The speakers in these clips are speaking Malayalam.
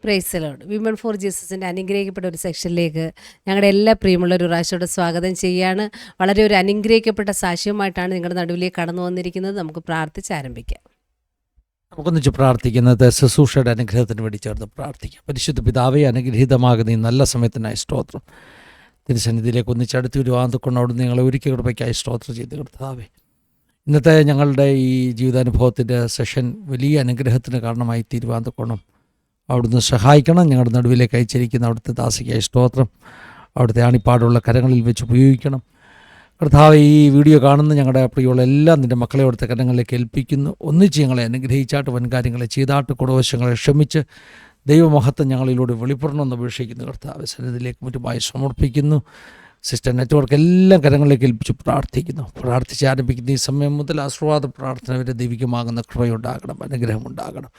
Price Lord. വിമൺ ഫോർ ജീസസിൻ്റെ അനുഗ്രഹിക്കപ്പെട്ട ഒരു സെക്ഷനിലേക്ക് ഞങ്ങളുടെ എല്ലാ പ്രിയമുള്ള ഒരു പ്രാവശ്യത്തോടെ സ്വാഗതം ചെയ്യാണ്. വളരെ ഒരു അനുഗ്രഹിക്കപ്പെട്ട സാക്ഷ്യവുമായിട്ടാണ് നിങ്ങളുടെ നടുവിലേക്ക് കടന്നു വന്നിരിക്കുന്നത്. നമുക്ക് പ്രാർത്ഥിച്ച് ആരംഭിക്കാം. നമുക്കൊന്നിച്ച് പ്രാർത്ഥിക്കുന്നത് ശുശ്രൂഷയുടെ അനുഗ്രഹത്തിന് വേണ്ടി ചേർന്ന് പ്രാർത്ഥിക്കാം. പരിശുദ്ധ പിതാവേ, അനുഗ്രഹീതമാകുന്ന ഈ നല്ല സമയത്തിനായി സ്തോത്രം. തിരുസന്നിധിയിലേക്ക് ഒന്നിച്ചടുത്ത് വരുവാന്തുകൊണ്ട് അവിടെ നിങ്ങളെ ഒരുക്കി കൃപയ്ക്കായി സ്തോത്രം ചെയ്ത് കർത്താവേ. ഇന്നത്തെ ഞങ്ങളുടെ ഈ ജീവിതാനുഭവത്തിൻ്റെ സെഷൻ വലിയ അനുഗ്രഹത്തിന് കാരണമായി തീരുവാന്തുകൊണ്ടും അവിടുന്ന് സഹായിക്കണം. ഞങ്ങളുടെ നടുവിലേക്ക് അയച്ചിരിക്കുന്ന അവിടുത്തെ ദാസിക്കായി സ്തോത്രം. അവിടുത്തെ ആണിപ്പാടുള്ള കരങ്ങളിൽ വെച്ച് ഉപയോഗിക്കണം കർത്താവ്. ഈ വീഡിയോ കാണുന്ന ഞങ്ങളുടെ പ്രിയമുള്ള എല്ലാം നിൻ്റെ മക്കളെ അവിടുത്തെ കരങ്ങളിലേക്ക് ഏൽപ്പിക്കുന്നു. ഒന്നിച്ച് ഞങ്ങളെ അനുഗ്രഹിച്ചാട്ട് വൻകാര്യങ്ങളെ ചെയ്താട്ട് കുടവശങ്ങളെ ക്ഷമിച്ച് ദൈവമഹത്വം ഞങ്ങളിലൂടെ വെളിപ്പെടണമെന്ന് അപേക്ഷിക്കുന്നു കർത്താവ്. സന്നിധിയിലേക്ക് മറ്റുമായി സമർപ്പിക്കുന്നു. സിസ്റ്റർ നെറ്റ്വർക്ക് എല്ലാം കരങ്ങളിലേക്ക് ഏൽപ്പിച്ച് പ്രാർത്ഥിക്കുന്നു. പ്രാർത്ഥിച്ച് ആരംഭിക്കുന്ന ഈ സമയം മുതൽ ആശീർവാദ പ്രാർത്ഥന വരെ ദൈവികമാകുന്ന കൃപയുണ്ടാകണം, അനുഗ്രഹമുണ്ടാകണം.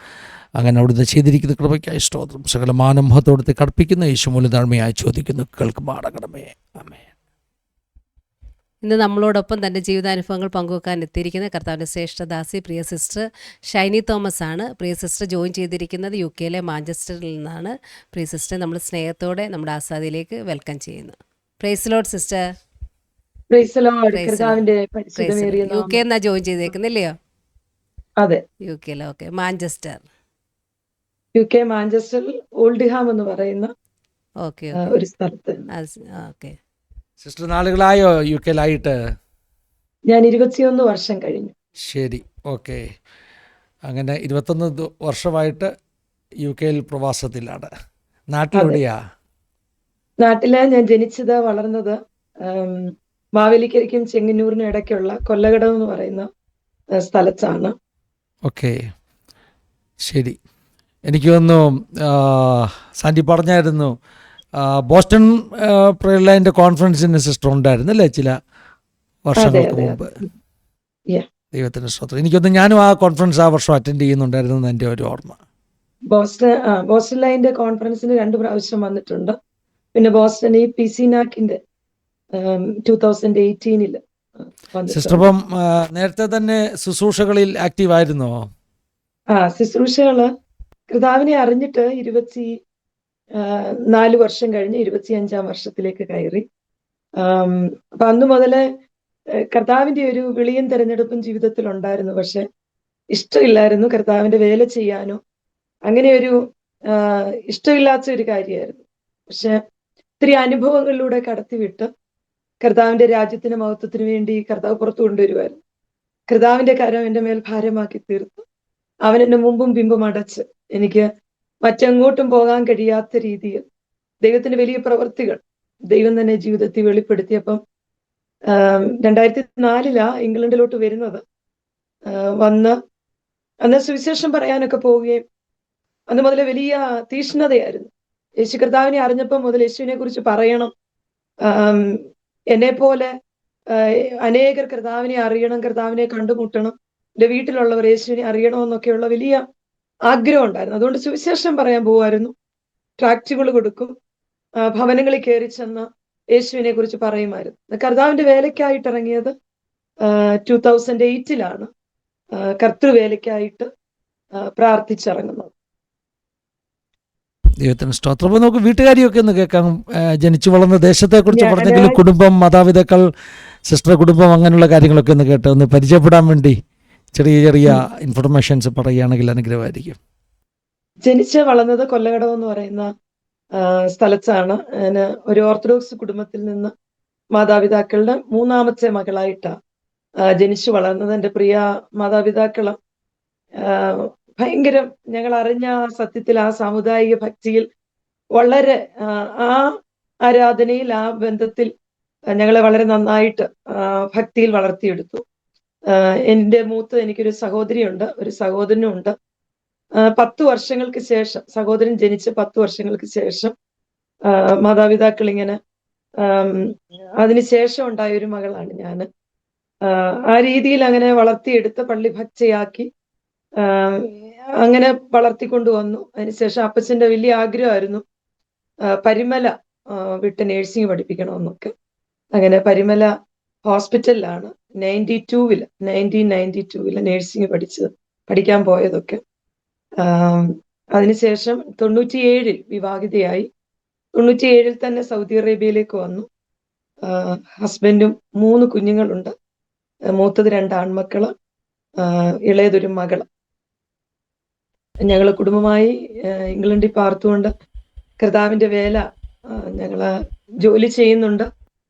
അങ്ങനെ അവിടുന്ന് ചെയ്തിരിക്കുന്ന കൃപയ്ക്കായി സ്തോത്രം. സകല മാനമഹത്തോടത്തെ കർപ്പിക്കുന്ന യേശു മൂലം താഴ്മയായി ചോദിക്കുന്നു, കേൾക്കുമാറാകണമേ. ആമേൻ. ഇന്ന് നമ്മളോടൊപ്പം തൻ്റെ ജീവിതാനുഭവങ്ങൾ പങ്കുവെക്കാൻ എത്തിയിരിക്കുന്ന കർത്താവിൻ്റെ ശ്രേഷ്ഠദാസി പ്രിയ സിസ്റ്റർ ഷൈനി തോമസ് ആണ്. പ്രിയ സിസ്റ്റർ ജോയിൻ ചെയ്തിരിക്കുന്നത് UK മാഞ്ചസ്റ്ററിൽ നിന്നാണ്. പ്രിയ സിസ്റ്റർ നമ്മൾ സ്നേഹത്തോടെ നമ്മുടെ ആസാദിയിലേക്ക് വെൽക്കം ചെയ്യുന്നു. Praise Lord sister. UK എന്നാ ജോയിൻ ചെയ്തേക്കുന്നില്ലയോ? അതെ, UK. ഓക്കെ. മാഞ്ചസ്റ്റർ, UK മാഞ്ചസ്റ്ററിൽ ഓൾഡിഹാം എന്ന് പറയുന്ന ഓക്കെ ഒരു സ്ഥലത്ത്. ഓക്കെ. സിസ്റ്റർ നാളുകളായോ UK ഞാൻ 21 വർഷം കഴിഞ്ഞു. ശരി, ഓക്കെ. അങ്ങനെ 21 വർഷമായിട്ട് UK പ്രവാസത്തിലാണ്. നാട്ടിലെവിടെയാ? നാട്ടില് ഞാൻ ജനിച്ചത് വളർന്നത് മാവേലിക്കരയ്ക്കും ചെങ്ങന്നൂരിനും ഇടയ്ക്കുള്ള കൊല്ലകടം എന്ന് പറയുന്ന സ്ഥലത്താണ്. ഓക്കെ, ശരി. എനിക്ക് തോന്നുന്നു സാൻഡി പറഞ്ഞായിരുന്നു ബോസ്റ്റൺ പ്രയർ ലൈൻ്റെ കോൺഫറൻസിന് സിസ്റ്റർ ഉണ്ടായിരുന്നു അല്ലേ ചില വർഷങ്ങൾക്ക് മുമ്പ്? ദൈവത്തിൻ്റെ സ്തോത്രം. എനിക്കൊന്ന് ഞാനും ആ കോൺഫറൻസ് ആ വർഷം അറ്റൻഡ് ചെയ്യുന്നുണ്ടായിരുന്നു എൻ്റെ ഒരു ഓർമ്മ. ബോസ്റ്റൺ ലൈൻ്റെ കോൺഫറൻസിന് 2 പ്രാവശ്യം വന്നിട്ടുണ്ട്. പിന്നെ ബോസ്റ്റൺ ഈ PCNAC-ന്റെ 2018 സിസ്റ്റർ അപ്പം നേരത്തെ തന്നെ ശുശ്രൂഷകളിൽ ആക്റ്റീവ് ആയിരുന്നോ? ശുശ്രൂഷകള് കർത്താവിനെ അറിഞ്ഞിട്ട് 24 വർഷം കഴിഞ്ഞ് 25-ാം വർഷത്തിലേക്ക് കയറി. അപ്പൊ അന്ന് മുതലേ കർത്താവിന്റെ ഒരു വിളിയും തെരഞ്ഞെടുപ്പും ജീവിതത്തിൽ ഉണ്ടായിരുന്നു. പക്ഷെ ഇഷ്ടമില്ലായിരുന്നു കർത്താവിന്റെ വേല ചെയ്യാനോ, അങ്ങനെ ഒരു ഇഷ്ടമില്ലാത്ത ഒരു കാര്യമായിരുന്നു. പക്ഷെ ഒത്തിരി അനുഭവങ്ങളിലൂടെ കടത്തിവിട്ട് കർത്താവിന്റെ രാജ്യത്തിന്റെ മഹത്വത്തിന് വേണ്ടി കർത്താവ് പുറത്തു കൊണ്ടുവരുമായിരുന്നു. കർത്താവിന്റെ കരം എൻ്റെ മേൽ ഭാരമാക്കി തീർത്തു. അവൻ എന്നെ മുമ്പും പിമ്പും അടച്ച് എനിക്ക് മറ്റെങ്ങോട്ടും പോകാൻ കഴിയാത്ത രീതിയിൽ ദൈവത്തിന്റെ വലിയ പ്രവൃത്തികൾ ദൈവം തന്നെ ജീവിതത്തിൽ വെളിപ്പെടുത്തിയപ്പം 2004 ഇംഗ്ലണ്ടിലോട്ട് വരുന്നത്. വന്ന് അന്ന് സുവിശേഷം പറയാനൊക്കെ പോവുകയും അന്ന് മുതലേ വലിയ തീഷ്ണതയായിരുന്നു. യേശു കർത്താവിനെ അറിഞ്ഞപ്പോൾ മുതൽ യേശുവിനെ കുറിച്ച് പറയണം, എന്നെ പോലെ അനേകർ കർത്താവിനെ അറിയണം, കർത്താവിനെ കണ്ടുമുട്ടണം, എൻ്റെ വീട്ടിലുള്ളവർ യേശുവിനെ അറിയണമെന്നൊക്കെയുള്ള വലിയ ആഗ്രഹം ഉണ്ടായിരുന്നു. അതുകൊണ്ട് സുവിശേഷം പറയാൻ പോകുമായിരുന്നു, ട്രാക്റ്റുകൾ കൊടുക്കും, ഭവനങ്ങളിൽ കയറി ചെന്ന് യേശുവിനെ കുറിച്ച് പറയുമായിരുന്നു. കർത്താവിന്റെ വേലയ്ക്കായിട്ട് ഇറങ്ങിയത് 2008 കർത്തൃവേലയ്ക്കായിട്ട് പ്രാർത്ഥിച്ചിറങ്ങുന്നത്. ദൈവത്തിന് സ്തോത്രം. അപ്പോൾ നമുക്ക് വീട്ടുകാരിയൊക്കെ ഒന്ന് കേൾക്കാം. ജനിച്ചു വളർന്ന ദേശത്തെക്കുറിച്ച് പറഞ്ഞെങ്കിലും കുടുംബം, മാതാപിതാക്കൾ, സിസ്റ്റർ കുടുംബം, അങ്ങനെയുള്ള കാര്യങ്ങളൊക്കെ ഒന്ന് കേട്ട് ഒന്ന് പരിചയപ്പെടാൻ വേണ്ടി ചെറിയ ചെറിയ ഇൻഫർമേഷൻസ് പറയുകയാണെങ്കിൽ അനുഗ്രഹമായിരിക്കും. ജനിച്ച് വളർന്നത് കൊല്ലകടം എന്ന് പറയുന്ന സ്ഥലത്താണ്. ഞാൻ ഒരു ഓർത്തഡോക്സ് കുടുംബത്തിൽ നിന്ന് മാതാപിതാക്കളുടെ 3ാമത്തെ മകളായിട്ടാണ് ജനിച്ചു വളർന്നത്. എൻ്റെ പ്രിയ മാതാപിതാക്കള് ഭയങ്കരം ഞങ്ങൾ അറിഞ്ഞ സത്യത്തിൽ ആ സാമുദായിക ഭക്തിയിൽ വളരെ ആ ആരാധനയിൽ ആ ബന്ധത്തിൽ ഞങ്ങളെ വളരെ നന്നായിട്ട് ഭക്തിയിൽ വളർത്തിയെടുത്തു. എൻ്റെ മൂത്ത് എനിക്കൊരു സഹോദരിയുണ്ട്, ഒരു സഹോദരനും ഉണ്ട്. 10 വർഷങ്ങൾക്ക് ശേഷം, സഹോദരൻ ജനിച്ച് 10 വർഷങ്ങൾക്ക് ശേഷം മാതാപിതാക്കൾ ഇങ്ങനെ അതിനുശേഷം ഉണ്ടായ ഒരു മകളാണ് ഞാൻ. ആ രീതിയിൽ അങ്ങനെ വളർത്തിയെടുത്ത് പള്ളി ഭക്തയാക്കി അങ്ങനെ വളർത്തിക്കൊണ്ടുവന്നു. അതിനുശേഷം അപ്പച്ചൻ്റെ വലിയ ആഗ്രഹമായിരുന്നു പരിമല വിട്ട് നേഴ്സിംഗ് പഠിപ്പിക്കണമെന്നൊക്കെ. അങ്ങനെ പരിമല ഹോസ്പിറ്റലിലാണ് 1992 നേഴ്സിംഗ് പഠിക്കാൻ പോയതൊക്കെ. അതിനുശേഷം 97 വിവാഹിതയായി. 97 തന്നെ സൗദി അറേബ്യയിലേക്ക് വന്നു. ഹസ്ബൻഡും 3 കുഞ്ഞുങ്ങളുണ്ട്. മൂത്തത് 2 ആൺമക്കള്, ഇളയതൊരു മകള്. ഞങ്ങള് കുടുംബമായി ഇംഗ്ലണ്ടിൽ പാർത്തുകൊണ്ട് കർത്താവിന്റെ വേല ഞങ്ങള് ജോലി ചെയ്യുന്നുണ്ട്.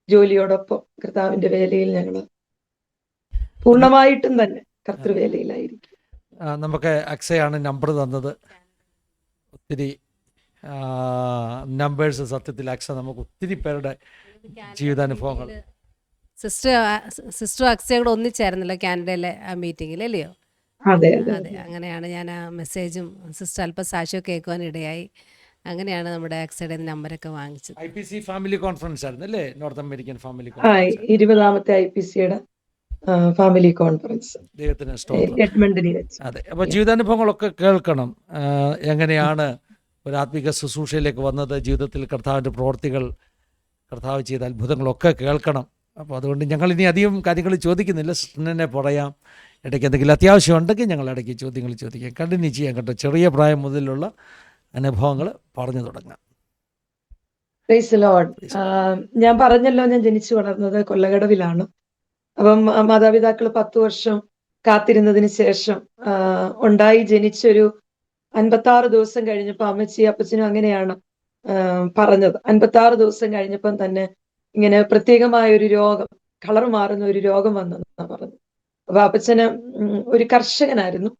ജോലിയോടൊപ്പം കർത്താവിന്റെ വേലയിൽ ഞങ്ങള് പൂർണ്ണമായിട്ടും തന്നെ കർത്തൃവേലയിലായിരിക്കും. നമുക്ക് അക്ഷയാണ് നമ്പർ തന്നത്. ഒത്തിരി നമ്പേഴ്സ് സത്യത്തിൽ അക്ഷ നമുക്ക് ഒത്തിരി പേരുടെ ജീവിതാനുഭവങ്ങൾ. സിസ്റ്റർ അക്സയും കൂടെ ഒന്നിച്ചായിരുന്നല്ലോ കാനഡയിലെ ആ മീറ്റിങ്ങിൽ, അല്ലയോ? അതെ അതെ, അങ്ങനെയാണ് ഞാൻ ആ മെസ്സേജും സിസ്റ്റർ അല്പം സാക്ഷ്യം കേൾക്കുവാൻ ഇടയായി. അങ്ങനെയാണ് നമ്മുടെ അക്സയുടെ നമ്പരൊക്കെ വാങ്ങിച്ചത്. IPC ഫാമിലി കോൺഫറൻസ് ആയിരുന്നു അല്ലേ? നോർത്ത് അമേരിക്കൻ ഫാമിലി ആ കോൺഫറൻസ്. 20ാമത്തെ IPCയുടെ ഫാമിലി കോൺഫറൻസ് ദൈവത്തിന് സ്തോത്രം. എഡ്മണ്ടിനെ വെച്ച്. അതെ, അപ്പോൾ ജീവിതാനുഭവങ്ങളൊക്കെ കേൾക്കണം. എങ്ങനെയാണ് ഒരു ആത്മിക ശുശ്രൂഷയിലേക്ക് വന്നത്, ജീവിതത്തിൽ കർത്താവിൻ്റെ പ്രവർത്തികൾ, കർത്താവ് ചെയ്ത അത്ഭുതങ്ങളൊക്കെ കേൾക്കണം. അപ്പോൾ അതുകൊണ്ട് ഞങ്ങൾ ഇനി അധികം കാര്യങ്ങൾ ചോദിക്കുന്നില്ല, സിസ്റ്ററിനെ പറയാം. ഇടയ്ക്ക് എന്തെങ്കിലും അത്യാവശ്യം ഉണ്ടെങ്കിൽ ഞങ്ങൾ ഇടയ്ക്ക് ചോദ്യങ്ങൾ ചോദിക്കാം. കണ്ടിന്യൂ ചെയ്യാം കേട്ടോ. ചെറിയ പ്രായം മുതലുള്ള അനുഭവങ്ങൾ പറഞ്ഞു തുടങ്ങാം. Praise the Lord. ഞാൻ പറഞ്ഞല്ലോ, ഞാൻ ജനിച്ചു വളർന്നത് കൊല്ലകടവിലാണ്. അപ്പം മാതാപിതാക്കൾ 10 വർഷം കാത്തിരുന്നതിന് ശേഷം ഉണ്ടായി ജനിച്ചൊരു 56 ദിവസം കഴിഞ്ഞപ്പോൾ അമ്മച്ചി അപ്പച്ചനും അങ്ങനെയാണ് പറഞ്ഞത്. 56 ദിവസം കഴിഞ്ഞപ്പം തന്നെ ഇങ്ങനെ പ്രത്യേകമായ ഒരു രോഗം, കളർ മാറുന്ന ഒരു രോഗം വന്നെന്നാണ് പറഞ്ഞത്. അപ്പൊ അപ്പച്ചന് ഒരു കർഷകനായിരുന്നു.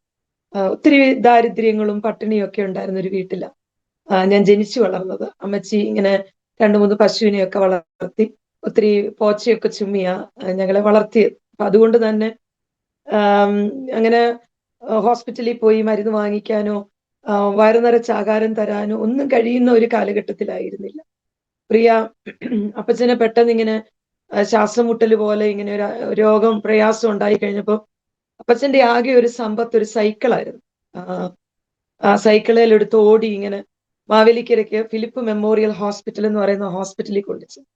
ഒത്തിരി ദാരിദ്ര്യങ്ങളും പട്ടിണിയും ഒക്കെ ഉണ്ടായിരുന്ന ഒരു വീട്ടിലാണ് ഞാൻ ജനിച്ചു വളർന്നത്. അമ്മച്ചി ഇങ്ങനെ 2-3 പശുവിനെയൊക്കെ വളർത്തി ഒത്തിരി പോച്ചയൊക്കെ ചുമ്മിയ ഞങ്ങളെ വളർത്തിയത്. അപ്പൊ അതുകൊണ്ട് തന്നെ അങ്ങനെ ഹോസ്പിറ്റലിൽ പോയി മരുന്ന് വാങ്ങിക്കാനോ വയറു നിറച്ച് ആഹാരം തരാനോ ഒന്നും കഴിയുന്ന ഒരു കാലഘട്ടത്തിലായിരുന്നില്ല. പ്രിയ അപ്പച്ചനെ പെട്ടെന്ന് ഇങ്ങനെ ശ്വാസം മുട്ടല് പോലെ ഇങ്ങനെ ഒരു രോഗം പ്രയാസം ഉണ്ടായി കഴിഞ്ഞപ്പോൾ അപ്പച്ചന്റെ ആകെ ഒരു സമ്പത്ത് ഒരു സൈക്കിളായിരുന്നു. ആ സൈക്കിളിൽ എടുത്ത് ഓടി ഇങ്ങനെ മാവേലിക്കരയ്ക്ക് ഫിലിപ്പ് മെമ്മോറിയൽ ഹോസ്പിറ്റൽ എന്ന് പറയുന്ന ഹോസ്പിറ്റലിൽ കൊണ്ടുചെന്നു.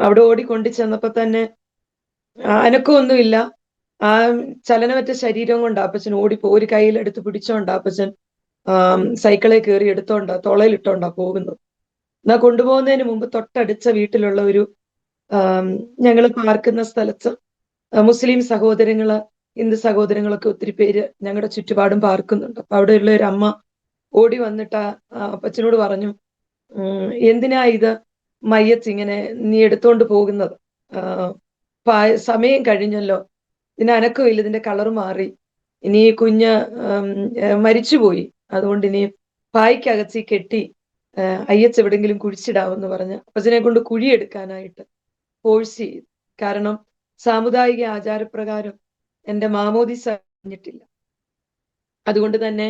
അവിടെ ഓടിക്കൊണ്ടു ചെന്നപ്പോ തന്നെ അനക്കമൊന്നുമില്ല. ആ ചലനമറ്റ ശരീരം കൊണ്ട് അപ്പച്ചൻ ഓടിപ്പോ ഒരു കയ്യിലെടുത്ത് പിടിച്ചോണ്ടാ അപ്പച്ചൻ സൈക്കിളിൽ കയറി എടുത്തോണ്ടാ തൊളയിലിട്ടോണ്ടാ പോകുന്നത്. എന്നാ കൊണ്ടുപോകുന്നതിന് മുമ്പ് തൊട്ടടുത്ത വീട്ടിലുള്ള ഒരു ഞങ്ങൾ പാർക്കുന്ന സ്ഥലത്ത് മുസ്ലിം സഹോദരങ്ങള്, ഹിന്ദു സഹോദരങ്ങളൊക്കെ ഒത്തിരി പേര് ഞങ്ങളുടെ ചുറ്റുപാടും പാർക്കുന്നുണ്ട്. അപ്പൊ അവിടെയുള്ള ഒരു അമ്മ ഓടി വന്നിട്ട് അപ്പച്ചനോട് പറഞ്ഞു, എന്തിനാ ഇത് മയ്യത്ത് ഇങ്ങനെ നീ എടുത്തോണ്ട് പോകുന്നത്? സമയം കഴിഞ്ഞല്ലോ, ഇതിന് അനക്കമില്ല, ഇതിന്റെ കളർ മാറി, ഇനി കുഞ്ഞ് മരിച്ചുപോയി, അതുകൊണ്ട് ഇനി പായ്ക്കകത്തി കെട്ടി അയ്യച്ച് എവിടെങ്കിലും കുഴിച്ചിടാമെന്ന് പറഞ്ഞ് അപ്പച്ചനെ കൊണ്ട് കുഴിയെടുക്കാനായിട്ട് ഫോഴ്സ് ചെയ്തു. കാരണം സാമുദായിക ആചാരപ്രകാരം എൻ്റെ മാമോദിസ കഴിഞ്ഞിട്ടില്ല. അതുകൊണ്ട് തന്നെ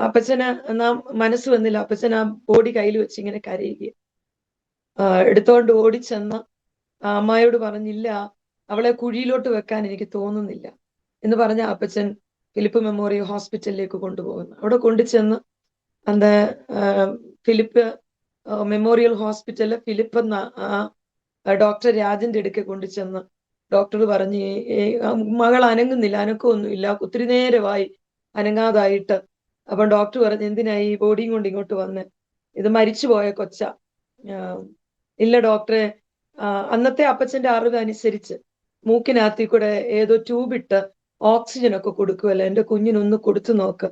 അപ്പച്ചന് എന്നാ മനസ്സ് വന്നില്ല. അപ്പച്ചൻ ആ ബോഡി കയ്യിൽ വെച്ച് ഇങ്ങനെ കരയുക. എടുത്തോണ്ട് ഓടിച്ചെന്ന് അമ്മായോട് പറഞ്ഞില്ല, അവളെ കുഴിയിലോട്ട് വെക്കാൻ എനിക്ക് തോന്നുന്നില്ല എന്ന് പറഞ്ഞ അപ്പച്ചൻ ഫിലിപ്പ് മെമ്മോറിയൽ ഹോസ്പിറ്റലിലേക്ക് കൊണ്ടുപോകുന്നു. അവിടെ കൊണ്ടുചെന്ന് அந்த ഫിലിപ്പ് മെമ്മോറിയൽ ഹോസ്പിറ്റലിൽ ഫിലിപ്പ് എന്ന ഡോക്ടർ രാജന്റെ അടുക്കെ കൊണ്ടുചെന്ന് ഡോക്ടർ പറഞ്ഞ്, മകൾ അനങ്ങുന്നില്ല, അനക്കമൊന്നുമില്ല, ഒത്തിരി നേരമായി അനങ്ങാതായിട്ട്. അപ്പം ഡോക്ടർ പറഞ്ഞ്, എന്തിനായി ഈ ബോഡിയും കൊണ്ട് ഇങ്ങോട്ട് വന്ന്, ഇത് മരിച്ചുപോയ കൊച്ച. ഇല്ല ഡോക്ടറെ, അന്നത്തെ അപ്പച്ചന്റെ അറിവ് അനുസരിച്ച് മൂക്കിനകത്തിൽ കൂടെ ഏതോ ട്യൂബിട്ട് ഓക്സിജനൊക്കെ കൊടുക്കുമല്ലോ, എൻ്റെ കുഞ്ഞിനൊന്ന് കൊടുത്തു നോക്ക്.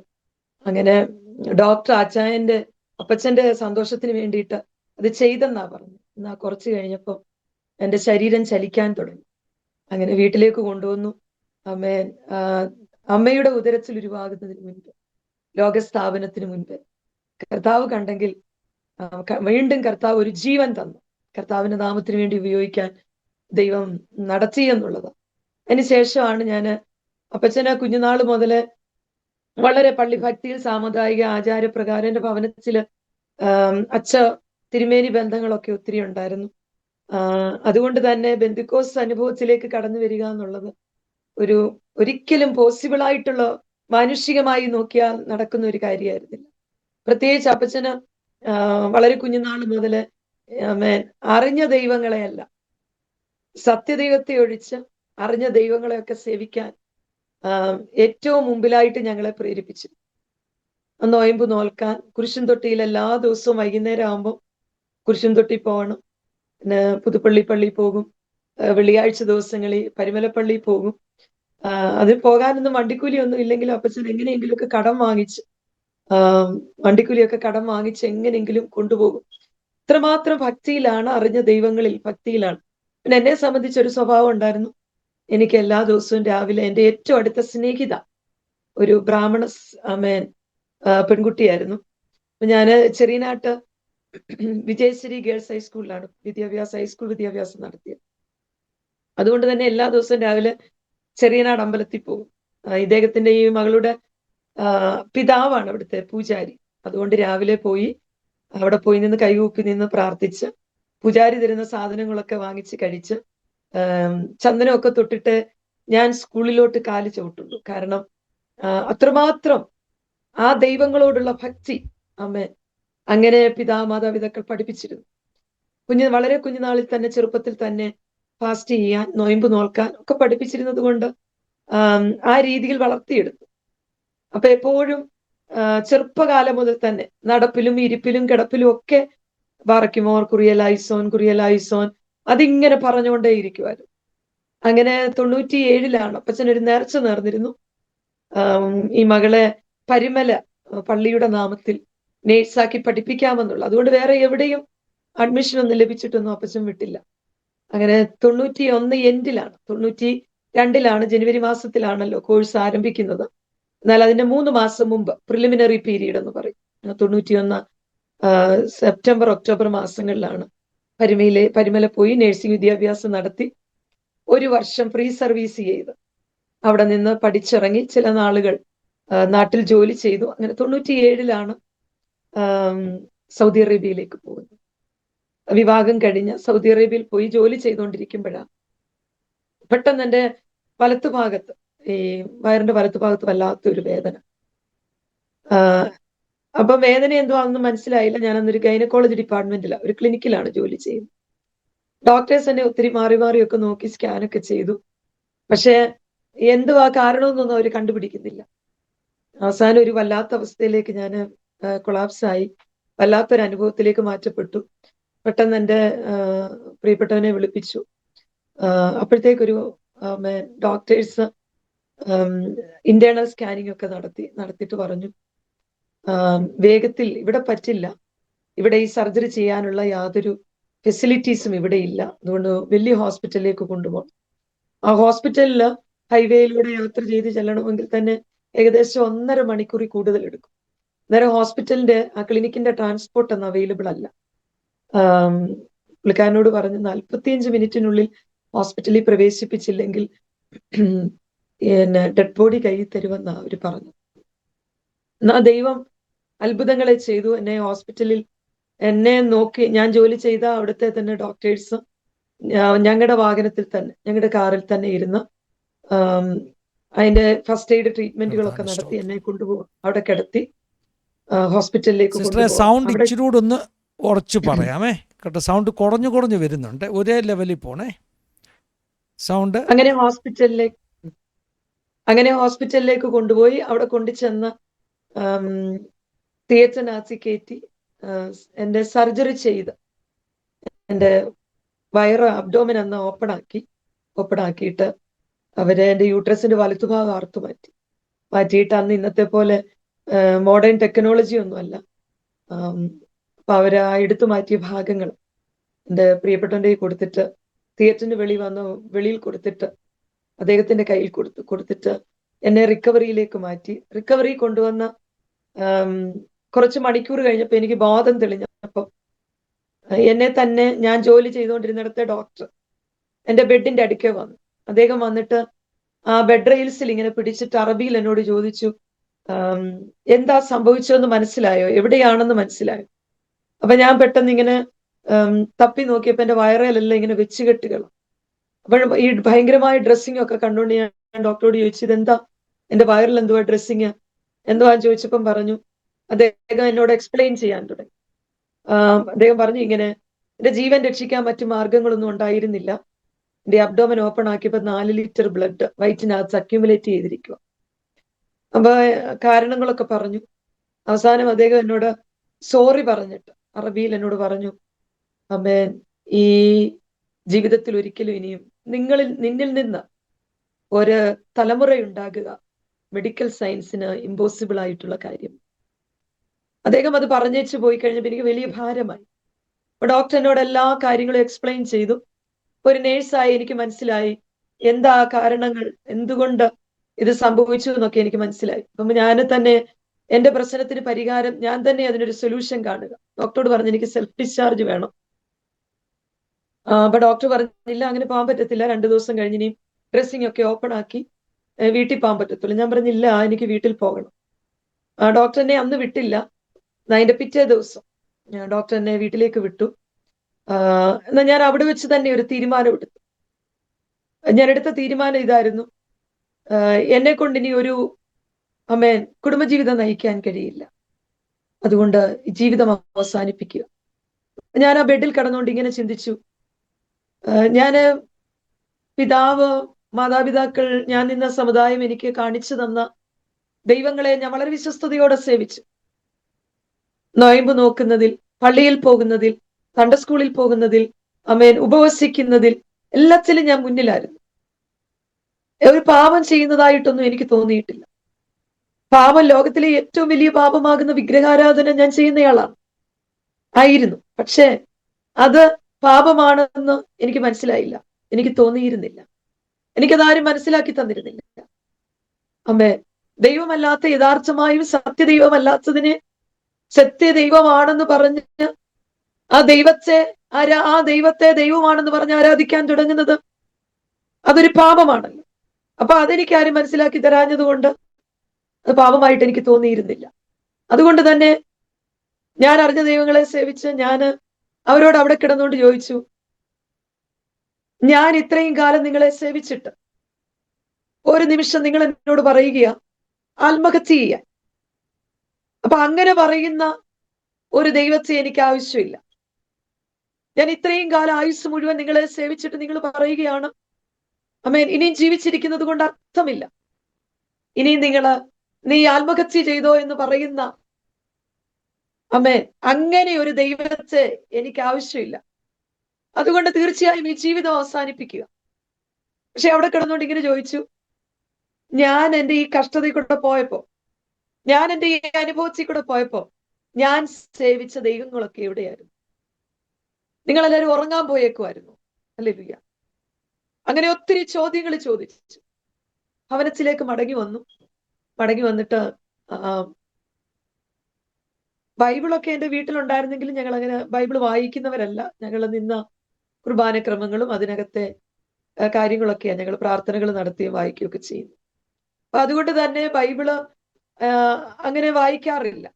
അങ്ങനെ ഡോക്ടർ അപ്പച്ചന്റെ സന്തോഷത്തിന് വേണ്ടിയിട്ട് അത് ചെയ്തെന്നാ പറഞ്ഞു. എന്നാ കുറച്ച് കഴിഞ്ഞപ്പോൾ എൻ്റെ ശരീരം ചലിക്കാൻ തുടങ്ങി. അങ്ങനെ വീട്ടിലേക്ക് കൊണ്ടുവന്നു. അമ്മയുടെ ഉദരത്തിൽ ഉരുവാകുന്നതിന് മുൻപ്, ലോകസ്ഥാപനത്തിന് മുൻപ് കർത്താവ് കണ്ടെങ്കിൽ വീണ്ടും കർത്താവ് ഒരു ജീവൻ തന്നു. കർത്താവിന്റെ നാമത്തിന് വേണ്ടി ഉപയോഗിക്കാൻ ദൈവം നടത്തി എന്നുള്ളത്. അതിനുശേഷമാണ് ഞാൻ അപ്പച്ചനെ കുഞ്ഞുനാൾ മുതല് വളരെ പള്ളിഭക്തിയിൽ സാമുദായിക ആചാരപ്രകാരം എൻ്റെ ഭവനത്തില് അച്ഛ തിരുമേനി ബന്ധങ്ങളൊക്കെ ഒത്തിരി ഉണ്ടായിരുന്നു. അതുകൊണ്ട് തന്നെ ബെന്തിക്കോസ് അനുഭവത്തിലേക്ക് കടന്നു വരിക എന്നുള്ളത് ഒരിക്കലും പോസിബിൾ ആയിട്ടുള്ള, മാനുഷികമായി നോക്കിയാൽ നടക്കുന്ന ഒരു കാര്യമായിരുന്നില്ല. പ്രത്യേകിച്ച് അപ്പച്ചന് വളരെ കുഞ്ഞുനാൾ മുതല് അറിഞ്ഞ ദൈവങ്ങളെയല്ല, സത്യദൈവത്തെ ഒഴിച്ച് അറിഞ്ഞ ദൈവങ്ങളെയൊക്കെ സേവിക്കാൻ ഏറ്റവും മുമ്പിലായിട്ട് ഞങ്ങളെ പ്രേരിപ്പിച്ചു. നൊയമ്പ് നോൽക്കാൻ കുരിശും തൊട്ടിയിൽ എല്ലാ ദിവസവും വൈകുന്നേരം ആകുമ്പോൾ കുരിശും തൊട്ടി പോകണം. പിന്നെ പുതുപ്പള്ളി പള്ളി പോകും. വെള്ളിയാഴ്ച ദിവസങ്ങളിൽ പരിമലപ്പള്ളി പോകും. അതിൽ പോകാനൊന്നും വണ്ടിക്കൂലിയൊന്നും ഇല്ലെങ്കിലും അപ്പച്ചൻ എങ്ങനെയെങ്കിലുമൊക്കെ കടം വാങ്ങിച്ച് വണ്ടിക്കൂലിയൊക്കെ കടം വാങ്ങിച്ച് എങ്ങനെയെങ്കിലും കൊണ്ടുപോകും. ഇത്രമാത്രം ഭക്തിയിലാണ്, അറിഞ്ഞ ദൈവങ്ങളിൽ ഭക്തിയിലാണ്. പിന്നെ എന്നെ സംബന്ധിച്ച് ഒരു സ്വഭാവം ഉണ്ടായിരുന്നു. എനിക്ക് എല്ലാ ദിവസവും രാവിലെ എൻ്റെ ഏറ്റവും അടുത്ത സ്നേഹിത ഒരു ബ്രാഹ്മണ പെൺകുട്ടിയായിരുന്നു. ഞാൻ ചെറിയനാട്ട് വിജയശ്രീ ഗേൾസ് ഹൈസ്കൂളിലാണ് ഹൈസ്കൂൾ വിദ്യാഭ്യാസം നടത്തിയത്. അതുകൊണ്ട് തന്നെ എല്ലാ ദിവസവും രാവിലെ ചെറിയനാട് അമ്പലത്തിൽ പോകും. ഇദ്ദേഹത്തിന്റെ ഈ മകളുടെ പിതാവാണ് അവിടുത്തെ പൂജാരി. അതുകൊണ്ട് രാവിലെ പോയി അവിടെ പോയി നിന്ന് കൈകൂപ്പി നിന്ന് പ്രാർത്ഥിച്ച് പൂജാരി തരുന്ന സാധനങ്ങളൊക്കെ വാങ്ങിച്ച് കഴിച്ച് ചന്ദനമൊക്കെ തൊട്ടിട്ട് ഞാൻ സ്കൂളിലോട്ട് കാല് ചവിട്ടുള്ളൂ. കാരണം അത്രമാത്രം ആ ദൈവങ്ങളോടുള്ള ഭക്തി അമ്മേ അങ്ങനെ മാതാപിതാക്കൾ പഠിപ്പിച്ചിരുന്നു. വളരെ കുഞ്ഞുനാളിൽ തന്നെ, ചെറുപ്പത്തിൽ തന്നെ ഫാസ്റ്റ് ചെയ്യാൻ, നൊയമ്പ് നോൽക്കാൻ ഒക്കെ പഠിപ്പിച്ചിരുന്നത് കൊണ്ട് ആ രീതിയിൽ വളർത്തിയെടുത്തു. അപ്പൊ എപ്പോഴും ചെറുപ്പകാലം മുതൽ തന്നെ നടപ്പിലും ഇരിപ്പിലും കിടപ്പിലും ഒക്കെ ബാറക്കുമോർ കുറിയലായിസോൻ അതിങ്ങനെ പറഞ്ഞുകൊണ്ടേ ഇരിക്കുമായിരുന്നു. അങ്ങനെ 97 അപ്പച്ചൻ ഒരു നേർച്ച നേർന്നിരുന്നു. ഈ മകളെ പരിമല പള്ളിയുടെ നാമത്തിൽ നേഴ്സാക്കി പഠിപ്പിക്കാമെന്നുള്ള. അതുകൊണ്ട് വേറെ എവിടെയും അഡ്മിഷൻ ഒന്നും ലഭിച്ചിട്ടൊന്നും അപ്പച്ചൻ വിട്ടില്ല. അങ്ങനെ 91 എൻഡിലാണ്, 92 ജനുവരി മാസത്തിലാണല്ലോ കോഴ്സ് ആരംഭിക്കുന്നത്. എന്നാൽ അതിന്റെ 3 മാസം മുമ്പ് പ്രിലിമിനറി പീരീഡ് എന്ന് പറയും. 91 സെപ്റ്റംബർ ഒക്ടോബർ മാസങ്ങളിലാണ് പരിമല പോയി നഴ്സിംഗ് വിദ്യാഭ്യാസം നടത്തി 1 വർഷം ഫ്രീ സർവീസ് ചെയ്ത് അവിടെ നിന്ന് പഠിച്ചിറങ്ങി ചില നാളുകൾ നാട്ടിൽ ജോലി ചെയ്തു. അങ്ങനെ 97 സൗദി അറേബ്യയിലേക്ക് പോകുന്നത്. വിവാഹം കഴിഞ്ഞ് സൗദി അറേബ്യയിൽ പോയി ജോലി ചെയ്തുകൊണ്ടിരിക്കുമ്പോഴാണ് പെട്ടെന്ന് എൻ്റെ വലത്തുഭാഗത്ത്, ഈ വയറിന്റെ വലത്തുഭാഗത്ത് വല്ലാത്തൊരു വേദന. അപ്പൊ വേദന എന്തുവാണെന്ന് മനസ്സിലായില്ല. ഞാൻ അന്നൊരു ഗൈനക്കോളജി ഡിപ്പാർട്ട്മെന്റിലാണ്, ഒരു ക്ലിനിക്കിലാണ് ജോലി ചെയ്യുന്നത്. ഡോക്ടേഴ്സ് എന്നെ ഒത്തിരി മാറി മാറിയൊക്കെ നോക്കി സ്കാനൊക്കെ ചെയ്തു. പക്ഷെ എന്തുവാ കാരണമെന്നൊന്നും അവർ കണ്ടുപിടിക്കുന്നില്ല. അവസാനം ഒരു വല്ലാത്ത അവസ്ഥയിലേക്ക് ഞാൻ കൊളാപ്സായി, വല്ലാത്തൊരു അനുഭവത്തിലേക്ക് മാറ്റപ്പെട്ടു. പെട്ടെന്ന് എൻ്റെ പ്രിയപ്പെട്ടവനെ വിളിപ്പിച്ചു. അപ്പോഴത്തേക്കൊരു ഡോക്ടേഴ്സ് ഇന്റേണൽ സ്കാനിങ് ഒക്കെ നടത്തിയിട്ട് പറഞ്ഞു, വേഗത്തിൽ ഇവിടെ പറ്റില്ല, ഇവിടെ ഈ സർജറി ചെയ്യാനുള്ള യാതൊരു ഫെസിലിറ്റീസും ഇവിടെ ഇല്ല, അതുകൊണ്ട് വലിയ ഹോസ്പിറ്റലിലേക്ക് കൊണ്ടുപോകണം. ആ ഹോസ്പിറ്റലിൽ ഹൈവേയിലൂടെ യാത്ര ചെയ്ത് ചെല്ലണമെങ്കിൽ തന്നെ ഏകദേശം 1.5 മണിക്കൂറിൽ കൂടുതൽ എടുക്കും. അന്നേരം ഹോസ്പിറ്റലിന്റെ ആ ക്ലിനിക്കിന്റെ ട്രാൻസ്പോർട്ട് ഒന്നും അവൈലബിൾ അല്ല. പുള്ളിക്കാരനോട് പറഞ്ഞു 45 മിനിറ്റിനുള്ളിൽ ഹോസ്പിറ്റലിൽ പ്രവേശിപ്പിച്ചില്ലെങ്കിൽ ഡെഡ് ബോഡി കയ്യിൽ തരുമെന്നാ അവര് പറഞ്ഞു. എന്നാ ദൈവം അത്ഭുതങ്ങളെ ചെയ്തു. എന്നെ നോക്കി, ഞാൻ ജോലി ചെയ്ത അവിടുത്തെ തന്നെ ഡോക്ടേഴ്സ് ഞങ്ങളുടെ വാഹനത്തിൽ തന്നെ, ഞങ്ങളുടെ കാറിൽ തന്നെ ഇരുന്ന് അതിന്റെ ഫസ്റ്റ് എയ്ഡ് ട്രീറ്റ്മെന്റുകളൊക്കെ നടത്തി എന്നെ കൊണ്ടുപോകും, അവിടെ കിടത്തി ഹോസ്പിറ്റലിലേക്ക് കൊണ്ടുപോകും. സൗണ്ട് ഇച്ചിരൂടെ ഒന്ന് ഉറച്ചു പറയാമേ കേട്ടോ, സൗണ്ട് കുറഞ്ഞു വരുന്നുണ്ട്, ഒരേ ലെവലിൽ പോണേ സൗണ്ട്. അങ്ങനെ ഹോസ്പിറ്റലിലേക്ക് കൊണ്ടുപോയി അവിടെ കൊണ്ടുചെന്ന് തിയേറ്ററിനകത്ത് കയറ്റി എൻ്റെ സർജറി ചെയ്ത് എൻ്റെ വയറ് അബ്ഡോമിൻ അന്ന് ഓപ്പൺ ആക്കിയിട്ട് അവര് എൻ്റെ യൂട്രസിന്റെ വലത്തുഭാഗം അറുത്തു മാറ്റിയിട്ട് അന്ന് ഇന്നത്തെ പോലെ മോഡേൺ ടെക്നോളജി ഒന്നുമല്ല. അപ്പൊ അവര് ആ എടുത്തു മാറ്റിയ ഭാഗങ്ങൾ എൻ്റെ പ്രിയപ്പെട്ടവൻ്റെ കൊടുത്തിട്ട് തിയേറ്ററിന് വെളിയിൽ കൊടുത്തിട്ട് അദ്ദേഹത്തിന്റെ കയ്യിൽ കൊടുത്തിട്ട് എന്നെ റിക്കവറിയിലേക്ക് മാറ്റി. റിക്കവറി കൊണ്ടുവന്ന കുറച്ച് മണിക്കൂർ കഴിഞ്ഞപ്പോൾ എനിക്ക് ബോധം തെളിഞ്ഞപ്പോ എന്നെ തന്നെ, ഞാൻ ജോലി ചെയ്തുകൊണ്ടിരുന്നിടത്തെ ഡോക്ടർ എൻ്റെ ബെഡിന്റെ അടുക്കെ വന്നു. അദ്ദേഹം വന്നിട്ട് ആ ബെഡ് റെയിൽസിൽ ഇങ്ങനെ പിടിച്ചിട്ട് അറബിയിൽ എന്നോട് ചോദിച്ചു, എന്താ സംഭവിച്ചതെന്ന് മനസ്സിലായോ, എവിടെയാണെന്ന് മനസ്സിലായോ? അപ്പൊ ഞാൻ പെട്ടെന്ന് ഇങ്ങനെ തപ്പി നോക്കിയപ്പോ എൻ്റെ വയറേലെല്ലാം ഇങ്ങനെ വെച്ചുകെട്ടുകൾ. അപ്പോൾ ഈ ഭയങ്കരമായ ഡ്രസ്സിംഗ് ഒക്കെ കണ്ടുകൊണ്ട് ഞാൻ ഡോക്ടറോട് ചോദിച്ചു, ഇതെന്താ എൻ്റെ വയറിൽ എന്തുവാ ഡ്രസ്സിങ് എന്തുവാന്ന് ചോദിച്ചപ്പം പറഞ്ഞു, അദ്ദേഹം എന്നോട് എക്സ്പ്ലെയിൻ ചെയ്യാൻ തുടങ്ങി. അദ്ദേഹം പറഞ്ഞു, ഇങ്ങനെ എൻ്റെ ജീവൻ രക്ഷിക്കാൻ മറ്റു മാർഗങ്ങളൊന്നും ഉണ്ടായിരുന്നില്ല, എന്റെ അബ്ഡോമൻ ഓപ്പൺ ആക്കിയപ്പോൾ 4 ലിറ്റർ ബ്ലഡ് വയറ്റിനകത്ത് അക്യുമുലേറ്റ് ചെയ്തിരിക്കുക. അപ്പൊ കാരണങ്ങളൊക്കെ പറഞ്ഞു. അവസാനം അദ്ദേഹം എന്നോട് സോറി പറഞ്ഞിട്ട് അറബിയിൽ എന്നോട് പറഞ്ഞു, അമ്മേൻ, ഈ ജീവിതത്തിൽ ഒരിക്കലും ഇനിയും നിന്നിൽ നിന്ന് ഒരു തലമുറയുണ്ടാകുക മെഡിക്കൽ സയൻസിന് ഇമ്പോസിബിൾ ആയിട്ടുള്ള കാര്യം. അദ്ദേഹം അത് പറഞ്ഞേച്ചു പോയി കഴിഞ്ഞപ്പോൾ എനിക്ക് വലിയ ഭാരമായി. അപ്പൊ ഡോക്ടർ എന്നോട് എല്ലാ കാര്യങ്ങളും എക്സ്പ്ലെയിൻ ചെയ്തു. ഒരു നേഴ്സായി എനിക്ക് മനസ്സിലായി എന്താ കാരണങ്ങൾ, എന്തുകൊണ്ട് ഇത് സംഭവിച്ചു എന്നൊക്കെ എനിക്ക് മനസ്സിലായി. അപ്പം ഞാൻ തന്നെ എന്റെ പ്രശ്നത്തിന് പരിഹാരം, ഞാൻ തന്നെ അതിനൊരു സൊല്യൂഷൻ കാണുക. ഡോക്ടറോട് പറഞ്ഞു എനിക്ക് സെൽഫ് ഡിസ്ചാർജ് വേണം. അപ്പൊ ഡോക്ടർ പറഞ്ഞില്ല, അങ്ങനെ പോകാൻ പറ്റത്തില്ല, 2 ദിവസം കഴിഞ്ഞ് ഇനിയും ഡ്രസ്സിംഗ് ഒക്കെ ഓപ്പൺ ആക്കി വീട്ടിൽ പോകാൻ പറ്റത്തുള്ളൂ. ഞാൻ പറഞ്ഞില്ല, എനിക്ക് വീട്ടിൽ പോകണം. ഡോക്ടർ എന്നെ അന്ന് വിട്ടില്ല. അതിന്റെ പിറ്റേ ദിവസം ഡോക്ടർ എന്നെ വീട്ടിലേക്ക് വിട്ടു. എന്നാൽ ഞാൻ അവിടെ വെച്ച് തന്നെ ഒരു തീരുമാനം എടുത്തു. ഞാൻ എടുത്ത തീരുമാനം ഇതായിരുന്നു, എന്നെ കൊണ്ട് ഇനി ഒരു കുടുംബജീവിതം നയിക്കാൻ കഴിയില്ല. അതുകൊണ്ട് ഈ ജീവിതം അവസാനിപ്പിക്കുക. ഞാൻ ആ ബെഡിൽ കിടന്നുകൊണ്ട് ഇങ്ങനെ ചിന്തിച്ചു. ഞാന് പിതാവ്, മാതാപിതാക്കൾ, ഞാൻ നിന്ന സമുദായം എനിക്ക് കാണിച്ചു തന്ന ദൈവങ്ങളെ ഞാൻ വളരെ വിശ്വസ്തയോടെ സേവിച്ചു. നോയമ്പ് നോക്കുന്നതിൽ, പള്ളിയിൽ പോകുന്നതിൽ, സൺഡേ സ്കൂളിൽ പോകുന്നതിൽ, ഉപവസിക്കുന്നതിൽ എല്ലാത്തിലും ഞാൻ മുന്നിലായിരുന്നു. ഒരു പാപം ചെയ്യുന്നതായിട്ടൊന്നും എനിക്ക് തോന്നിയിട്ടില്ല. പാപം, ലോകത്തിലെ ഏറ്റവും വലിയ പാപമാകുന്ന വിഗ്രഹാരാധന ഞാൻ ചെയ്യുന്നയാളാണ്, ആയിരുന്നു. പക്ഷേ അത് പാപമാണെന്ന് എനിക്ക് മനസ്സിലായില്ല, എനിക്ക് തോന്നിയിരുന്നില്ല, എനിക്കതാരും മനസ്സിലാക്കി തന്നിരുന്നില്ല. ദൈവമല്ലാത്ത, യഥാർത്ഥമായും സത്യദൈവമല്ലാത്തതിനെ സത്യദൈവമാണെന്ന് പറഞ്ഞ് ആ ദൈവത്തെ ദൈവമാണെന്ന് പറഞ്ഞ് ആരാധിക്കാൻ തുടങ്ങുന്നത് അതൊരു പാപമാണല്ലോ. അപ്പൊ അതെനിക്ക് ആരും മനസ്സിലാക്കി തരാഞ്ഞത് കൊണ്ട് അത് പാപമായിട്ട് എനിക്ക് തോന്നിയിരുന്നില്ല. അതുകൊണ്ട് തന്നെ ഞാൻ അറിഞ്ഞ ദൈവങ്ങളെ സേവിച്ച് ഞാൻ അവരോട് അവിടെ കിടന്നുകൊണ്ട് ചോദിച്ചു, ഞാൻ ഇത്രയും കാലം നിങ്ങളെ സേവിച്ചിട്ട് ഒരു നിമിഷം നിങ്ങൾ എന്നോട് പറയുക ആത്മഹത്യ ചെയ്യാൻ. അപ്പൊ അങ്ങനെ പറയുന്ന ഒരു ദൈവത്തെ എനിക്ക് ആവശ്യമില്ല. ഞാൻ ഇത്രയും കാലം ആയുസ് മുഴുവൻ നിങ്ങളെ സേവിച്ചിട്ട് നിങ്ങൾ പറയുകയാണ് ഇനിയും ജീവിച്ചിരിക്കുന്നത് കൊണ്ട് അർത്ഥമില്ല, ഇനിയും നീ ആത്മഹത്യ ചെയ്തോ എന്ന് പറയുന്ന അങ്ങനെ ഒരു ദൈവത്തെ എനിക്ക് ആവശ്യമില്ല. അതുകൊണ്ട് തീർച്ചയായും ഈ ജീവിതം അവസാനിപ്പിക്കുക. പക്ഷെ അവിടെ കിടന്നുകൊണ്ട് ഇങ്ങനെ ചോദിച്ചു, ഞാൻ എൻ്റെ ഈ കഷ്ടതയിൽ കൂടെ പോയപ്പോ, ഞാൻ എൻ്റെ ഈ അനുഭവത്തിൽ കൂടെ പോയപ്പോ ഞാൻ സേവിച്ച ദൈവങ്ങളൊക്കെ എവിടെയായിരുന്നു? നിങ്ങളെല്ലാവരും ഉറങ്ങാൻ പോയേക്കുമായിരുന്നു. ഹല്ലേലൂയ. അങ്ങനെ ഒത്തിരി ചോദ്യങ്ങൾ ചോദിച്ചു. ഭവനത്തിലേക്ക് മടങ്ങി വന്നിട്ട് ബൈബിളൊക്കെ എൻ്റെ വീട്ടിലുണ്ടായിരുന്നെങ്കിലും ഞങ്ങൾ അങ്ങനെ ബൈബിൾ വായിക്കുന്നവരല്ല. ഞങ്ങൾ നിന്ന കുർബാനക്രമങ്ങളും അതിനകത്തെ കാര്യങ്ങളൊക്കെയാണ് ഞങ്ങൾ പ്രാർത്ഥനകൾ നടത്തുകയും വായിക്കുകയൊക്കെ ചെയ്യുന്നു. അപ്പൊ അതുകൊണ്ട് തന്നെ ബൈബിള് അങ്ങനെ വായിക്കാറില്ല.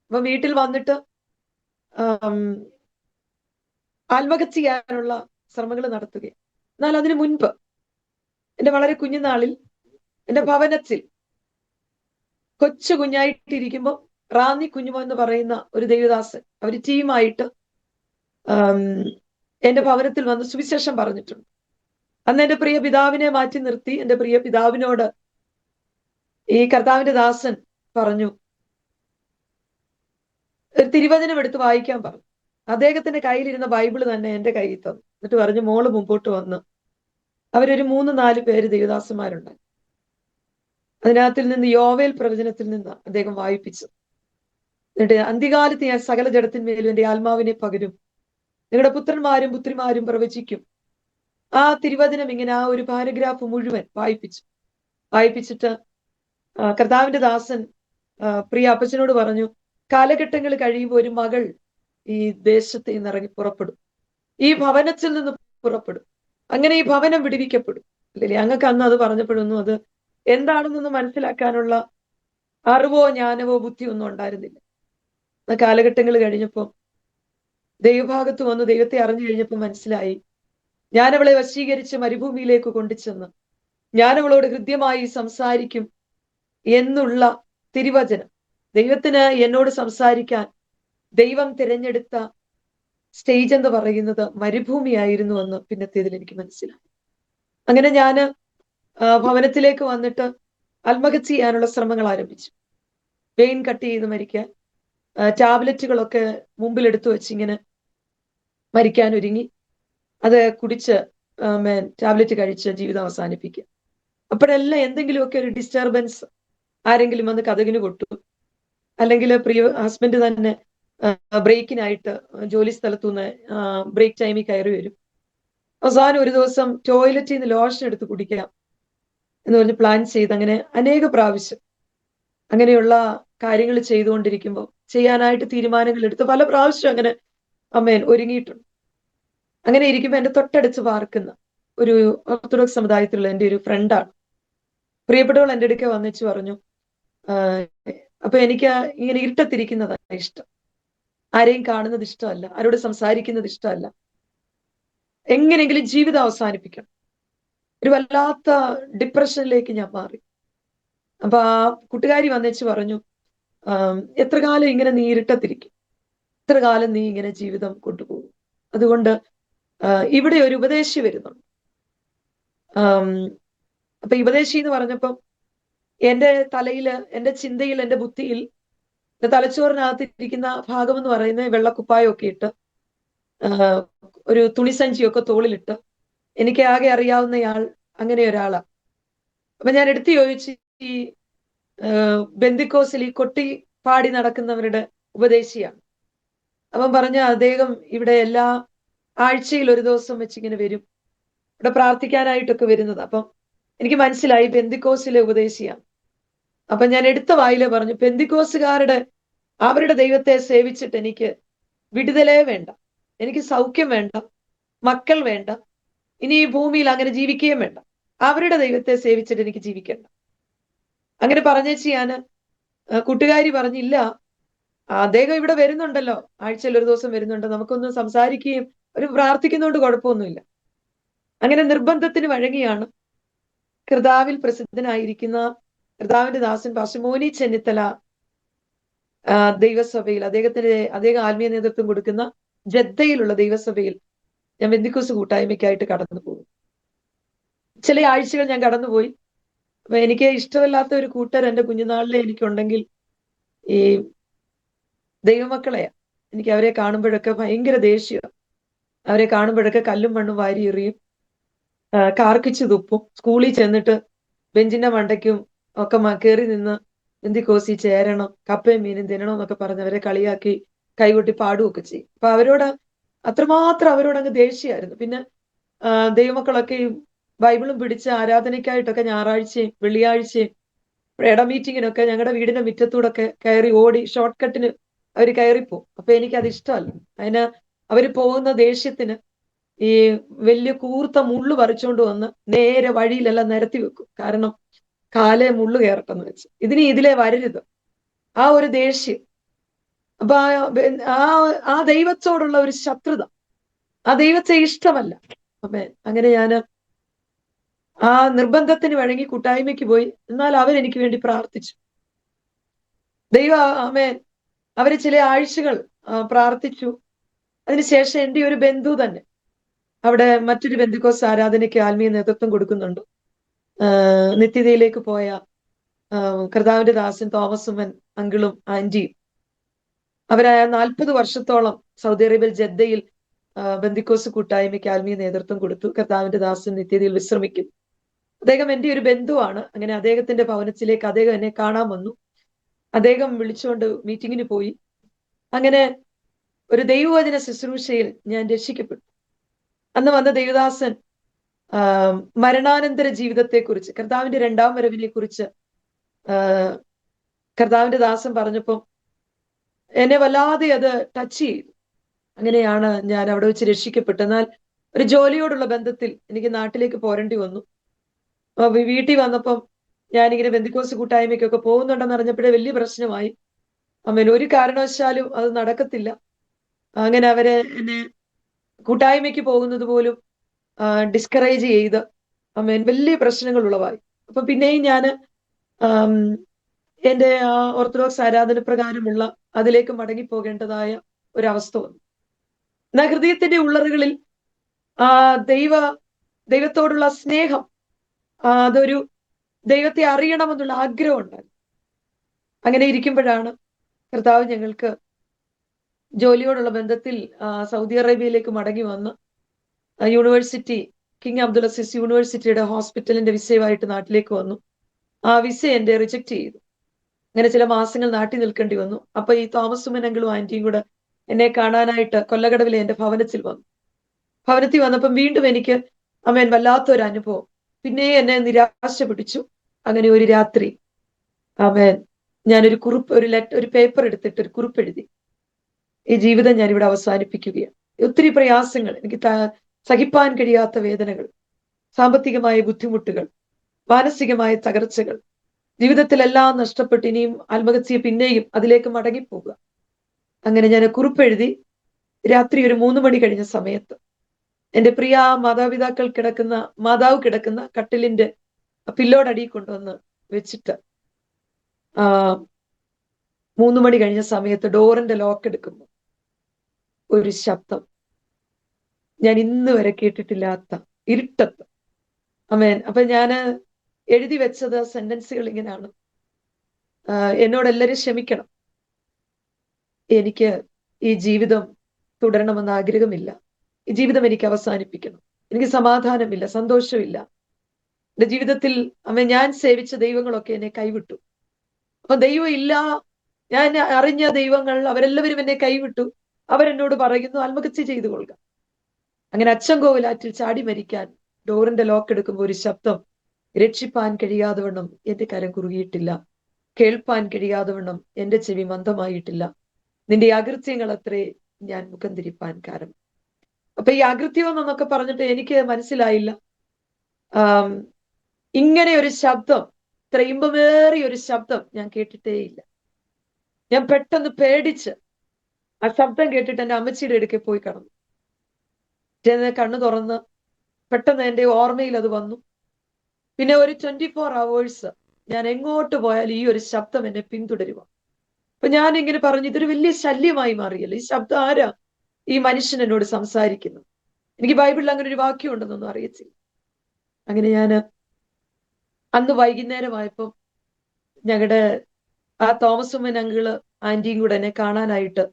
അപ്പൊ വീട്ടിൽ വന്നിട്ട് ആത്മഹത്യ ചെയ്യാനുള്ള ശ്രമങ്ങൾ നടത്തുകയും, എന്നാൽ അതിനു മുൻപ് എൻ്റെ വളരെ കുഞ്ഞുനാളിൽ എൻ്റെ ഭവനത്തിൽ കൊച്ചു കുഞ്ഞായിട്ടിരിക്കുമ്പോൾ റാന്നി കുഞ്ഞുമോ എന്ന് പറയുന്ന ഒരു ദേവദാസൻ, അവർ ടീമായിട്ട് എൻ്റെ ഭവനത്തിൽ വന്ന് സുവിശേഷം പറഞ്ഞിട്ടുണ്ട്. അന്ന് എൻ്റെ പ്രിയ പിതാവിനെ മാറ്റി നിർത്തി എൻ്റെ പ്രിയ പിതാവിനോട് ഈ കർത്താവിന്റെ ദാസൻ പറഞ്ഞു, ഒരു തിരുവചനം എടുത്ത് വായിക്കാൻ പറഞ്ഞു. അദ്ദേഹത്തിന്റെ കയ്യിലിരുന്ന ബൈബിള് തന്നെ എൻ്റെ കയ്യിൽ തന്നു. എന്നിട്ട് പറഞ്ഞു, മോള് മുമ്പോട്ട് വന്ന്. അവരൊരു 3-4 പേര് ദേവദാസന്മാരുണ്ട്. അതിനകത്തിൽ നിന്ന് യോവേൽ പ്രവചനത്തിൽ നിന്ന് അദ്ദേഹം വായിപ്പിച്ചു. എന്നിട്ട് അന്ത്യകാലത്ത് ഞാൻ സകല ജഡത്തിന്മേലും എൻ്റെ ആത്മാവിനെ പകരും, നിങ്ങളുടെ പുത്രന്മാരും പുത്രിമാരും പ്രവചിക്കും. ആ തിരുവചനം ഇങ്ങനെ ആ ഒരു പാരഗ്രാഫ് മുഴുവൻ വായിപ്പിച്ചിട്ട് കർത്താവിന്റെ ദാസൻ പ്രിയ അപ്പച്ചനോട് പറഞ്ഞു, കാലഘട്ടങ്ങൾ കഴിയുമ്പോൾ ഒരു മകൾ ഈ ദേശത്ത് നിന്ന് ഇറങ്ങി പുറപ്പെടും, ഈ ഭവനത്തിൽ നിന്ന് പുറപ്പെടും, അങ്ങനെ ഈ ഭവനം വിടുവിക്കപ്പെടും. അല്ലേ? ഞങ്ങൾക്ക് അന്ന് അത് പറഞ്ഞപ്പോഴൊന്നും അത് എന്താണെന്നൊന്നും മനസ്സിലാക്കാനുള്ള അറിവോ ജ്ഞാനവോ ബുദ്ധിയോ ഒന്നും ഉണ്ടായിരുന്നില്ല. കാലഘട്ടങ്ങൾ കഴിഞ്ഞപ്പോൾ ദൈവഭാഗത്ത് വന്ന് ദൈവത്തെ അറിഞ്ഞു കഴിഞ്ഞപ്പോൾ മനസ്സിലായി, ഞാൻ അവളെ വശീകരിച്ച് മരുഭൂമിയിലേക്ക് കൊണ്ടുചെന്ന് ഞാൻ അവളോട് ഹൃദ്യമായി സംസാരിക്കും എന്നുള്ള തിരുവചനം ദൈവത്തിന് എന്നോട് സംസാരിക്കാൻ ദൈവം തിരഞ്ഞെടുത്ത സ്റ്റേജ് എന്ന് പറയുന്നത് മരുഭൂമിയായിരുന്നു എന്ന് പിന്നത്തേതിൽ എനിക്ക് മനസ്സിലായി. അങ്ങനെ ഞാൻ ഭവനത്തിലേക്ക് വന്നിട്ട് ആത്മഹത്യ ചെയ്യാനുള്ള ശ്രമങ്ങൾ ആരംഭിച്ചു. വെയിൻ കട്ട് ചെയ്ത് മരിക്കാൻ, ടാബ്ലറ്റുകളൊക്കെ മുമ്പിൽ എടുത്തു വെച്ച് ഇങ്ങനെ മരിക്കാൻ ഒരുങ്ങി. അത് കുടിച്ച് ടാബ്ലറ്റ് കഴിച്ച് ജീവിതം അവസാനിപ്പിക്കുക. അപ്പോഴെല്ലാം എന്തെങ്കിലുമൊക്കെ ഒരു ഡിസ്റ്റർബൻസ്, ആരെങ്കിലും വന്ന് കതകിന് കൊട്ടു, അല്ലെങ്കിൽ പ്രിയ ഹസ്ബൻഡ് തന്നെ ബ്രേക്കിനായിട്ട് ജോലി സ്ഥലത്തുനിന്ന് ബ്രേക്ക് ടൈമിൽ കയറി വരും. അവസാനം ഒരു ദിവസം ടോയ്ലറ്റിൽ നിന്ന് ലോഷൻ എടുത്ത് കുടിക്കാം എന്ന് പറഞ്ഞ് പ്ലാൻ ചെയ്ത് അങ്ങനെ അനേക പ്രാവശ്യം അങ്ങനെയുള്ള കാര്യങ്ങൾ ചെയ്തുകൊണ്ടിരിക്കുമ്പോൾ, ചെയ്യാനായിട്ട് തീരുമാനങ്ങൾ എടുത്ത് പല പ്രാവശ്യം അങ്ങനെ ഒരുങ്ങിയിട്ടുണ്ട്. അങ്ങനെ ഇരിക്കുമ്പോൾ എൻ്റെ തൊട്ടടുത്ത് പാർക്കുന്ന ഒരു ഓർത്തഡോക്സ് സമുദായത്തിലുള്ള എൻ്റെ ഒരു ഫ്രണ്ടാണ്. പ്രിയപ്പെട്ടവൾ എൻ്റെ അടുക്കെ വന്നിച്ച് പറഞ്ഞു, അപ്പൊ എനിക്ക് ഇങ്ങനെ ഇരുട്ടത്തിരിക്കുന്നതാണ് ഇഷ്ടം, ആരെയും കാണുന്നത് ഇഷ്ടമല്ല, ആരോട് സംസാരിക്കുന്നത് ഇഷ്ടമല്ല, എങ്ങനെയെങ്കിലും ജീവിതം അവസാനിപ്പിക്കണം. ഒരു വല്ലാത്ത ഡിപ്രഷനിലേക്ക് ഞാൻ മാറി. അപ്പൊ ആ കൂട്ടുകാരി വന്നിച്ച് പറഞ്ഞു, എത്ര കാലം ഇങ്ങനെ നീ ഇരുട്ടത്തിരിക്കും, എത്ര കാലം നീ ഇങ്ങനെ ജീവിതം കൊണ്ടുപോകും. അതുകൊണ്ട് ഇവിടെ ഒരു ഉപദേശി വരുന്നുണ്ട്. അപ്പൊ ഉപദേശി എന്ന് പറഞ്ഞപ്പം എൻ്റെ തലയില്, എൻ്റെ ചിന്തയിൽ, എൻ്റെ ബുദ്ധിയിൽ, എൻ്റെ തലച്ചോറിനകത്തിരിക്കുന്ന ഭാഗം എന്ന് പറയുന്നത് വെള്ളക്കുപ്പായൊക്കെ ഇട്ട് ഒരു തുണിസഞ്ചിയൊക്കെ തോളിലിട്ട് എനിക്ക് ആകെ അറിയാവുന്നയാൾ അങ്ങനെ ഒരാളാ. അപ്പൊ ഞാൻ എടുത്തു ചോദിച്ചു, ഈ ബെന്തിക്കോസിൽ ഈ കൊട്ടി പാടി നടക്കുന്നവരുടെ ഉപദേശിയാണ്. അവൻ പറഞ്ഞ അദ്ദേഹം ഇവിടെ എല്ലാ ആഴ്ചയിൽ ഒരു ദിവസം വെച്ചിങ്ങനെ വരും, ഇവിടെ പ്രാർത്ഥിക്കാനായിട്ടൊക്കെ വരുന്നത്. അപ്പം എനിക്ക് മനസ്സിലായി പെന്തിക്കോസിലെ ഉപദേശിയാണ്. അപ്പൊ ഞാൻ എടുത്ത വായിലെ പറഞ്ഞു, പെന്തിക്കോസുകാരുടെ അവരുടെ ദൈവത്തെ സേവിച്ചിട്ട് എനിക്ക് വിടുതലേ വേണ്ട, എനിക്ക് സൗഖ്യം വേണ്ട, മക്കൾ വേണ്ട, ഇനി ഈ ഭൂമിയിൽ അങ്ങനെ ജീവിക്കുകയും വേണ്ട, അവരുടെ ദൈവത്തെ സേവിച്ചിട്ട് എനിക്ക് ജീവിക്കണ്ട. അങ്ങനെ പറഞ്ഞേച്ച് ഞാൻ കൂട്ടുകാരി പറഞ്ഞില്ല, അദ്ദേഹം ഇവിടെ വരുന്നുണ്ടല്ലോ, ആഴ്ചയിൽ ഒരു ദിവസം വരുന്നുണ്ട്, നമുക്കൊന്ന് സംസാരിക്കുകയും ഒരു പ്രാർത്ഥിക്കുന്നതുകൊണ്ട് കുഴപ്പമൊന്നുമില്ല. അങ്ങനെ നിർബന്ധത്തിന് വഴങ്ങിയാണ് കർത്താവിൽ പ്രസിദ്ധനായിരിക്കുന്ന കർത്താവിന്റെ ദാസൻ പാസ്റ്റർ മോനി ചെന്നിത്തല ദൈവസഭയിൽ അദ്ദേഹം ആത്മീയ നേതൃത്വം കൊടുക്കുന്ന ജദ്ദയിലുള്ള ദൈവസഭയിൽ ഞാൻ ബെന്തിക്കോസ് കൂട്ടായ്മയ്ക്കായിട്ട് കടന്നു പോകും. ചില ആഴ്ചകൾ ഞാൻ കടന്നുപോയി. അപ്പൊ എനിക്ക് ഇഷ്ടമല്ലാത്ത ഒരു കൂട്ടർ എൻ്റെ കുഞ്ഞുനാളിലെ എനിക്കുണ്ടെങ്കിൽ ഈ ദൈവമക്കളെയാ. എനിക്ക് അവരെ കാണുമ്പോഴൊക്കെ ഭയങ്കര ദേഷ്യമാണ്. അവരെ കാണുമ്പോഴൊക്കെ കല്ലും മണ്ണും വാരി എറിയും, കാർക്കിച്ചു തുപ്പും. സ്കൂളിൽ ചെന്നിട്ട് ബെഞ്ചിന്റെ മണ്ടയ്ക്കും ഒക്കെ കയറി നിന്ന് ബെന്തിക്കോസി ചേരണം, കപ്പയും മീനും തിന്നണം എന്നൊക്കെ പറഞ്ഞ് അവരെ കളിയാക്കി കൈകൊട്ടി പാടുകയൊക്കെ ചെയ്യും. അപ്പൊ അത്രമാത്രം അവരോട് അങ്ങ് ദേഷ്യമായിരുന്നു. പിന്നെ ദൈവമക്കളൊക്കെ ഈ ബൈബിളും പിടിച്ച് ആരാധനയ്ക്കായിട്ടൊക്കെ ഞായറാഴ്ചയും വെള്ളിയാഴ്ചയും ഇട മീറ്റിങ്ങിനൊക്കെ ഞങ്ങളുടെ വീടിന്റെ മുറ്റത്തൂടൊക്കെ കയറി ഓടി ഷോർട്ട് കട്ടിന് അവർ കയറിപ്പോവും. അപ്പൊ എനിക്കത് ഇഷ്ടമല്ല. അവര് പോകുന്ന ദേഷ്യത്തിന് ഈ വലിയ കൂർത്ത മുള്ളു പറിച്ചുകൊണ്ട് വന്ന് നേരെ വഴിയിലെല്ലാം നിരത്തി വെക്കും. കാരണം കാലേ മുള്ളു കയറട്ടെന്ന് വെച്ച്, ഇതിലെ വരരുത്, ആ ഒരു ദേഷ്യം. അപ്പൊ ആ ദൈവത്തോടുള്ള ഒരു ശത്രുത, ആ ദൈവത്തെ ഇഷ്ടമല്ല. അങ്ങനെ ഞാൻ ആ നിർബന്ധത്തിന് വഴങ്ങി കൂട്ടായ്മയ്ക്ക് പോയി. എന്നാൽ അവരെനിക്ക് വേണ്ടി പ്രാർത്ഥിച്ചു. അവര് ചില ആഴ്ചകൾ പ്രാർത്ഥിച്ചു. അതിനുശേഷം എൻ്റെ ഒരു ബന്ധു തന്നെ അവിടെ മറ്റൊരു ബെന്തിക്കോസ് ആരാധനയ്ക്ക് ആത്മീയ നേതൃത്വം കൊടുക്കുന്നുണ്ട്. നിത്യതയിലേക്ക് പോയ കർത്താവിന്റെ ദാസൻ തോമസ് ഉമ്മൻ അങ്കിളും ആന്റിയും അവര് 40 വർഷത്തോളം സൗദി അറേബ്യയിൽ ജദ്ദയിൽ ബെന്തിക്കോസ് കൂട്ടായ്മയ്ക്ക് ആത്മീയ നേതൃത്വം കൊടുത്തു. കർത്താവിന്റെ ദാസൻ നിത്യതയിൽ വിശ്രമിക്കും. അദ്ദേഹം എൻ്റെ ഒരു ബന്ധുവാണ്. അങ്ങനെ അദ്ദേഹത്തിന്റെ ഭവനത്തിലേക്ക് അദ്ദേഹം എന്നെ കാണാൻ വന്നു. അദ്ദേഹം വിളിച്ചുകൊണ്ട് മീറ്റിങ്ങിന് പോയി. അങ്ങനെ ഒരു ദൈവവചന ശുശ്രൂഷയിൽ ഞാൻ രക്ഷിക്കപ്പെട്ടു. അന്ന് വന്ന ദൈവദാസൻ മരണാനന്തര ജീവിതത്തെക്കുറിച്ച്, കർത്താവിന്റെ 2ാം വരവിനെ കുറിച്ച് കർത്താവിന്റെ ദാസൻ പറഞ്ഞപ്പം എന്നെ വല്ലാതെ അത് ടച്ച് ചെയ്തു. അങ്ങനെയാണ് ഞാൻ അവിടെ വെച്ച് രക്ഷിക്കപ്പെട്ടു. എന്നാൽ ഒരു ജോലിയോടുള്ള ബന്ധത്തിൽ എനിക്ക് നാട്ടിലേക്ക് പോരേണ്ടി വന്നു. വീട്ടിൽ വന്നപ്പം ഞാനിങ്ങനെ ബെന്തിക്കോസ് കൂട്ടായ്മയ്ക്കൊക്കെ പോകുന്നുണ്ടെന്ന് അറിഞ്ഞപ്പോഴേ വലിയ പ്രശ്നമായി. ഒരു കാരണവശാലും അത് നടക്കത്തില്ല. അങ്ങനെ അവരെ എന്നെ കൂട്ടായ്മയ്ക്ക് പോകുന്നത് പോലും ഡിസ്കറേജ് ചെയ്ത് വലിയ പ്രശ്നങ്ങൾ ഉളവായി. അപ്പൊ പിന്നെയും ഞാൻ എൻ്റെ ആ ഓർത്തഡോക്സ് ആരാധന പ്രകാരമുള്ള അതിലേക്ക് മടങ്ങിപ്പോകേണ്ടതായ ഒരവസ്ഥ വന്നു. എന്നാൽ ഹൃദയത്തിന്റെ ഉള്ളറുകളിൽ ദൈവ ദൈവത്തോടുള്ള സ്നേഹം, അതൊരു ദൈവത്തെ അറിയണമെന്നുള്ള ആഗ്രഹം ഉണ്ടായിരുന്നു. അങ്ങനെ ഇരിക്കുമ്പോഴാണ് കർത്താവ് ഞങ്ങൾക്ക് ജോലിയോടുള്ള ബന്ധത്തിൽ സൗദി അറേബ്യയിലേക്ക് മടങ്ങി വന്ന് യൂണിവേഴ്സിറ്റി, കിങ് അബ്ദുൽ അസീസ് യൂണിവേഴ്സിറ്റിയുടെ ഹോസ്പിറ്റലിന്റെ വിസയുമായിട്ട് നാട്ടിലേക്ക് വന്നു. ആ വിസ എന്റെ റിജക്ട് ചെയ്തു. അങ്ങനെ ചില മാസങ്ങൾ നാട്ടിൽ നിൽക്കേണ്ടി വന്നു. അപ്പൊ ഈ തോമസ് ഉമ്മൻ അങ്കിളും ആന്റിയും കൂടെ എന്നെ കാണാനായിട്ട് കൊല്ലകടവിലെ എന്റെ ഭവനത്തിൽ വന്നു. ഭവനത്തിൽ വന്നപ്പം വീണ്ടും എനിക്ക് വല്ലാത്തൊരു അനുഭവം. പിന്നെ എന്നെ നിരാശ പിടിച്ചു. അങ്ങനെ ഒരു രാത്രി ഞാനൊരു കുറിപ്പ്, ഒരു പേപ്പർ എടുത്തിട്ട് ഒരു കുറിപ്പ് എഴുതി. ഈ ജീവിതം ഞാനിവിടെ അവസാനിപ്പിക്കുകയാണ്. ഒത്തിരി പ്രയാസങ്ങൾ, എനിക്ക് സഹിപ്പാൻ കഴിയാത്ത വേദനകൾ, സാമ്പത്തികമായ ബുദ്ധിമുട്ടുകൾ, മാനസികമായ തകർച്ചകൾ, ജീവിതത്തിലെല്ലാം നഷ്ടപ്പെട്ട് ഇനിയും ആത്മഹത്യ പിന്നെയും അതിലേക്ക് മടങ്ങിപ്പോവുക. അങ്ങനെ ഞാൻ കുറിപ്പെഴുതി രാത്രി ഒരു 3 മണി കഴിഞ്ഞ സമയത്ത് എന്റെ പ്രിയ മാതാവ് കിടക്കുന്ന കട്ടിലിന്റെ പില്ലോടടി കൊണ്ടുവന്ന് വെച്ചിട്ട് 3 മണി കഴിഞ്ഞ സമയത്ത് ഡോറിന്റെ ലോക്ക് എടുക്കുമ്പോൾ ഒരു ശബ്ദം, ഞാൻ ഇന്ന് വരെ കേട്ടിട്ടില്ലാത്ത ഇരുട്ടത്ത്. അപ്പൊ ഞാന് എഴുതി വെച്ചത് സെന്റൻസുകൾ ഇങ്ങനെയാണ്: എന്നോട് എല്ലാവരും ക്ഷമിക്കണം, എനിക്ക് ഈ ജീവിതം തുടരണമെന്ന് ആഗ്രഹമില്ല. ഈ ജീവിതം എനിക്ക് അവസാനിപ്പിക്കണം. എനിക്ക് സമാധാനമില്ല, സന്തോഷമില്ല. എന്റെ ജീവിതത്തിൽ ഞാൻ സേവിച്ച ദൈവങ്ങളൊക്കെ എന്നെ കൈവിട്ടു. അപ്പൊ ദൈവം ഇല്ല, ഞാൻ അറിഞ്ഞ ദൈവങ്ങൾ അവരെല്ലാവരും എന്നെ കൈവിട്ടു. അവരെന്നോട് പറയുന്നു ആത്മഹത്യ ചെയ്തു കൊള്ളുക. അങ്ങനെ അച്ചൻകോവിലാറ്റിൽ ചാടി മരിക്കാൻ ഡോറിന്റെ ലോക്ക് എടുക്കുമ്പോൾ ഒരു ശബ്ദം, രക്ഷിപ്പാൻ കഴിയാതെ വണ്ണം എന്റെ കരം കുറുകിയിട്ടില്ല, കേൾപ്പാൻ കഴിയാതെ വണ്ണം എന്റെ ചെവി മന്ദമായിട്ടില്ല, നിന്റെ അകൃത്യങ്ങൾ അത്രേ ഞാൻ മുഖം തിരിപ്പാൻ കാരണം. അപ്പൊ ഈ അകൃത്യം എന്നൊക്കെ പറഞ്ഞിട്ട് എനിക്ക് മനസ്സിലായില്ല. ഇങ്ങനെ ഒരു ശബ്ദം, ഇത്ര ഇമ്പമേറിയ ഒരു ശബ്ദം ഞാൻ കേട്ടിട്ടേയില്ല. ഞാൻ പെട്ടെന്ന് പേടിച്ച് ആ ശബ്ദം കേട്ടിട്ട് എന്റെ അമ്മച്ചിയുടെ അടുക്കെ പോയി കിടന്നു. കണ്ണു തുറന്ന് പെട്ടെന്ന് എന്റെ ഓർമ്മയിൽ അത് വന്നു. പിന്നെ ഒരു 24 hours ഞാൻ എങ്ങോട്ട് പോയാലും ഈ ഒരു ശബ്ദം എന്നെ പിന്തുടരുക. അപ്പൊ ഞാൻ ഇങ്ങനെ പറഞ്ഞു, ഇതൊരു വലിയ ശല്യമായി മാറിയല്ലോ, ഈ ശബ്ദം ആരാ ഈ മനുഷ്യൻ എന്നോട് സംസാരിക്കുന്നു? എനിക്ക് ബൈബിളിൽ അങ്ങനെ ഒരു വാക്യം ഉണ്ടെന്നൊന്നും അറിയത്തില്ല. അങ്ങനെ ഞാൻ അന്ന് വൈകുന്നേരമായപ്പോ ഞങ്ങളുടെ തോമസ് ഉമ്മൻ അങ്കിള് ആന്റിയും കൂടെ എന്നെ കാണാനായിട്ട്,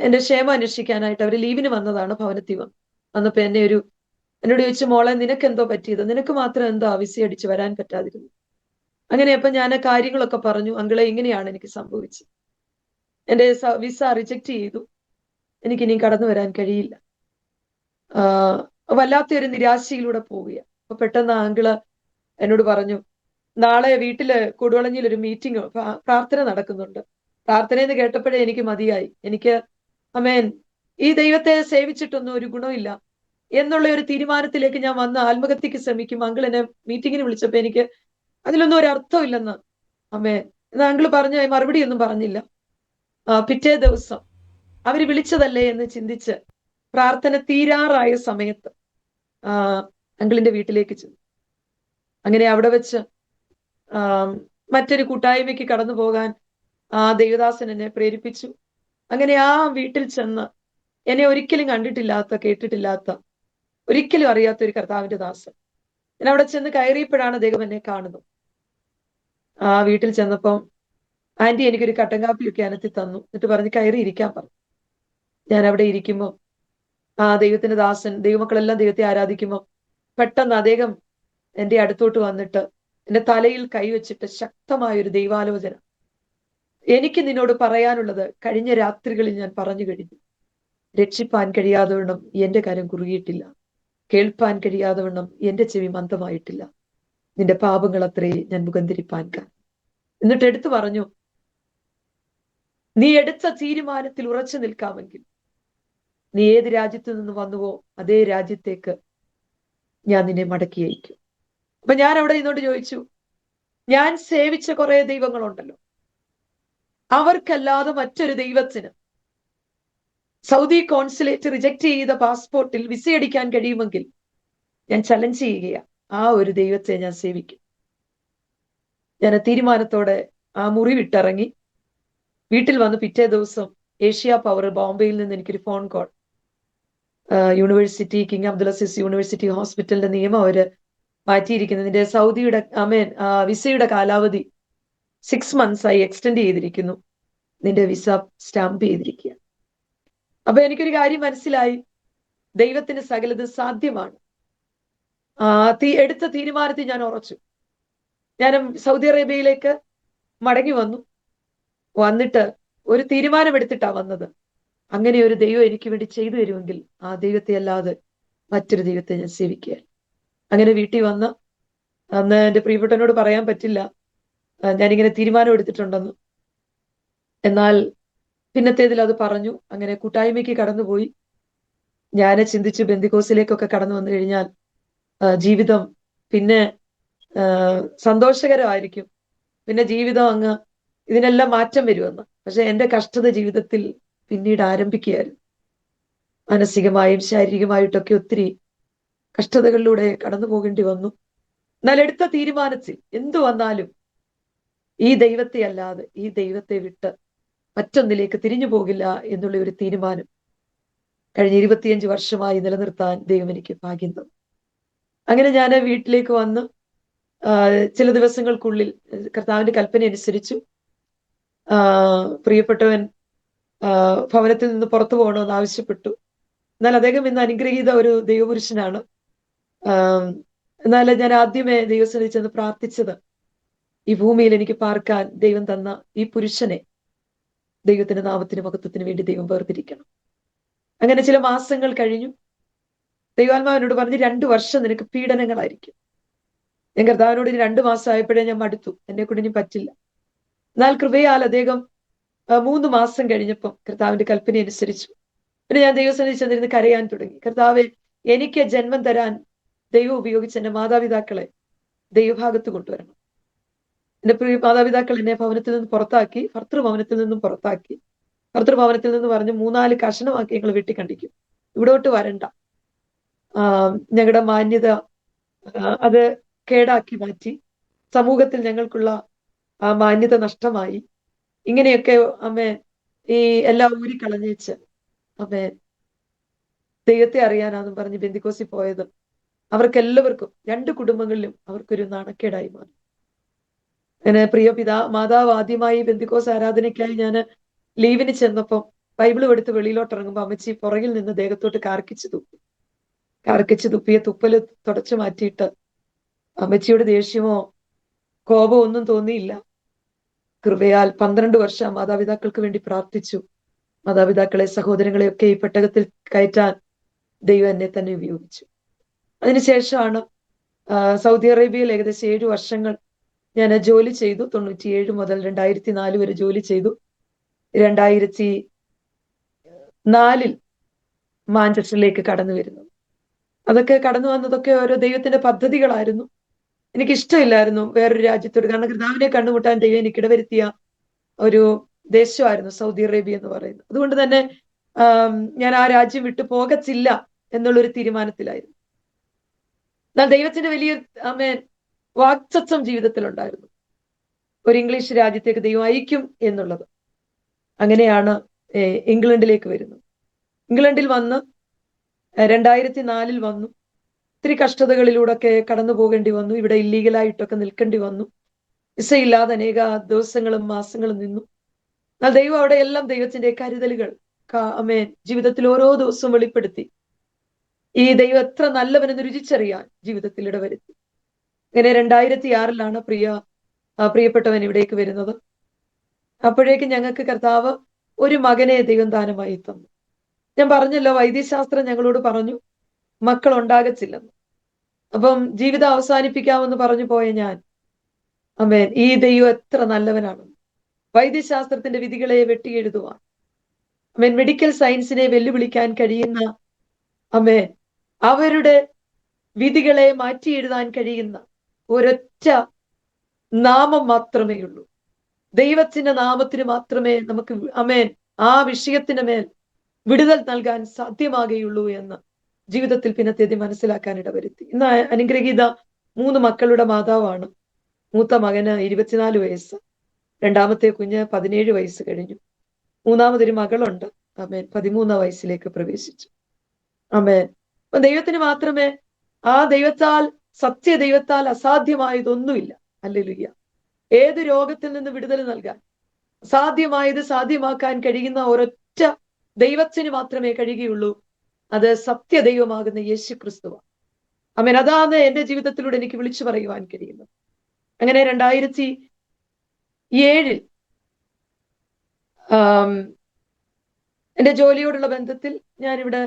എന്റെ ക്ഷേമം അന്വേഷിക്കാനായിട്ട് അവർ ലീവിന് വന്നതാണ്. ഭവനത്തിൽ വന്നപ്പോ എന്നോട് ചോദിച്ചു, മോളെ നിനക്ക് എന്തോ പറ്റിയത്, നിനക്ക് മാത്രം എന്തോ വിസ അടിച്ച് വരാൻ പറ്റാതിരുന്നു? അങ്ങനെ അപ്പൊ ഞാൻ കാര്യങ്ങളൊക്കെ പറഞ്ഞു. അങ്കിളെ ഇങ്ങനെയാണ് എനിക്ക് സംഭവിച്ചത്, എന്റെ വിസ റിജക്റ്റ് ചെയ്തു, എനിക്കിനി കടന്നു വരാൻ കഴിയില്ല. വല്ലാത്തൊരു നിരാശയിലൂടെ പോവുക. അപ്പൊ പെട്ടെന്ന് അങ്കിള് എന്നോട് പറഞ്ഞു, നാളെ വീട്ടില് കൊടുവളഞ്ഞിൽ ഒരു മീറ്റിംഗ്, പ്രാർത്ഥന നടക്കുന്നുണ്ട്. പ്രാർത്ഥനയെന്ന് കേട്ടപ്പോഴേ എനിക്ക് മതിയായി. എനിക്ക് ഈ ദൈവത്തെ സേവിച്ചിട്ടൊന്നും ഒരു ഗുണമില്ല എന്നുള്ള ഒരു തീരുമാനത്തിലേക്ക് ഞാൻ വന്ന് ആത്മഹത്യക്ക് ശ്രമിക്കും. അങ്കിൾ എന്നെ മീറ്റിങ്ങിന് വിളിച്ചപ്പോ എനിക്ക് അതിലൊന്നും ഒരു അർത്ഥമില്ലെന്ന് എന്ന് അങ്കിള് പറഞ്ഞ മറുപടി ഒന്നും പറഞ്ഞില്ല. പിറ്റേ ദിവസം അവര് വിളിച്ചതല്ലേ എന്ന് ചിന്തിച്ച് പ്രാർത്ഥന തീരാറായ സമയത്ത് അങ്കിളിന്റെ വീട്ടിലേക്ക് ചെന്നു. അങ്ങനെ അവിടെ വെച്ച് മറ്റൊരു കൂട്ടായ്മയ്ക്ക് കടന്നു പോകാൻ ദേവദാസൻ എന്നെ പ്രേരിപ്പിച്ചു. അങ്ങനെ ആ വീട്ടിൽ ചെന്ന് എന്നെ ഒരിക്കലും കണ്ടിട്ടില്ലാത്ത, കേട്ടിട്ടില്ലാത്ത, ഒരിക്കലും അറിയാത്ത ഒരു കർത്താവിന്റെ ദാസൻ. ഞാൻ അവിടെ ചെന്ന് കയറിയപ്പോഴാണ് ദൈവം എന്നെ കാണുന്നത്. ആ വീട്ടിൽ ചെന്നപ്പം ആന്റി എനിക്കൊരു കട്ടൻ കാപ്പിയൊക്കെ അനത്തി തന്നു. എന്നിട്ട് പറഞ്ഞ് കയറി ഇരിക്കാൻ പറഞ്ഞു. ഞാൻ അവിടെ ഇരിക്കുമ്പോൾ ദൈവത്തിന്റെ ദാസൻ, ദൈവമക്കളെല്ലാം ദൈവത്തെ ആരാധിക്കുമ്പോൾ പെട്ടെന്ന് അദ്ദേഹം എന്റെ അടുത്തോട്ട് വന്നിട്ട് എന്റെ തലയിൽ കൈവച്ചിട്ട് ശക്തമായൊരു ദൈവാലോചന, എനിക്ക് നിന്നോട് പറയാനുള്ളത് കഴിഞ്ഞ രാത്രികളിൽ ഞാൻ പറഞ്ഞു കഴിഞ്ഞു. രക്ഷിപ്പാൻ കഴിയാതെ വണ്ണം എന്റെ കരം കുറുകിയിട്ടില്ല, കേൾപ്പാൻ കഴിയാതെ വണ്ണം എന്റെ ചെവി മന്ദമായിട്ടില്ല, നിന്റെ പാപങ്ങൾ അത്രേ ഞാൻ മുഖം തിരിപ്പാൻ കാരണം. എന്നിട്ട് എടുത്തു പറഞ്ഞു, നീ എടുത്ത തീരുമാനത്തിൽ ഉറച്ചു നിൽക്കാമെങ്കിൽ നീ ഏത് രാജ്യത്ത് നിന്ന് വന്നുവോ അതേ രാജ്യത്തേക്ക് ഞാൻ നിന്നെ മടക്കി അയക്കും. അപ്പൊ ഞാൻ അവിടെ നിന്നോട് ചോദിച്ചു, ഞാൻ സേവിച്ച കുറെ ദൈവങ്ങളുണ്ടല്ലോ, അവർക്കല്ലാതെ മറ്റൊരു ദൈവത്തിന് സൗദി കോൺസുലേറ്റ് റിജക്ട് ചെയ്ത പാസ്പോർട്ടിൽ വിസ അടിക്കാൻ കഴിയുമെങ്കിൽ ഞാൻ ചലഞ്ച് ചെയ്യുകയാണ്, ആ ഒരു ദൈവത്തെ ഞാൻ സേവിക്കും. ഞാൻ തീരുമാനത്തോടെ ആ മുറി വിട്ടിറങ്ങി. വീട്ടിൽ വന്ന് പിറ്റേ ദിവസം ഏഷ്യ പവർ ബോംബെയിൽ നിന്ന് എനിക്കൊരു phone call. University, King Abdul Aziz University ഹോസ്പിറ്റലിന്റെ നിയമം അവര് മാറ്റിയിരിക്കുന്നതിന്റെ സൗദിയുടെ വിസയുടെ കാലാവധി 6 months ആയി എക്സ്റ്റെൻഡ് ചെയ്തിരിക്കുന്നു. നിന്റെ വിസ സ്റ്റാമ്പ് ചെയ്തിരിക്കുക. അപ്പൊ എനിക്കൊരു കാര്യം മനസ്സിലായി, ദൈവത്തിന് സകലത് സാധ്യമാണ്. എടുത്ത തീരുമാനത്തിൽ ഞാൻ ഉറച്ചു. ഞാൻ സൗദി അറേബ്യയിലേക്ക് മടങ്ങി വന്നിട്ട് ഒരു തീരുമാനമെടുത്തിട്ടാ വന്നത്. അങ്ങനെ ഒരു ദൈവം എനിക്ക് വേണ്ടി ചെയ്തു തരുമെങ്കിൽ ആ ദൈവത്തെ അല്ലാതെ മറ്റൊരു ദൈവത്തെ ഞാൻ സേവിക്കുക. അങ്ങനെ വീട്ടിൽ വന്ന് അന്ന് എൻ്റെ പ്രിയപ്പെട്ടവനോട് പറയാൻ പറ്റില്ല ഞാനിങ്ങനെ തീരുമാനം എടുത്തിട്ടുണ്ടെന്ന്. എന്നാൽ പിന്നത്തേതിൽ അത് പറഞ്ഞു. അങ്ങനെ കൂട്ടായ്മയ്ക്ക് കടന്നുപോയി. ഞാൻ ചിന്തിച്ചു ബെന്തിക്കോസിലേക്കൊക്കെ കടന്നു വന്നു കഴിഞ്ഞാൽ ജീവിതം പിന്നെ സന്തോഷകരമായിരിക്കും, പിന്നെ ജീവിതം ഇതിനെല്ലാം മാറ്റം വരുമെന്ന്. പക്ഷെ എൻ്റെ കഷ്ടത ജീവിതത്തിൽ പിന്നീട് ആരംഭിക്കുകയായിരുന്നു. മാനസികമായും ശാരീരികമായിട്ടൊക്കെ ഒത്തിരി കഷ്ടതകളിലൂടെ കടന്നു പോകേണ്ടി വന്നു. എന്നാൽ എടുത്ത തീരുമാനത്തിൽ എന്തു വന്നാലും ഈ ദൈവത്തെ അല്ലാതെ, ഈ ദൈവത്തെ വിട്ട് മറ്റൊന്നിലേക്ക് തിരിഞ്ഞു പോകില്ല എന്നുള്ള ഒരു തീരുമാനം കഴിഞ്ഞ 25 വർഷമായി നിലനിർത്താൻ ദൈവം എനിക്ക് ഭാഗ്യം തന്നു. അങ്ങനെ ഞാൻ വീട്ടിലേക്ക് വന്ന് ചില ദിവസങ്ങൾക്കുള്ളിൽ കർത്താവിന്റെ കൽപ്പന അനുസരിച്ചു. പ്രിയപ്പെട്ടവൻ ഭവനത്തിൽ നിന്ന് പുറത്തു പോകണമെന്ന് ആവശ്യപ്പെട്ടു. എന്നാൽ അദ്ദേഹം ഇന്ന് അനുഗ്രഹീത ഒരു ദൈവപുരുഷനാണ്. എന്നാൽ ഞാൻ ആദ്യമേ ദൈവസന്നിധി ചെന്ന് പ്രാർത്ഥിച്ചത്, ഈ ഭൂമിയിൽ എനിക്ക് പാർക്കാൻ ദൈവം തന്ന ഈ പുരുഷനെ ദൈവത്തിന്റെ നാമത്തിന് മഹത്വത്തിന് വേണ്ടി ദൈവം വേർതിരിക്കണം. അങ്ങനെ ചില മാസങ്ങൾ കഴിഞ്ഞു. ദൈവാത്മാവിനോട് പറഞ്ഞ് 2 വർഷം നിനക്ക് പീഡനങ്ങളായിരിക്കും. ഞാൻ കർത്താവിനോട് 2 മാസം ആയപ്പോഴേ ഞാൻ മടുത്തു, എന്നെ കൊണ്ട് ഇനി പറ്റില്ല. എന്നാൽ കൃപയാൽ അദ്ദേഹം 3 മാസം കഴിഞ്ഞപ്പം കർത്താവിന്റെ കൽപ്പന അനുസരിച്ചു. പിന്നെ ഞാൻ ദൈവസന്നിധി ചെന്നിരുന്ന് കരയാൻ തുടങ്ങി. കർത്താവെ, എനിക്ക് ജന്മം തരാൻ ദൈവം ഉപയോഗിച്ച എന്റെ മാതാപിതാക്കളെ ദൈവഭാഗത്ത് കൊണ്ടുവരണം. എന്റെ പ്രിയ മാതാപിതാക്കൾ എന്നെ ഭവനത്തിൽ നിന്ന് പുറത്താക്കി, ഭർത്തൃഭവനത്തിൽ നിന്നും പുറത്താക്കി. ഭർത്തൃഭവനത്തിൽ നിന്ന് പറഞ്ഞ് 3-4 കഷണമാക്കി ഞങ്ങൾ വീട്ടിൽ കണ്ടിക്കും, ഇവിടോട്ട് വരണ്ട. ഞങ്ങളുടെ മാന്യത അത് കേടാക്കി മാറ്റി. സമൂഹത്തിൽ ഞങ്ങൾക്കുള്ള മാന്യത നഷ്ടമായി. ഇങ്ങനെയൊക്കെ അമ്മേ ഈ എല്ലാം ഊരിക്കളഞ്ഞേച്ച് അമ്മേ ദൈവത്തെ അറിയാനാന്നും പറഞ്ഞ് ബെന്തിക്കോസിൽ പോയത് അവർക്കെല്ലാവർക്കും 2 കുടുംബങ്ങളിലും അവർക്കൊരു നാണക്കേടായി മാറി. അങ്ങനെ പ്രിയ മാതാവ് ആദ്യമായി ബെന്തിക്കോസ് ആരാധനയ്ക്കായി ഞാൻ ലീവിന് ചെന്നപ്പം ബൈബിളും എടുത്ത് വെളിയിലോട്ട് ഇറങ്ങുമ്പോൾ അമ്മച്ചി പുറകിൽ നിന്ന് ദേഹത്തോട്ട് കാർക്കിച്ച് തുപ്പിയ തുപ്പല് തുടച്ചു മാറ്റിയിട്ട് അമ്മച്ചിയുടെ ദേഷ്യമോ കോപമോ ഒന്നും തോന്നിയില്ല. കൃപയാൽ 12 വർഷം മാതാപിതാക്കൾക്ക് വേണ്ടി പ്രാർത്ഥിച്ചു. മാതാപിതാക്കളെ, സഹോദരങ്ങളെയൊക്കെ ഈ പെട്ടകത്തിൽ കയറ്റാൻ ദൈവം എന്നെ തന്നെ ഉപയോഗിച്ചു. അതിനുശേഷമാണ് സൗദി അറേബ്യയിൽ ഏകദേശം 7 വർഷങ്ങൾ ഞാൻ ജോലി ചെയ്തു. 97 മുതൽ 2004 വരെ ജോലി ചെയ്തു. 2004 മാഞ്ചസ്റ്ററിലേക്ക് കടന്നു വരുന്നു. അതൊക്കെ കടന്നു വന്നതൊക്കെ ഓരോ ദൈവത്തിന്റെ പദ്ധതികളായിരുന്നു. എനിക്കിഷ്ടമില്ലായിരുന്നു വേറൊരു രാജ്യത്തോട്, കാരണം കർത്താവിനെ കണ്ടുമുട്ടാൻ ദൈവം എനിക്ക് ഇടവരുത്തിയ ഒരു ദേശമായിരുന്നു സൗദി അറേബ്യ എന്ന് പറയുന്നത്. അതുകൊണ്ട് തന്നെ ഞാൻ ആ രാജ്യം വിട്ടു പോകത്തില്ല എന്നുള്ളൊരു തീരുമാനത്തിലായിരുന്നു. എന്നാൽ ദൈവത്തിന്റെ വലിയ വാക്തത്വം ജീവിതത്തിലുണ്ടായിരുന്നു. ഒരു ഇംഗ്ലീഷ് രാജ്യത്തേക്ക് ദൈവം അയക്കും എന്നുള്ളത്. അങ്ങനെയാണ് ഇംഗ്ലണ്ടിലേക്ക് വരുന്നത്. ഇംഗ്ലണ്ടിൽ വന്ന് 2004 വന്നു. ഒത്തിരി കഷ്ടതകളിലൂടെയൊക്കെ കടന്നു പോകേണ്ടി വന്നു. ഇവിടെ ഇല്ലീഗലായിട്ടൊക്കെ നിൽക്കേണ്ടി വന്നു. വിസയില്ലാതെ അനേക ദിവസങ്ങളും മാസങ്ങളും നിന്നു. എന്നാൽ ദൈവം അവിടെ എല്ലാം ദൈവത്തിന്റെ കരുതലുകൾ ജീവിതത്തിൽ ഓരോ ദിവസവും വെളിപ്പെടുത്തി. ഈ ദൈവം എത്ര നല്ലവനെന്ന് രുചിച്ചറിയാൻ ജീവിതത്തിൽ ഇടവരുത്തി. ഇങ്ങനെ 2006 പ്രിയപ്പെട്ടവൻ ഇവിടേക്ക് വരുന്നത്. അപ്പോഴേക്കും ഞങ്ങൾക്ക് കർത്താവ് ഒരു മകനെ ദൈവം ദാനമായി തന്നു. ഞാൻ പറഞ്ഞല്ലോ, വൈദ്യശാസ്ത്രം ഞങ്ങളോട് പറഞ്ഞു മക്കൾ ഉണ്ടാകത്തില്ലെന്ന്. അപ്പം ജീവിതം അവസാനിപ്പിക്കാമെന്ന് പറഞ്ഞു പോയ ഞാൻ ഈ ദൈവം എത്ര നല്ലവനാണെന്ന്, വൈദ്യശാസ്ത്രത്തിന്റെ വിധികളെ വെട്ടിയെഴുതുവാൻ, മെഡിക്കൽ സയൻസിനെ വെല്ലുവിളിക്കാൻ കഴിയുന്ന അവരുടെ വിധികളെ മാറ്റി എഴുതാൻ കഴിയുന്ന ഒരൊറ്റ നാമം മാത്രമേ ഉള്ളൂ. ദൈവത്തിന്റെ നാമത്തിന് മാത്രമേ നമുക്ക് ആ വിഷയത്തിന് മേൽ വിടുതൽ നൽകാൻ സാധ്യമാകുകയുള്ളൂ എന്ന് ജീവിതത്തിൽ പിന്നത്തേത് മനസ്സിലാക്കാൻ ഇടവരുത്തി. ഇന്ന് അനുഗ്രഹീത 3 മക്കളുടെ മാതാവാണ്. മൂത്ത മകന് 24 വയസ്സ്, രണ്ടാമത്തെ കുഞ്ഞ് 17 വയസ്സ് കഴിഞ്ഞു. മൂന്നാമതൊരു മകളുണ്ട്, 13 വയസ്സിലേക്ക് പ്രവേശിച്ചു. ആമേൻ. അപ്പൊ ദൈവത്തിന് മാത്രമേ, ആ ദൈവത്താൽ, സത്യ ദൈവത്താൽ അസാധ്യമായതൊന്നുമില്ല. ഹല്ലേലൂയ. ഏത് രോഗത്തിൽ നിന്ന് വിടുതൽ നൽകാൻ, സാധ്യമായത് സാധ്യമാക്കാൻ കഴിയുന്ന ഒരൊറ്റ ദൈവത്തിന് മാത്രമേ കഴിയുകയുള്ളൂ. അത് സത്യ ദൈവമാകുന്ന യേശു ക്രിസ്തുവാണ്. ആമേൻ. അതാണ് എന്റെ ജീവിതത്തിലൂടെ എനിക്ക് വിളിച്ചു പറയുവാൻ കഴിയുന്നത്. അങ്ങനെ 2007 ആം, എന്റെ ജോലിയോടുള്ള ബന്ധത്തിൽ ഞാനിവിടെ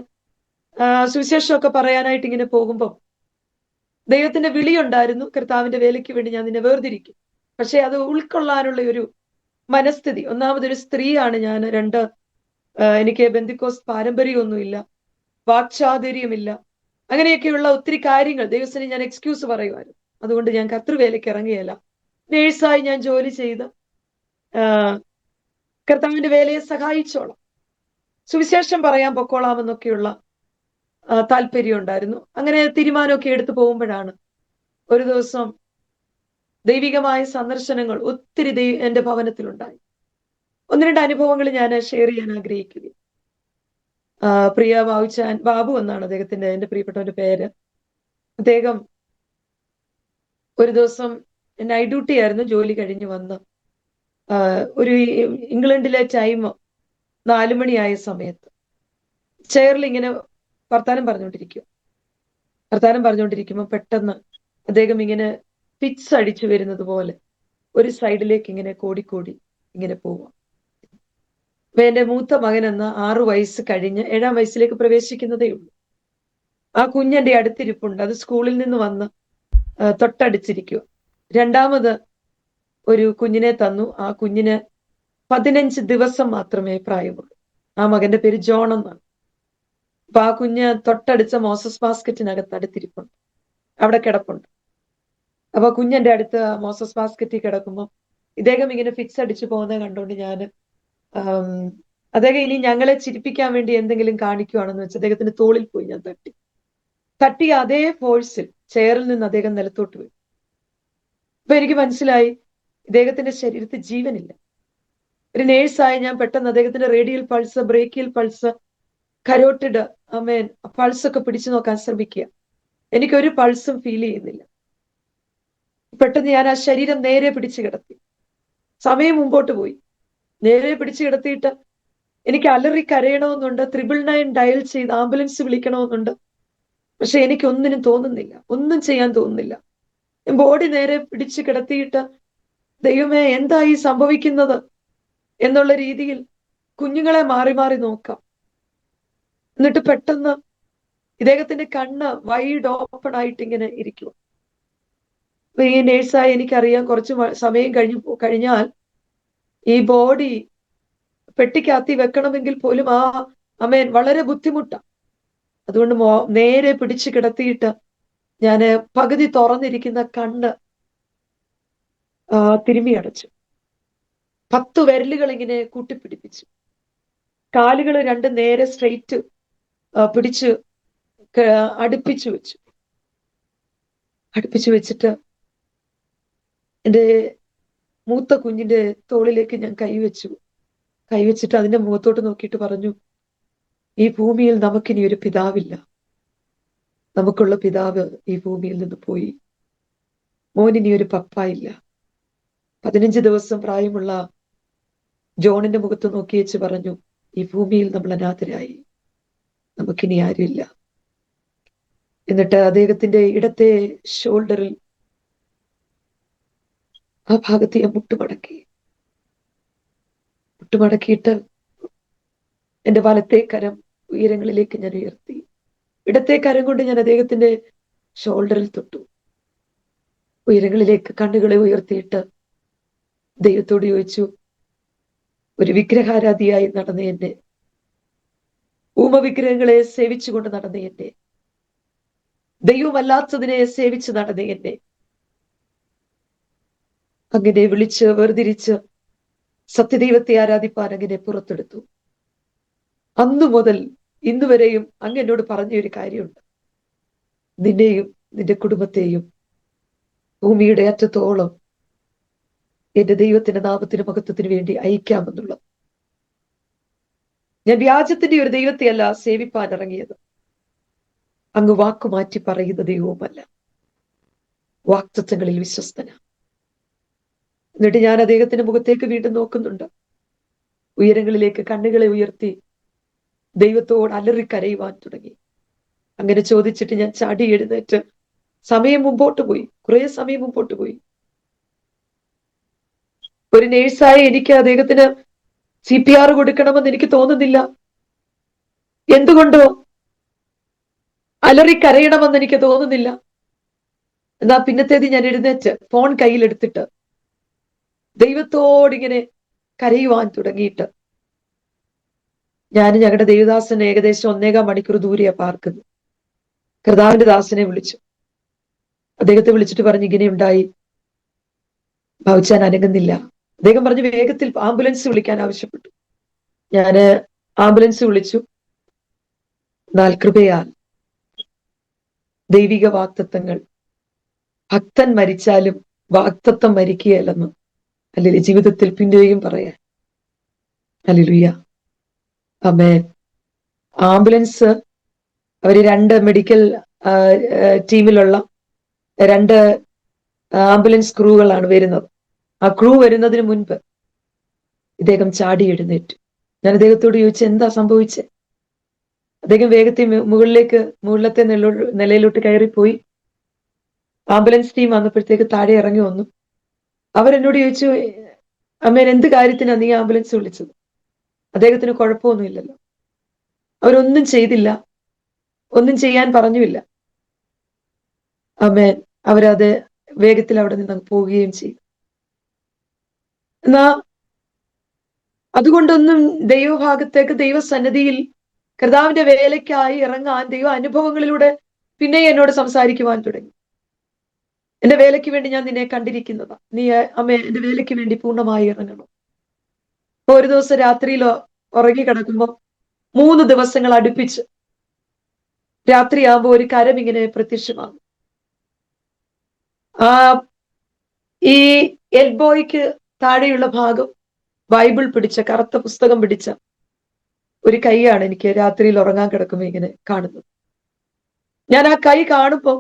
സുവിശേഷമൊക്കെ പറയാനായിട്ട് ഇങ്ങനെ പോകുമ്പോൾ ദൈവത്തിന്റെ വിളിയുണ്ടായിരുന്നു, കർത്താവിന്റെ വേലയ്ക്ക് വേണ്ടി ഞാൻ നിന്നെ വേർതിരിക്കും. പക്ഷെ അത് ഉൾക്കൊള്ളാനുള്ള ഒരു മനസ്ഥിതി, ഒന്നാമതൊരു സ്ത്രീയാണ് ഞാൻ, രണ്ട്, എനിക്ക് ബെന്തിക്കോസ് പാരമ്പര്യമൊന്നുമില്ല, വാക്ചാതുര്യമില്ല, അങ്ങനെയൊക്കെയുള്ള ഒത്തിരി കാര്യങ്ങൾ ദൈവത്തിന് ഞാൻ എക്സ്ക്യൂസ് പറയുമായിരുന്നു. അതുകൊണ്ട് ഞാൻ കർത്തൃവേലയ്ക്ക് ഇറങ്ങിയല്ല. നേഴ്സായി ഞാൻ ജോലി ചെയ്ത് കർത്താവിന്റെ വേലയെ സഹായിച്ചോളാം, സുവിശേഷം പറയാൻ പൊക്കോളാമെന്നൊക്കെയുള്ള താല്പര്യം ഉണ്ടായിരുന്നു. അങ്ങനെ തീരുമാനമൊക്കെ എടുത്തു പോകുമ്പോഴാണ് ഒരു ദിവസം ദൈവികമായ സന്ദർശനങ്ങൾ ഒത്തിരി എന്റെ ഭവനത്തിലുണ്ടായി. ഒന്ന് രണ്ട് അനുഭവങ്ങൾ ഞാൻ ഷെയർ ചെയ്യാൻ ആഗ്രഹിക്കുകയും. പ്രിയ ബാബുച്ചാൻ, ബാബു എന്നാണ് അദ്ദേഹത്തിന്റെ, എന്റെ പ്രിയപ്പെട്ടവന്റെ പേര്. അദ്ദേഹം ഒരു ദിവസം നൈറ്റ് ഡ്യൂട്ടി ആയിരുന്നു, ജോലി കഴിഞ്ഞ് വന്ന് ഒരു ഇംഗ്ലണ്ടിലെ ടൈം 4 മണിയായ സമയത്ത് ചെയറിൽ ഇങ്ങനെ വർത്താനം പറഞ്ഞുകൊണ്ടിരിക്കുമ്പോൾ പെട്ടെന്ന് അദ്ദേഹം ഇങ്ങനെ ഫിറ്റ്സ് അടിച്ചു വരുന്നത് പോലെ ഒരു സൈഡിലേക്ക് ഇങ്ങനെ കോടിക്കോടി ഇങ്ങനെ പോവാം. അപ്പൊ എന്റെ മൂത്ത മകൻ എന്ന 6 വയസ്സ് കഴിഞ്ഞ് 7-ാം വയസ്സിലേക്ക് പ്രവേശിക്കുന്നതേ ഉള്ളൂ. ആ കുഞ്ഞെന്റെ അടുത്തിരിപ്പുണ്ട്. അത് സ്കൂളിൽ നിന്ന് വന്ന് തൊട്ടടിച്ചിരിക്കുക. രണ്ടാമത് ഒരു കുഞ്ഞിനെ തന്നു. ആ കുഞ്ഞിന് 15 ദിവസം മാത്രമേ പ്രായമുള്ളൂ. ആ മകന്റെ പേര് ജോൺ എന്നാണ്. അപ്പൊ ആ കുഞ്ഞ് തൊട്ടടിച്ച മോസസ് ബാസ്ക്കറ്റിനകത്ത് അടുത്തിരിപ്പുണ്ട്, അവിടെ കിടപ്പുണ്ട്. അപ്പൊ കുഞ്ഞെന്റെ അടുത്ത് മോസസ് ബാസ്ക്കറ്റിൽ കിടക്കുമ്പോൾ ഇദ്ദേഹം ഇങ്ങനെ ഫിക്സ് അടിച്ചു പോകുന്നത് കണ്ടുകൊണ്ട് ഞാൻ, അദ്ദേഹം ഇനി ഞങ്ങളെ ചിരിപ്പിക്കാൻ വേണ്ടി എന്തെങ്കിലും കാണിക്കുവാണെന്ന് വെച്ച് അദ്ദേഹത്തിന്റെ തോളിൽ പോയി ഞാൻ തട്ടി അതേ ഫോഴ്സിൽ ചെയറിൽ നിന്ന് അദ്ദേഹം നിലത്തോട്ട് വീണു. അപ്പൊ എനിക്ക് മനസ്സിലായി ഇദ്ദേഹത്തിന്റെ ശരീരത്തിൽ ജീവനില്ല. ഒരു നേഴ്സായി ഞാൻ പെട്ടെന്ന് അദ്ദേഹത്തിന്റെ radial pulse, brachial pulse, carotid, ആമേൻ, പൾസ് ഒക്കെ പിടിച്ചു നോക്കാൻ ശ്രമിക്കുക. എനിക്കൊരു പൾസും ഫീൽ ചെയ്യുന്നില്ല. പെട്ടെന്ന് ഞാൻ ആ ശരീരം നേരെ പിടിച്ചു കിടത്തി. സമയം മുമ്പോട്ട് പോയി. നേരെ പിടിച്ചു കിടത്തിയിട്ട് എനിക്ക് അലറി കരയണമെന്നുണ്ട്, 999 ഡയൽ ചെയ്ത് ആംബുലൻസ് വിളിക്കണമെന്നുണ്ട്. പക്ഷെ എനിക്കൊന്നിനും തോന്നുന്നില്ല, ഒന്നും ചെയ്യാൻ തോന്നുന്നില്ല. ബോഡി നേരെ പിടിച്ചു കിടത്തിയിട്ട് ദൈവമേ എന്തായി സംഭവിക്കുന്നത് എന്നുള്ള രീതിയിൽ കുഞ്ഞുങ്ങളെ മാറി മാറി നോക്കാം. എന്നിട്ട് പെട്ടെന്ന് ഇദ്ദേഹത്തിന്റെ കണ്ണ് വൈഡ് ഓപ്പൺ ആയിട്ട് ഇങ്ങനെ ഇരിക്കും. ഈ നേഴ്സായി എനിക്കറിയാം കുറച്ച് സമയം കഴിഞ്ഞാൽ ഈ ബോഡി പെട്ടിക്കകത്തി വെക്കണമെങ്കിൽ പോലും അമേൻ വളരെ ബുദ്ധിമുട്ടാണ്. അതുകൊണ്ട് നേരെ പിടിച്ചു കിടത്തിയിട്ട് ഞാന് പകുതി തുറന്നിരിക്കുന്ന കണ്ണ് തിരുമ്മി അടച്ചു. 10 വിരലുകൾ ഇങ്ങനെ കൂട്ടിപ്പിടിപ്പിച്ചു. കാലുകൾ രണ്ടും നേരെ സ്ട്രെയിറ്റ് പിടിച്ച് അടുപ്പിച്ചു വെച്ചിട്ട് എൻ്റെ മൂത്ത കുഞ്ഞിന്റെ തോളിലേക്ക് ഞാൻ കൈവച്ചിട്ട് അതിന്റെ മുഖത്തോട്ട് നോക്കിയിട്ട് പറഞ്ഞു, ഈ ഭൂമിയിൽ നമുക്കിനി ഒരു പിതാവില്ല. നമുക്കുള്ള പിതാവ് ഈ ഭൂമിയിൽ നിന്ന് പോയി. മോനിനി ഒരു പപ്പ ഇല്ല. 15 ദിവസം പ്രായമുള്ള ജോണിന്റെ മുഖത്ത് നോക്കി വെച്ച് പറഞ്ഞു, ഈ ഭൂമിയിൽ നമ്മൾ അനാഥരായി, നമുക്കിനി ആരുമില്ല. എന്നിട്ട് അദ്ദേഹത്തിന്റെ ഇടത്തെ ഷോൾഡറിൽ ആ ഭാഗത്ത് ഞാൻ മുട്ടുമടക്കിയിട്ട് എന്റെ വലത്തെ കരം ഉയരങ്ങളിലേക്ക് ഞാൻ ഉയർത്തി. ഇടത്തെ കരം കൊണ്ട് ഞാൻ അദ്ദേഹത്തിന്റെ ഷോൾഡറിൽ തൊട്ടു. ഉയരങ്ങളിലേക്ക് കണ്ണുകളെ ഉയർത്തിയിട്ട് ദൈവത്തോട് ചോദിച്ചു, ഒരു വിഗ്രഹാരാധിയായി നടന്ന എന്നെ, വിഗ്രഹങ്ങളെ സേവിച്ചുകൊണ്ട് നടന്ന എന്നെ, ദൈവമല്ലാത്തതിനെ സേവിച്ച് നടന്ന എന്നെ അങ്ങനെ വിളിച്ച് വേർതിരിച്ച് സത്യദൈവത്തെ ആരാധിപ്പാൻ അങ്ങനെ പുറത്തെടുത്തു. അന്നു മുതൽ ഇന്നു വരെയും അങ്ങ് എന്നോട് പറഞ്ഞൊരു കാര്യമുണ്ട്, നിന്നെയും നിന്റെ കുടുംബത്തെയും ഭൂമിയുടെ അറ്റത്തോളം എന്റെ ദൈവത്തിന്റെ നാമത്തിന് മഹത്വത്തിന് വേണ്ടി അയക്കാമെന്നുള്ളത്. ഞാൻ വ്യാജത്തിന്റെ ഒരു ദൈവത്തെയല്ല സേവിപ്പാൻ ഇറങ്ങിയത്, അങ്ങ് വാക്കുമാറ്റി പറയുന്ന ദൈവവുമല്ല. വാക്തത്വങ്ങളിൽ വിശ്വസ്തന. എന്നിട്ട് ഞാൻ അദ്ദേഹത്തിന്റെ മുഖത്തേക്ക് വീണ്ടും നോക്കുന്നുണ്ട്. ഉയരങ്ങളിലേക്ക് കണ്ണുകളെ ഉയർത്തി ദൈവത്തോട് അലറിക്കരയുവാൻ തുടങ്ങി. അങ്ങനെ ചോദിച്ചിട്ട് ഞാൻ ചാടി എഴുന്നേറ്റ് സമയം മുമ്പോട്ട് പോയി. കുറെ സമയം മുമ്പോട്ട് പോയി. ഒരു നേഴ്സായി എനിക്ക് അദ്ദേഹത്തിന് CPR കൊടുക്കണമെന്ന് എനിക്ക് തോന്നുന്നില്ല. എന്തുകൊണ്ടോ അലറിക്കരയണമെന്ന് എനിക്ക് തോന്നുന്നില്ല. എന്നാ പിന്നത്തേത് ഞാൻ എഴുന്നേറ്റ് ഫോൺ കയ്യിലെടുത്തിട്ട് ദൈവത്തോടിങ്ങനെ കരയുവാൻ തുടങ്ങിയിട്ട് ഞാൻ ഞങ്ങളുടെ ദേവദാസൻ ഏകദേശം 1.25 മണിക്കൂർ ദൂരെയാ പാർക്കുന്നത്. കർത്താവിന്റെ ദാസനെ വിളിച്ചു. അദ്ദേഹത്തെ വിളിച്ചിട്ട് പറഞ്ഞു, ഇങ്ങനെ ഉണ്ടായി, ബാബുച്ചാൻ അനങ്ങുന്നില്ല. അദ്ദേഹം പറഞ്ഞു വേഗത്തിൽ ആംബുലൻസ് വിളിക്കാൻ ആവശ്യപ്പെട്ടു. ഞാന് ആംബുലൻസ് വിളിച്ചു. എന്നാൽ കൃപയാൽ ദൈവിക വാക്തത്വങ്ങൾ, ഭക്തൻ മരിച്ചാലും വാക്തത്വം മരിക്കുകയല്ലെന്ന് അല്ലെങ്കിൽ ജീവിതത്തിൽ പിന്നെയും പറയാൻ. ഹല്ലേലൂയ, ആമേൻ. ആംബുലൻസ് അവര് 2 മെഡിക്കൽ ടീമിലുള്ള 2 ആംബുലൻസ് ക്രൂകളാണ് വരുന്നത്. ആ ക്രൂ വരുന്നതിന് മുൻപ് ഇദ്ദേഹം ചാടി എഴുന്നേറ്റു. ഞാൻ അദ്ദേഹത്തോട് ചോദിച്ചു, എന്താ സംഭവിച്ചത്? അദ്ദേഹം വേഗത്തിൽ മുകളിലത്തെ നിലയിലോട്ട് കയറിപ്പോയി. ആംബുലൻസ് ടീം വന്നപ്പോഴത്തേക്ക് താഴെ ഇറങ്ങി വന്നു. അവരെന്നോട് ചോദിച്ചു, അമ്മേൻ എന്ത് കാര്യത്തിനാ നീ ആംബുലൻസ് വിളിച്ചത്? അദ്ദേഹത്തിന് കുഴപ്പമൊന്നുമില്ലല്ലോ. അവരൊന്നും ചെയ്തില്ല, ഒന്നും ചെയ്യാൻ പറഞ്ഞുമില്ല. അമ്മേൻ അവരത് വേഗത്തിൽ അവിടെ നിന്ന് പോവുകയും ചെയ്തു. എന്നാ അതുകൊണ്ടൊന്നും ദൈവഭാഗത്തേക്ക്, ദൈവസന്നിധിയിൽ കർത്താവിന്റെ വേലയ്ക്കായി ഇറങ്ങാൻ ദൈവ അനുഭവങ്ങളിലൂടെ പിന്നെ എന്നോട് സംസാരിക്കുവാൻ തുടങ്ങി. എന്റെ വേലയ്ക്ക് വേണ്ടി ഞാൻ നിന്നെ കണ്ടിരിക്കുന്നതാ. നീ അമ്മേ എന്റെ വേലയ്ക്ക് വേണ്ടി പൂർണ്ണമായി ഇറങ്ങണം. അപ്പൊ ഒരു ദിവസം രാത്രിയിലോ ഉറങ്ങി കിടക്കുമ്പോ 3 ദിവസങ്ങൾ അടുപ്പിച്ച് രാത്രിയാകുമ്പോ ഒരു കരം ഇങ്ങനെ പ്രത്യക്ഷമാകും. ആ ഈ എൽബോയ്ക്ക് താഴെയുള്ള ഭാഗം ബൈബിൾ പിടിച്ച, കറുത്ത പുസ്തകം പിടിച്ച ഒരു കൈയാണ് എനിക്ക് രാത്രിയിൽ ഉറങ്ങാൻ കിടക്കുമ്പോ ഇങ്ങനെ കാണുന്നത്. ഞാൻ ആ കൈ കാണുമ്പോ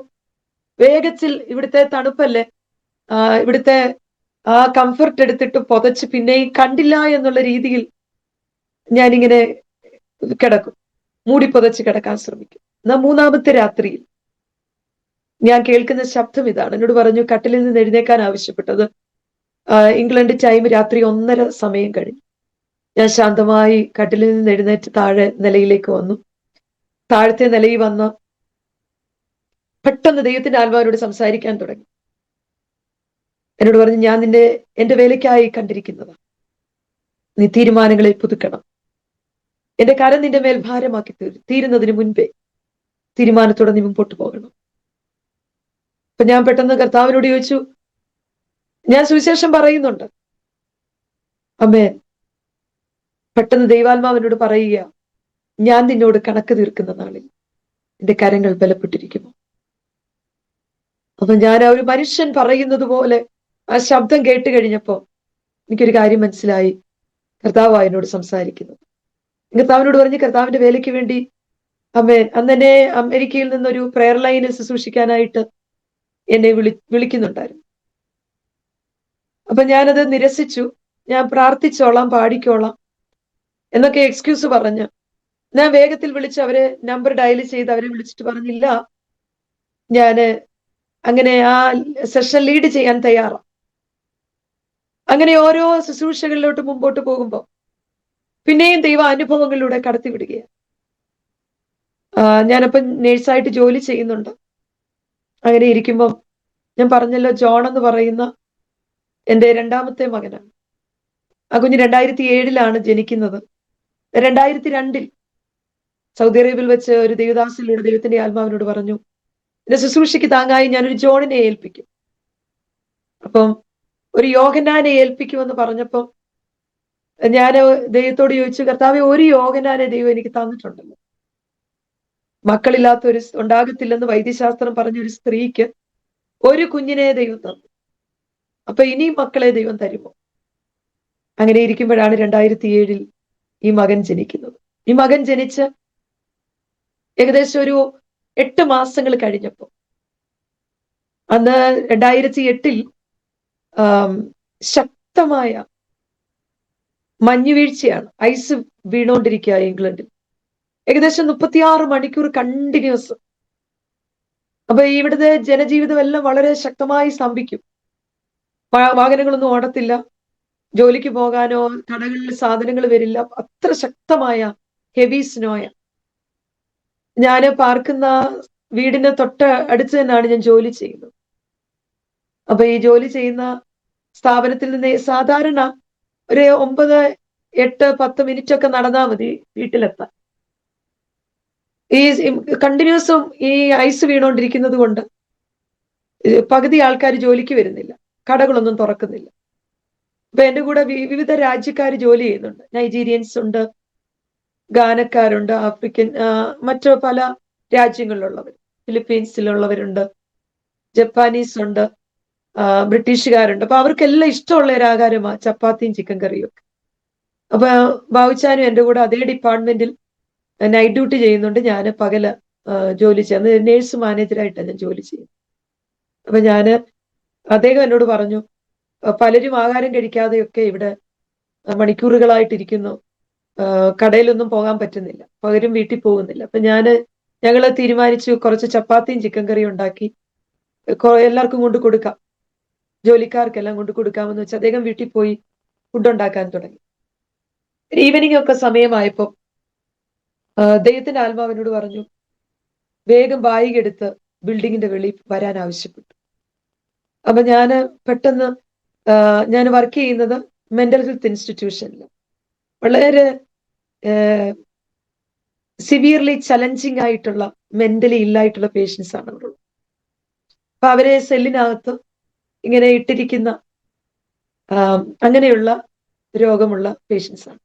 വേഗത്തിൽ ഇവിടുത്തെ തണുപ്പല്ലേ, ഇവിടുത്തെ ആ കംഫർട്ട് എടുത്തിട്ട് പുതച്ച് പിന്നെയും കണ്ടില്ല എന്നുള്ള രീതിയിൽ ഞാനിങ്ങനെ കിടക്കും, മൂടി പുതച്ച് കിടക്കാൻ ശ്രമിക്കും. എന്നാ 3-ാമത്തെ രാത്രിയിൽ ഞാൻ കേൾക്കുന്ന ശബ്ദം ഇതാണ്. എന്നോട് പറഞ്ഞു കട്ടിലിൽ നിന്ന് എഴുന്നേക്കാൻ ആവശ്യപ്പെട്ടത്. ഇംഗ്ലണ്ട് ടൈം രാത്രി 1:30 സമയം കഴിഞ്ഞു. ഞാൻ ശാന്തമായി കട്ടിലിൽ നിന്ന് എഴുന്നേറ്റ് താഴെ നിലയിലേക്ക് വന്നു. താഴത്തെ നിലയിൽ വന്ന് പെട്ടെന്ന് ദൈവത്തിന്റെ ആത്മാവിനോട് സംസാരിക്കാൻ തുടങ്ങി. എന്നോട് പറഞ്ഞു, ഞാൻ എന്റെ വേലയ്ക്കായി കണ്ടിരിക്കുന്നതാ. നീ തീരുമാനങ്ങളെ പുതുക്കണം. എന്റെ കരം നിന്റെ മേൽ ഭാരമാക്കി തീരുന്നതിന് മുൻപേ തീരുമാനത്തോടെ നീ മുമ്പോട്ട് പോകണം. അപ്പൊ ഞാൻ പെട്ടെന്ന് കർത്താവിനോട് ചോദിച്ചു, ഞാൻ സുവിശേഷം പറയുന്നുണ്ട് അമ്മേ. പെട്ടെന്ന് ദൈവാത്മാവിനോട് പറയുക, ഞാൻ നിന്നോട് കണക്ക് തീർക്കുന്ന നാളിൽ എന്റെ കരങ്ങൾ ബലപ്പെട്ടിരിക്കുമോ? അപ്പൊ ഞാൻ ഒരു മനുഷ്യൻ പറയുന്നത് പോലെ ആ ശബ്ദം കേട്ട് കഴിഞ്ഞപ്പോ എനിക്കൊരു കാര്യം മനസ്സിലായി. കർത്താവ് എന്നോട് സംസാരിക്കുന്നത്. കർത്താവിനോട് പറഞ്ഞ് കർത്താവിന്റെ വേലയ്ക്ക് വേണ്ടി അമ്മേൻ അന്നെന്നെ അമേരിക്കയിൽ നിന്നൊരു പ്രെയർ ലൈനിൽ ശുശ്രൂഷിക്കാനായിട്ട് എന്നെ വിളിക്കുന്നുണ്ടായിരുന്നു. അപ്പൊ ഞാനത് നിരസിച്ചു. ഞാൻ പ്രാർത്ഥിച്ചോളാം, പാടിക്കോളാം എന്നൊക്കെ എക്സ്ക്യൂസ് പറഞ്ഞ് ഞാൻ വേഗത്തിൽ വിളിച്ച് അവരെ നമ്പർ ഡയൽ ചെയ്ത് അവരെ വിളിച്ചിട്ട് പറഞ്ഞില്ല, ഞാന് അങ്ങനെ ആ സെഷൻ ലീഡ് ചെയ്യാൻ തയ്യാറാണ്. അങ്ങനെ ഓരോ ശുശ്രൂഷകളിലോട്ട് മുമ്പോട്ട് പോകുമ്പോൾ പിന്നെയും ദൈവ അനുഭവങ്ങളിലൂടെ കടത്തിവിടുകയാണ്. ഞാനപ്പം നേഴ്സായിട്ട് ജോലി ചെയ്യുന്നുണ്ട്. അങ്ങനെ ഇരിക്കുമ്പം ഞാൻ പറഞ്ഞല്ലോ, ജോൺ എന്ന് പറയുന്ന എൻ്റെ 2-ാമത്തെ മകനാണ്. ആ കുഞ്ഞ് 2007 ജനിക്കുന്നത്. 2002 സൗദി അറേബ്യയിൽ വെച്ച് ഒരു ദൈവദാസനിലൂടെ ദൈവത്തിന്റെ ആത്മാവിനോട് പറഞ്ഞു, എന്റെ ശുശ്രൂഷയ്ക്ക് താങ്ങായി ഞാനൊരു ജോണിനെ ഏൽപ്പിക്കും. അപ്പം ഒരു യോഹന്നാനെ ഏൽപ്പിക്കുമെന്ന് പറഞ്ഞപ്പം ഞാൻ ദൈവത്തോട് ചോദിച്ചു, കർത്താവേ, ഒരു യോഹന്നാനെ ദൈവം എനിക്ക് തന്നിട്ടുണ്ടല്ലോ. മക്കളില്ലാത്ത ഉണ്ടാകത്തില്ലെന്ന് വൈദ്യശാസ്ത്രം പറഞ്ഞൊരു സ്ത്രീക്ക് ഒരു കുഞ്ഞിനെ ദൈവം തന്നു. അപ്പൊ ഇനിയും മക്കളെ ദൈവം തരുമോ? അങ്ങനെ ഇരിക്കുമ്പോഴാണ് 2007 ഈ മകൻ ജനിക്കുന്നത്. ഈ മകൻ ജനിച്ച് ഏകദേശം ഒരു 8 മാസങ്ങൾ കഴിഞ്ഞപ്പോൾ, അന്ന് 2008 ശക്തമായ മഞ്ഞുവീഴ്ചയാണ്, ഐസ് വീണുകൊണ്ടിരിക്കുക ഇംഗ്ലണ്ടിൽ. ഏകദേശം 36 മണിക്കൂർ കണ്ടിന്യൂസ്. അപ്പൊ ഇവിടുത്തെ ജനജീവിതം എല്ലാം വളരെ ശക്തമായി സ്തംഭിക്കും. വാഹനങ്ങളൊന്നും ഓടത്തില്ല, ജോലിക്ക് പോകാനോ കടകളിൽ സാധനങ്ങൾ വരില്ല. അത്ര ശക്തമായ ഹെവി സ്നോയ. ഞാൻ പാർക്കുന്ന വീടിന് തൊട്ട് അടുത്ത് തന്നെയാണ് ഞാൻ ജോലി ചെയ്യുന്നത്. അപ്പൊ ഈ ജോലി ചെയ്യുന്ന സ്ഥാപനത്തിൽ നിന്ന് സാധാരണ ഒരു 9, 8, 10 മിനിറ്റ് ഒക്കെ നടന്നാൽ മതി വീട്ടിലെത്താൻ. ഈ കണ്ടിന്യൂസും ഈ ഐസ് വീണോണ്ടിരിക്കുന്നത് കൊണ്ട് പകുതി ആൾക്കാർ ജോലിക്ക് വരുന്നില്ല, കടകളൊന്നും തുറക്കുന്നില്ല. അപ്പൊ എന്റെ കൂടെ വിവിധ രാജ്യക്കാർ ജോലി ചെയ്യുന്നുണ്ട്. നൈജീരിയൻസ് ഉണ്ട്, ഗാനക്കാരുണ്ട്, ആഫ്രിക്കൻ, മറ്റു പല രാജ്യങ്ങളിലുള്ളവർ, ഫിലിപ്പീൻസിലുള്ളവരുണ്ട്, ജപ്പാനീസ് ഉണ്ട്, ബ്രിട്ടീഷുകാരുണ്ട്. അപ്പൊ അവർക്കെല്ലാം ഇഷ്ടമുള്ള ഒരു ആഹാരമാണ് ചപ്പാത്തിയും ചിക്കൻ കറിയും ഒക്കെ. അപ്പൊ ബാബുച്ചാനും എന്റെ കൂടെ അതേ ഡിപ്പാർട്ട്മെന്റിൽ നൈറ്റ് ഡ്യൂട്ടി ചെയ്യുന്നുണ്ട്. ഞാൻ പകല് ജോലി ചെയ്യുന്നത്, നേഴ്സ് മാനേജറായിട്ടാണ് ഞാൻ ജോലി ചെയ്യുന്നത്. അപ്പൊ അദ്ദേഹം എന്നോട് പറഞ്ഞു, പലരും ആഹാരം കഴിക്കാതെയൊക്കെ ഇവിടെ മണിക്കൂറുകളായിട്ടിരിക്കുന്നു, കടയിലൊന്നും പോകാൻ പറ്റുന്നില്ല, പകരം വീട്ടിൽ പോകുന്നില്ല. അപ്പൊ ഞങ്ങള് തീരുമാനിച്ചു കുറച്ച് ചപ്പാത്തിയും ചിക്കൻ കറിയും ഉണ്ടാക്കി എല്ലാവർക്കും കൊണ്ട് കൊടുക്കാം, ജോലിക്കാർക്കെല്ലാം കൊണ്ട് കൊടുക്കാമെന്ന് വെച്ച് അദ്ദേഹം വീട്ടിൽ പോയി ഫുഡ് ഉണ്ടാക്കാൻ തുടങ്ങി. ഈവനിങ് ഒക്കെ സമയമായപ്പോ ദൈവത്തിന്റെ ആത്മാവിനോട് പറഞ്ഞു, വേഗം ബായിക എടുത്ത് ബിൽഡിങ്ങിന്റെ വെളിയിൽ വരാൻ ആവശ്യപ്പെട്ടു. അപ്പൊ പെട്ടെന്ന് ഞാൻ വർക്ക് ചെയ്യുന്നത് മെന്റൽ ഹെൽത്ത് ഇൻസ്റ്റിറ്റ്യൂഷനിൽ വളരെ സിവിയർലി ചലഞ്ചിങ് ആയിട്ടുള്ള, മെന്റലി ഇല്ലായിട്ടുള്ള പേഷ്യൻസ് ആണ് അവിടെ. അപ്പൊ അവരെ സെല്ലിനകത്ത് ഇങ്ങനെ ഇട്ടിരിക്കുന്ന അങ്ങനെയുള്ള രോഗമുള്ള പേഷ്യൻസ് ആണ്.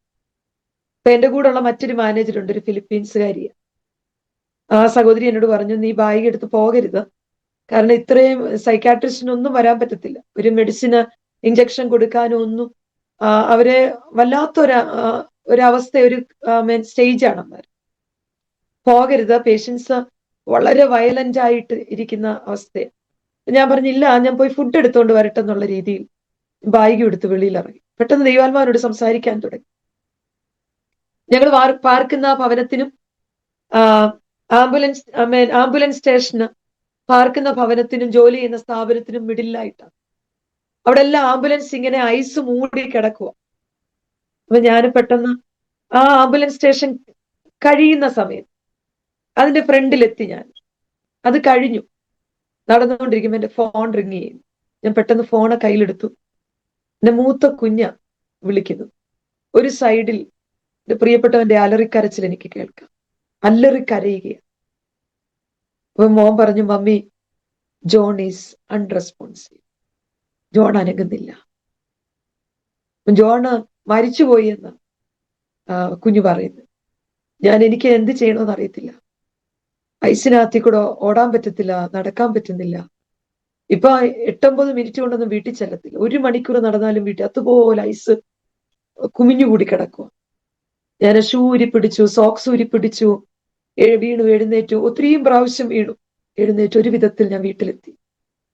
അപ്പൊ എന്റെ കൂടെ ഉള്ള മറ്റൊരു മാനേജറുണ്ട്, ഒരു ഫിലിപ്പീൻസുകാരിയ. ആ സഹോദരി എന്നോട് പറഞ്ഞു, നീ ബായിക എടുത്ത് പോകരുത്, കാരണം ഇത്രയും സൈക്കാട്രിസ്റ്റിനൊന്നും വരാൻ പറ്റത്തില്ല, ഒരു മെഡിസിന് ഇഞ്ചക്ഷൻ കൊടുക്കാനോ ഒന്നും. അവരെ ഒരവസ്ഥ, ഒരു സ്റ്റേജാണ് അവർ. പോകരുത്, പേഷ്യൻസ് വളരെ വയലന്റ് ആയിട്ട് ഇരിക്കുന്ന അവസ്ഥയാണ്. ഞാൻ പറഞ്ഞില്ല, ഞാൻ പോയി ഫുഡ് എടുത്തുകൊണ്ട് വരട്ടെ എന്നുള്ള രീതിയിൽ ബായിക എടുത്ത് വെളിയിൽ ഇറങ്ങി. പെട്ടെന്ന് ദൈവാത്മാവിനോട് സംസാരിക്കാൻ തുടങ്ങി. ഞങ്ങൾ പാർക്കുന്ന ഭവനത്തിനും ആംബുലൻസ് സ്റ്റേഷന്, പാർക്കുന്ന ഭവനത്തിനും ജോലി ചെയ്യുന്ന സ്ഥാപനത്തിനും മിഡിലായിട്ടാണ്. അവിടെ എല്ലാം ആംബുലൻസ് ഇങ്ങനെ ഐസ് മൂടി കിടക്കുക. അപ്പൊ ഞാൻ പെട്ടെന്ന് ആ ആംബുലൻസ് സ്റ്റേഷൻ കഴിയുന്ന സമയം അതിന്റെ ഫ്രണ്ടിലെത്തി. അത് കഴിഞ്ഞു നടന്നുകൊണ്ടിരിക്കുമ്പോൾ എന്റെ ഫോൺ റിങ് ചെയ്യും. ഞാൻ പെട്ടെന്ന് ഫോണ് കയ്യിലെടുത്തു. എന്റെ മൂത്ത കുഞ്ഞ വിളിക്കുന്നു. ഒരു സൈഡിൽ എന്റെ പ്രിയപ്പെട്ടവന്റെ അലറിക്കരച്ചിൽ എനിക്ക് കേൾക്കാം, അലറിക്കരയുക. അപ്പൊ മോൻ പറഞ്ഞു, mummy, John is unresponsive, John അനങ്ങുന്നില്ല, ജോണ് മരിച്ചുപോയി എന്ന് കുഞ്ഞു പറയുന്നു. എനിക്ക് എന്ത് ചെയ്യണമെന്ന് അറിയത്തില്ല, ഐസിനകത്തിൽ കൂടെ ഓടാൻ പറ്റത്തില്ല, നടക്കാൻ പറ്റുന്നില്ല. ഇപ്പൊ 8-9 മിനിറ്റ് കൊണ്ടൊന്നും വീട്ടിൽ ചെല്ലത്തില്ല, 1 മണിക്കൂർ നടന്നാലും വീട്ടിൽ അതുപോലെ ഐസ് കുമിഞ്ഞുകൂടി കിടക്കുക. ഞാൻ ഷൂ ഊരിപ്പിടിച്ചു, സോക്സ് ഊരിപ്പിടിച്ചു, വീണു, എഴുന്നേറ്റു, ഒത്തിരിയും പ്രാവശ്യം വീണു, എഴുന്നേറ്റ് ഒരു വിധത്തിൽ ഞാൻ വീട്ടിലെത്തി.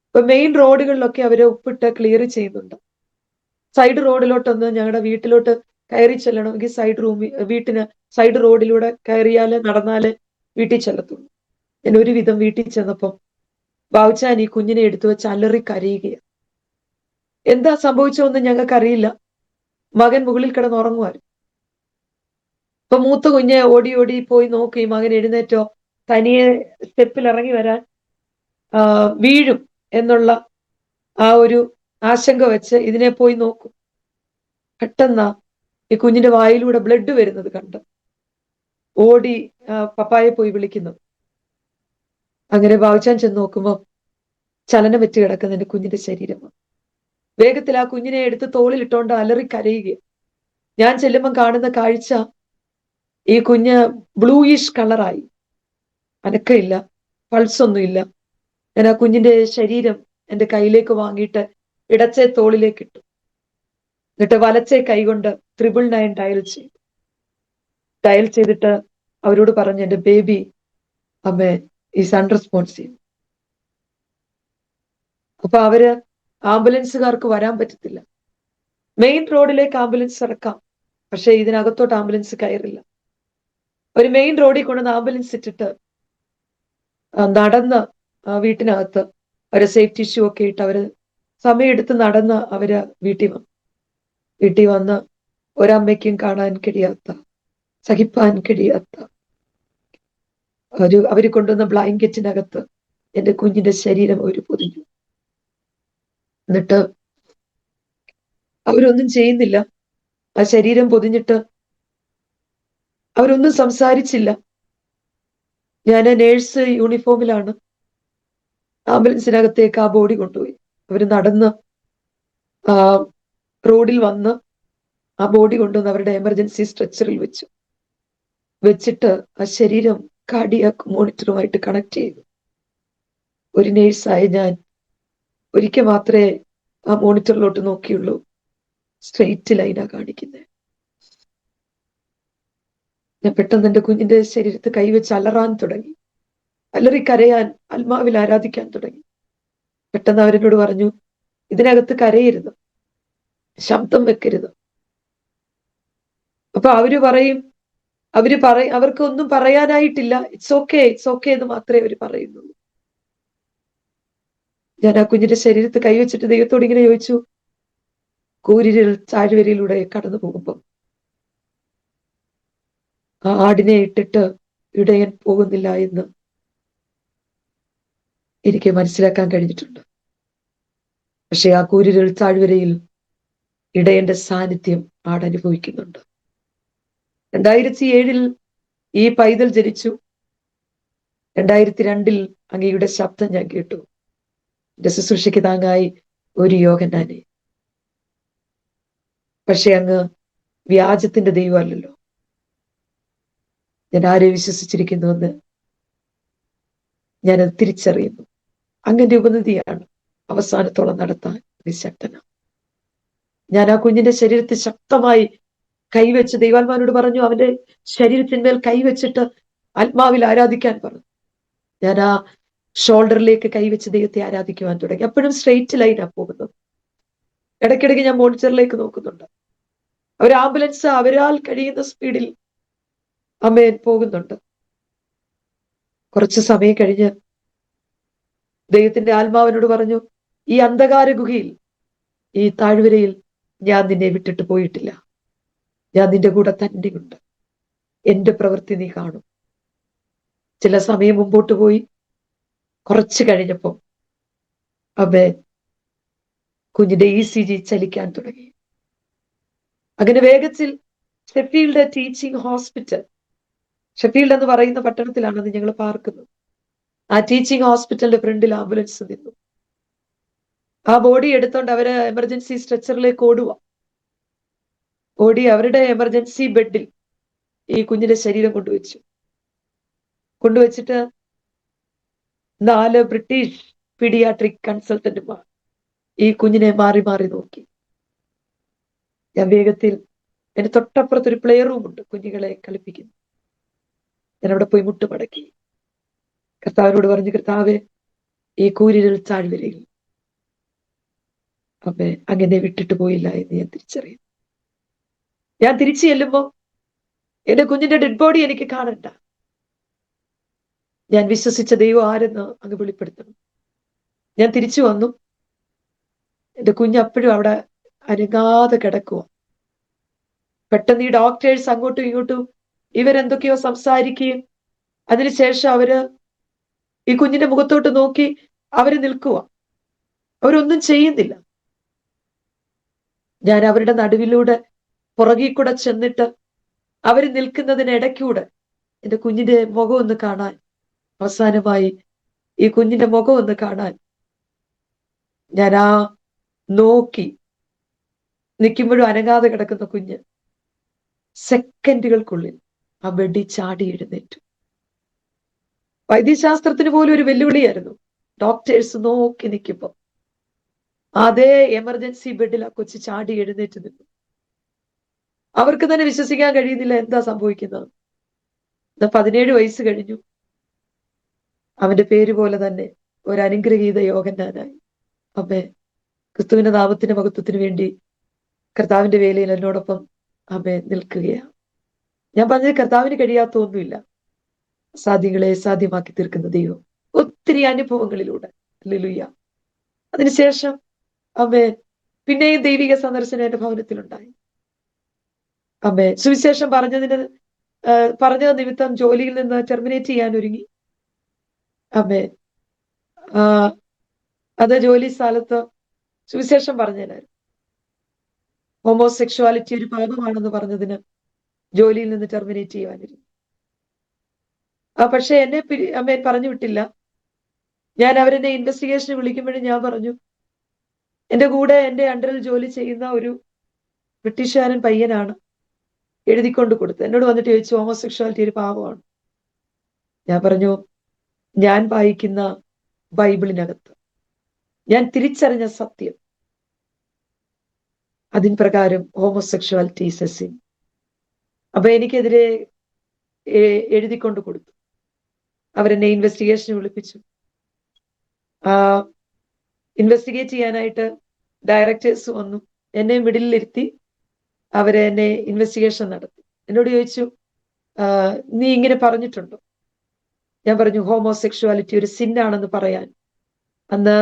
ഇപ്പൊ മെയിൻ റോഡുകളിലൊക്കെ അവരെ ഉപ്പിട്ട് ക്ലിയർ ചെയ്യുന്നുണ്ട്. സൈഡ് റോഡിലോട്ടൊന്ന് ഞങ്ങളുടെ വീട്ടിലോട്ട് കയറി ചെല്ലണമെങ്കിൽ വീട്ടിന് സൈഡ് റോഡിലൂടെ കയറിയാല് നടന്നാല് വീട്ടിൽ ചെല്ലത്തുള്ളൂ. ഞാൻ ഒരു വിധം വീട്ടിൽ ചെന്നപ്പം ബാബുച്ചാൻ ഈ കുഞ്ഞിനെ എടുത്തു വെച്ച് അലറി കരയുകയാണ്. എന്താ സംഭവിച്ചോന്നും ഞങ്ങൾക്കറിയില്ല. മകൻ മുകളിൽ കിടന്ന് ഉറങ്ങുമായിരുന്നു. ഇപ്പൊ മൂത്ത കുഞ്ഞ് ഓടി ഓടി പോയി നോക്കി, മകൻ എഴുന്നേറ്റോ, തനിയെ സ്റ്റെപ്പിൽ ഇറങ്ങി വരാൻ വീഴും എന്നുള്ള ആ ഒരു ആശങ്ക വെച്ച് ഇതിനെ പോയി നോക്കും. പെട്ടെന്ന് ഈ കുഞ്ഞിന്റെ വായിലൂടെ ബ്ലഡ് വരുന്നത് കണ്ട് ഓടി പപ്പായെ പോയി വിളിക്കുന്നു. അങ്ങനെ ബാബുച്ചാൻ ചെന്ന് നോക്കുമ്പോൾ ചലനം വെച്ച് കിടക്കുന്ന എന്റെ കുഞ്ഞിന്റെ ശരീരമാണ്. വേഗത്തിൽ ആ കുഞ്ഞിനെ എടുത്ത് തോളിലിട്ടോണ്ട് അലറി കരയുക. ഞാൻ ചെല്ലുമ്പം കാണുന്ന കാഴ്ച, ഈ കുഞ്ഞ് ബ്ലൂയിഷ് കളറായി, അനക്കമില്ല, പൾസൊന്നുമില്ല. ഞാൻ ആ കുഞ്ഞിന്റെ ശരീരം എന്റെ കയ്യിലേക്ക് വാങ്ങിയിട്ട് ഇടച്ചേ തോളിലേക്ക് ഇട്ടു. എന്നിട്ട് വലച്ചേ കൈകൊണ്ട് 999 ഡയൽ ചെയ്തിട്ട് അവരോട് പറഞ്ഞു, എന്റെ ബേബി അമ്മേ ഈസ് അൺറെസ്പോൺസീവ്. അപ്പൊ അവര് ആംബുലൻസുകാർക്ക് വരാൻ പറ്റത്തില്ല. മെയിൻ റോഡിലേക്ക് ആംബുലൻസ് ഇറക്കാം, പക്ഷെ ഇതിനകത്തോട്ട് ആംബുലൻസ് കയറില്ല. ഒരു മെയിൻ റോഡിൽ കൊണ്ടുവന്ന് ആംബുലൻസ് ഇട്ടിട്ട് നടന്ന് വീട്ടിനകത്ത് അവര് സേഫ്റ്റി ഷൂ ഒക്കെ ഇട്ട് അവര് സമയമെടുത്ത് നടന്ന് അവര് വീട്ടിൽ വന്ന് ഒരമ്മയ്ക്കും കാണാൻ കഴിയാത്ത, സഹിപ്പാൻ കഴിയാത്ത അവര് കൊണ്ടുവന്ന ബ്ലാങ്കറ്റിനകത്ത് എന്റെ കുഞ്ഞിന്റെ ശരീരം അവര് പൊതിഞ്ഞു. എന്നിട്ട് അവരൊന്നും ചെയ്യുന്നില്ല. ആ ശരീരം പൊതിഞ്ഞിട്ട് അവരൊന്നും സംസാരിച്ചില്ല. ഞാൻ നേഴ്സ് യൂണിഫോമിലാണ്. ആംബുലൻസിനകത്തേക്ക് ആ ബോഡി കൊണ്ടുപോയി. അവര് നടന്ന് റോഡിൽ വന്ന് ആ ബോഡി കൊണ്ടുവന്ന് അവരുടെ എമർജൻസി സ്ട്രെച്ചറിൽ വെച്ചിട്ട് ആ ശരീരം കാർഡിയാക് മോണിറ്ററുമായിട്ട് കണക്ട് ചെയ്തു. ഒരു നേഴ്സായ ഞാൻ ഒരിക്കൽ മാത്രമേ ആ മോണിറ്ററിലോട്ട് നോക്കിയുള്ളൂ. സ്ട്രെയിറ്റ് ലൈനാ കാണിക്കുന്നത്. ഞാൻ പെട്ടെന്ന് എന്റെ കുഞ്ഞിന്റെ ശരീരത്ത് കൈവച്ച് അലറാൻ തുടങ്ങി. അലറി കരയാൻ, ആത്മാവിൽ ആരാധിക്കാൻ തുടങ്ങി. പെട്ടെന്ന് അവരെന്നോട് പറഞ്ഞു, ഇതിനകത്ത് കരയരുത്, ശബ്ദം വെക്കരുത്. അപ്പൊ അവർക്ക് ഒന്നും പറയാനായിട്ടില്ല. ഇറ്റ്സ് ഓക്കെ എന്ന് മാത്രമേ അവര് പറയുന്നുള്ളൂ. ഞാൻ ആ കുഞ്ഞിന്റെ ശരീരത്ത് കൈവച്ചിട്ട് ദൈവത്തോട് ഇങ്ങനെ ചോദിച്ചു, കൂരിരുൾ താഴ്വരയിലൂടെ കടന്നു പോകുമ്പോൾ ആ ആടിനെ ഇട്ടിട്ട് ഇടയൻ പോകുന്നില്ല എന്ന് എനിക്ക് മനസ്സിലാക്കാൻ കഴിഞ്ഞിട്ടുണ്ട്. പക്ഷെ ആ കൂരിരുൾ താഴ്വരയിൽ ഇടയന്റെ സാന്നിധ്യം ആടനുഭവിക്കുന്നുണ്ട്. 2007 ഈ പൈതൽ ജനിച്ചു. 2002 അങ്ങയുടെ ശബ്ദം ഞാൻ കേട്ടു. എന്റെ ശുശ്രൂഷയ്ക്ക് താങ്ങായി ഒരു യോഹന്നാനെ. പക്ഷെ അങ്ങ് വ്യാജത്തിന്റെ ദൈവമല്ലല്ലോ. ഞാൻ ആരെ വിശ്വസിച്ചിരിക്കുന്നുവെന്ന് ഞാനത് തിരിച്ചറിയുന്നു. അങ്ങന്റെ ഉപനിധിയാണ് അവസാനത്തോളം നടത്താൻ നിശക്തനാണ്. ഞാൻ ആ കുഞ്ഞിന്റെ ശരീരത്തിൽ ശക്തമായി കൈവച്ച് ദൈവാത്മാവിനോട് പറഞ്ഞു, അവന്റെ ശരീരത്തിന്മേൽ കൈവച്ചിട്ട് ആത്മാവിൽ ആരാധിക്കാൻ പറഞ്ഞു. ഞാൻ ആ ഷോൾഡറിലേക്ക് കൈവച്ച് ദൈവത്തെ ആരാധിക്കുവാൻ തുടങ്ങി. അപ്പോഴും സ്ട്രെയിറ്റ് ലൈനാ പോകുന്നത്. ഇടയ്ക്കിടയ്ക്ക് ഞാൻ മോണിറ്ററിലേക്ക് നോക്കുന്നുണ്ട്. ആംബുലൻസ് അവരാൽ കഴിയുന്ന സ്പീഡിൽ അമ്മേൻ പോകുന്നുണ്ട്. കുറച്ച് സമയം കഴിഞ്ഞ് ദൈവത്തിന്റെ ആത്മാവിനോട് പറഞ്ഞു, ഈ അന്ധകാര ഗുഹയിൽ, ഈ താഴ്വരയിൽ ഞാൻ നിന്നെ വിട്ടിട്ട് പോയിട്ടില്ല. ഞാൻ നിന്റെ കൂടെ തന്നെയുണ്ട്. എന്റെ പ്രവൃത്തി നീ കാണും. ചില സമയം മുമ്പോട്ട് പോയി. കുറച്ച് കഴിഞ്ഞപ്പോ അമ്മേ കുഞ്ഞിന്റെ ECG ചലിക്കാൻ തുടങ്ങി. അങ്ങനെ വേഗത്തിൽ ഷെഫീൽഡ് ടീച്ചിങ് ഹോസ്പിറ്റൽ, ഷെഫീൽഡ് എന്ന് പറയുന്ന പട്ടണത്തിലാണ് ഞങ്ങൾ പാർക്കുന്നത്. ആ ടീച്ചിങ് ഹോസ്പിറ്റലിന്റെ ഫ്രണ്ടിൽ ആംബുലൻസ് നിന്നു. ആ ബോഡി എടുത്തോണ്ട് അവര് എമർജൻസി സ്ട്രെച്ചറിലേക്ക് ഓടി അവരുടെ എമർജൻസി ബെഡിൽ ഈ കുഞ്ഞിന്റെ ശരീരം കൊണ്ടുവച്ചിട്ട് 4 ബ്രിട്ടീഷ് പീഡിയാട്രിക് കൺസൾട്ടന്റുമാർ ഈ കുഞ്ഞിനെ മാറി മാറി നോക്കി. ഞാൻ വേഗത്തിൽ, എന്റെ തൊട്ടപ്പുറത്ത് ഒരു പ്ലേ റൂം ഉണ്ട്, കുഞ്ഞുങ്ങളെ കളിപ്പിക്കുന്നു. ഞാൻ അവിടെ പോയി മുട്ടുമടക്കി കർത്താവിനോട് പറഞ്ഞു, കർത്താവെ, ഈ കൂരിരുൾ താഴ്വരയിൽ അമ്മേ അങ്ങനെ വിട്ടിട്ട് പോയില്ല എന്ന് ഞാൻ തിരിച്ചറിയുന്നു. ഞാൻ തിരിച്ചു ചെല്ലുമ്പോ എന്റെ കുഞ്ഞിന്റെ ഡെഡ് ബോഡി എനിക്ക് കാണണ്ട. ഞാൻ വിശ്വസിച്ച ദൈവം ആരെന്ന് അങ്ങ് വെളിപ്പെടുത്തണം. ഞാൻ തിരിച്ചു വന്നു. എന്റെ കുഞ്ഞ് അപ്പോഴും അവിടെ അനങ്ങാതെ കിടക്കുക. പെട്ടെന്ന് ഈ ഡോക്ടേഴ്സ് അങ്ങോട്ടും ഇങ്ങോട്ടും ഇവരെന്തൊക്കെയോ സംസാരിക്കുകയും അതിനുശേഷം അവര് ഈ കുഞ്ഞിന്റെ മുഖത്തോട്ട് നോക്കി അവര് നിൽക്കുക. അവരൊന്നും ചെയ്യുന്നില്ല. ഞാൻ അവരുടെ നടുവിലൂടെ പുറകിൽ കൂടെ ചെന്നിട്ട് അവര് നിൽക്കുന്നതിനിടയ്ക്കൂടെ എന്റെ കുഞ്ഞിന്റെ മുഖം ഒന്ന് കാണാൻ, അവസാനമായി ഈ കുഞ്ഞിന്റെ മുഖം ഒന്ന് കാണാൻ ഞാൻ നോക്കി നിൽക്കുമ്പോഴും അനങ്ങാതെ കിടക്കുന്ന കുഞ്ഞ് സെക്കൻഡുകൾക്കുള്ളിൽ ആ ബെഡിൽ ചാടി എഴുന്നേറ്റു. വൈദ്യശാസ്ത്രത്തിന് പോലും ഒരു വെല്ലുവിളിയായിരുന്നു. ഡോക്ടേഴ്സ് നോക്കി നിൽക്കുമ്പോ അതേ എമർജൻസി ബെഡിൽ ആ കൊച്ചു ചാടി എഴുന്നേറ്റ് നിന്നു. അവർക്ക് തന്നെ വിശ്വസിക്കാൻ കഴിയുന്നില്ല എന്താ സംഭവിക്കുന്നത്. 17 വയസ്സ് കഴിഞ്ഞു. അവന്റെ പേര് പോലെ തന്നെ ഒരു അനുഗ്രഹീത യോഹന്നാനായി. അമ്മേ, ക്രിസ്തുവിന്റെ നാമത്തിന്റെ മഹത്വത്തിന് വേണ്ടി കർത്താവിന്റെ വേലയിൽ എന്നോടൊപ്പം അമ്മേ നിൽക്കുകയാണ്. ഞാൻ പറഞ്ഞത് കർത്താവിന് കഴിയാത്ത ഒന്നുമില്ല. സാധ്യങ്ങളെ സാധ്യമാക്കി തീർക്കുന്ന ദൈവം ഒത്തിരി അനുഭവങ്ങളിലൂടെ. ഹല്ലേലൂയ. അതിനുശേഷം അമ്മേ പിന്നെയും ദൈവിക സന്ദർശനം എന്റെ ഭവനത്തിലുണ്ടായി. അമ്മേ സുവിശേഷം പറഞ്ഞത് നിമിത്തം ജോലിയിൽ നിന്ന് ടെർമിനേറ്റ് ചെയ്യാൻ ഒരുങ്ങി. അമ്മേ അത് ജോലി സ്ഥലത്ത് സുവിശേഷം പറഞ്ഞതിനായിരുന്നു. ഹോമോസെക്ഷുവാലിറ്റി ഒരു പാപമാണെന്ന് പറഞ്ഞതിന് ജോലിയിൽ നിന്ന് ടെർമിനേറ്റ് ചെയ്യുവാനിരുന്നു. പക്ഷെ എന്നെ അമ്മ പറഞ്ഞു വിട്ടില്ല. ഞാൻ അവരെന്നെ ഇൻവെസ്റ്റിഗേഷന് വിളിക്കുമ്പോഴും ഞാൻ പറഞ്ഞു, എന്റെ കൂടെ എന്റെ അണ്ടറിൽ ജോലി ചെയ്യുന്ന ഒരു ബ്രിട്ടീഷുകാരൻ പയ്യനാണ് എഴുതിക്കൊണ്ട് കൊടുത്തത്. എന്നോട് വന്നിട്ട് ചോദിച്ചു, ഹോമോസെക്ഷുവാലിറ്റി ഒരു പാപമാണ്. ഞാൻ പറഞ്ഞു, ഞാൻ വായിക്കുന്ന ബൈബിളിനകത്ത് ഞാൻ തിരിച്ചറിഞ്ഞ സത്യം, അതിൻ പ്രകാരം ഹോമോസെക്ഷുവാലിറ്റി ഈസ് എ സിൻ. അപ്പൊ എനിക്കെതിരെ എഴുതിക്കൊണ്ട് കൊടുത്തു. അവരെന്നെ ഇൻവെസ്റ്റിഗേഷന് വിളിപ്പിച്ചു. ഇൻവെസ്റ്റിഗേറ്റ് ചെയ്യാനായിട്ട് ഡയറക്ടേഴ്സ് വന്നു. എന്നെ മിഡിലിരുത്തി എന്നെ ഇൻവെസ്റ്റിഗേഷൻ നടത്തി. എന്നോട് ചോദിച്ചു, നീ ഇങ്ങനെ പറഞ്ഞിട്ടുണ്ടോ? ഞാൻ പറഞ്ഞു, ഹോമോസെക്ഷുവാലിറ്റി ഒരു സിന്നാണെന്ന് പറയാൻ അന്ന്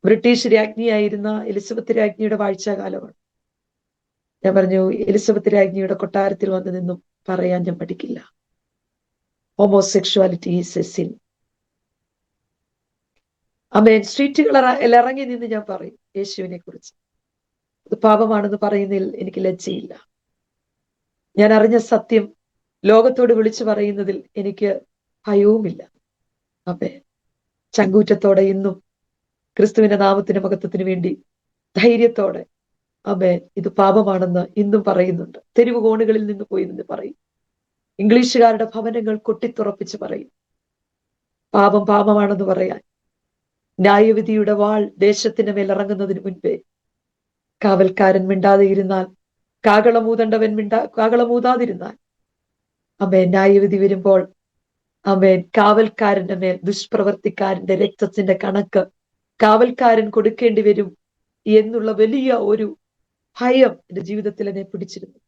ബ്രിട്ടീഷ് രാജ്ഞിയായിരുന്ന എലിസബത്ത് രാജ്ഞിയുടെ വാഴ്ചാകാലമാണ്. ഞാൻ പറഞ്ഞു, എലിസബത്ത് രാജ്ഞിയുടെ കൊട്ടാരത്തിൽ വന്ന് നിന്നും പറയാൻ ഞാൻ പഠിക്കില്ല. Homosexuality is a sin. Amen. സ്ട്രീറ്റുകളിൽ ഇറങ്ങി നിന്ന് ഞാൻ പറയും യേശുവിനെ കുറിച്ച്. അത് പാപമാണെന്ന് പറയുന്നതിൽ എനിക്ക് ലജ്ജയില്ല. ഞാൻ അറിഞ്ഞ സത്യം ലോകത്തോട് വിളിച്ചു പറയുന്നതിൽ എനിക്ക് ഭയവുമില്ല. ആമേൻ. ചങ്കൂറ്റത്തോടെ ഇന്നും ക്രിസ്തുവിന്റെ നാമത്തിന്റെ മഹത്വത്തിന് വേണ്ടി ധൈര്യത്തോടെ ആമേൻ ഇത് പാപമാണെന്ന് ഇന്നും പറയുന്നുണ്ട്. തെരുവ് കോണുകളിൽ നിന്ന് പോയി നിന്ന് പറയും. ഇംഗ്ലീഷുകാരുടെ ഭവനങ്ങൾ കൊട്ടിത്തുറപ്പിച്ച് പറയും. പാപം പാപമാണെന്ന് പറയാൻ ന്യായവിധിയുടെ വാൾ ദേശത്തിന്റെ മേൽ ഇറങ്ങുന്നതിന് മുൻപേ കാവൽക്കാരൻ മിണ്ടാതെ ഇരുന്നാൽ, കാകളമൂതാതിരുന്നാൽ അമേൻ ന്യായവിധി വരുമ്പോൾ അമേൻ കാവൽക്കാരന്റെ മേൽ ദുഷ്പ്രവർത്തിക്കാരന്റെ രക്തത്തിന്റെ കണക്ക് കാവൽക്കാരൻ കൊടുക്കേണ്ടി വരും എന്നുള്ള വലിയ ഒരു ഭയം എന്റെ ജീവിതത്തിൽ എന്നെ പിടിച്ചിരുന്നു.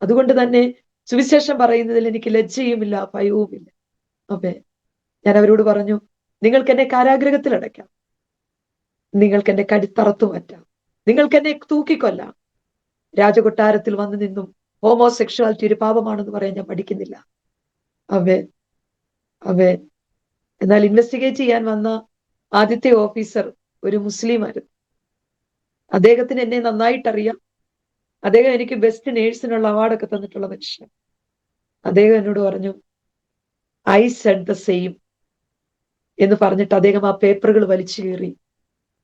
അതുകൊണ്ട് തന്നെ സുവിശേഷം പറയുന്നതിൽ എനിക്ക് ലജ്ജയുമില്ല, ഭയവുമില്ല. അമേൻ. ഞാൻ അവരോട് പറഞ്ഞു, നിങ്ങൾക്ക് എന്നെ കാരാഗ്രഹത്തിൽ അടയ്ക്കാം, നിങ്ങൾക്ക് എന്നെ കടിത്തറത്തു മാറ്റാം, നിങ്ങൾക്ക് എന്നെ തൂക്കിക്കൊല്ലാം. രാജകൊട്ടാരത്തിൽ വന്നു നിന്നും ഹോമോസെക്ഷുവാലിറ്റി ഒരു പാപമാണെന്ന് പറയാൻ ഞാൻ പഠിക്കുന്നില്ല. അവൻ അവൻ എന്നാൽ ഇൻവെസ്റ്റിഗേറ്റ് ചെയ്യാൻ വന്ന ആദ്യത്തെ ഓഫീസർ ഒരു മുസ്ലിം ആയിരുന്നു. അദ്ദേഹത്തിന് എന്നെ നന്നായിട്ടറിയാം. അദ്ദേഹം എനിക്ക് ബെസ്റ്റ് നേഴ്സിനുള്ള അവാർഡൊക്കെ തന്നിട്ടുള്ള മനുഷ്യൻ. അദ്ദേഹം എന്നോട് പറഞ്ഞു, ഐ സെഡ് ദ സെയിം എന്ന് പറഞ്ഞിട്ട് അദ്ദേഹം ആ പേപ്പറുകൾ വലിച്ചു കീറി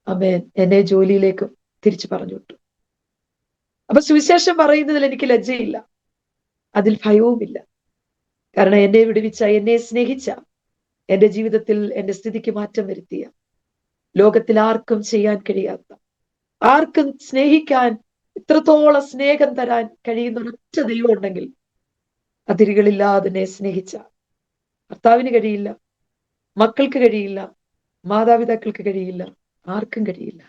അമേൻ എന്നെ ജോലിയിലേക്ക് തിരിച്ചു പറഞ്ഞു വിട്ടു. അപ്പൊ സുവിശേഷം പറയുന്നതിൽ എനിക്ക് ലജ്ജയില്ല, അതിൽ ഭയവുമില്ല. കാരണം എന്നെ വിടുവിച്ച, എന്നെ സ്നേഹിച്ച, എന്റെ ജീവിതത്തിൽ എന്റെ സ്ഥിതിക്ക് മാറ്റം വരുത്തിയ, ലോകത്തിൽ ആർക്കും ചെയ്യാൻ കഴിയാത്ത, ആർക്കും സ്നേഹിക്കാൻ ഇത്രത്തോളം സ്നേഹം തരാൻ കഴിയുന്ന ഒരൊറ്റ ദൈവം ഉണ്ടെങ്കിൽ അതിരുകളില്ലാതെ എന്നെ സ്നേഹിച്ച ഭർത്താവിന് കഴിയില്ല, മക്കൾക്ക് കഴിയില്ല, മാതാപിതാക്കൾക്ക് കഴിയില്ല, ആർക്കും കഴിയില്ല.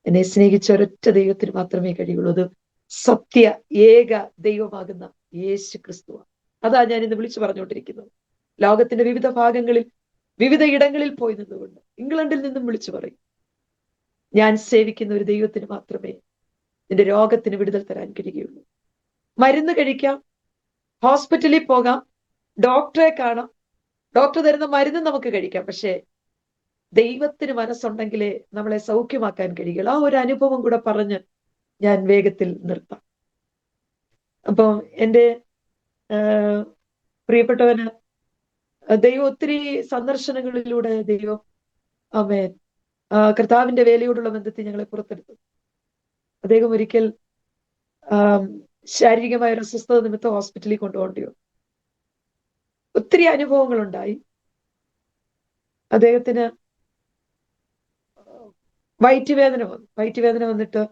എന്നെ സ്നേഹിച്ച ഒരൊറ്റ ദൈവത്തിന് മാത്രമേ കഴിയുള്ളൂ. അത് സത്യ ഏക ദൈവമാകുന്ന യേശു ക്രിസ്തുവാണ്. അതാ ഞാൻ ഇന്ന് വിളിച്ചു പറഞ്ഞുകൊണ്ടിരിക്കുന്നത്. ലോകത്തിന്റെ വിവിധ ഭാഗങ്ങളിൽ വിവിധ ഇടങ്ങളിൽ പോയി നിന്നുകൊണ്ട് ഇംഗ്ലണ്ടിൽ നിന്നും വിളിച്ചു പറയും, ഞാൻ സേവിക്കുന്ന ഒരു ദൈവത്തിന് മാത്രമേ നിന്റെ രോഗത്തിന് വിടുതൽ തരാൻ കഴിയുകയുള്ളൂ. മരുന്ന് കഴിക്കാം, ഹോസ്പിറ്റലിൽ പോകാം, ഡോക്ടറെ കാണാം, ഡോക്ടർ തരുന്ന മരുന്ന് നമുക്ക് കഴിക്കാം. പക്ഷേ ദൈവത്തിന് മനസ്സുണ്ടെങ്കിലേ നമ്മളെ സൗഖ്യമാക്കാൻ കഴിയുള്ളൂ. ആ ഒരു അനുഭവം കൂടെ പറഞ്ഞ് ഞാൻ വേഗത്തിൽ നിർത്താം. അപ്പൊ എൻ്റെ പ്രിയപ്പെട്ടവന് ദൈവം ഒത്തിരി സന്ദർശനങ്ങളിലൂടെ ദൈവം ആമേൻ കർത്താവിന്റെ വേലയോടുള്ള ബന്ധത്തിൽ ഞങ്ങളെ പുറത്തെടുത്തു. അദ്ദേഹം ഒരിക്കൽ ശാരീരികമായ ഒരു അസ്വസ്ഥത നിമിത്തം ഹോസ്പിറ്റലിൽ കൊണ്ടുപോകേണ്ടി വന്നു. ഒത്തിരി അനുഭവങ്ങൾ ഉണ്ടായി. അദ്ദേഹത്തിന് വയറ്റുവേദന വന്നിട്ട്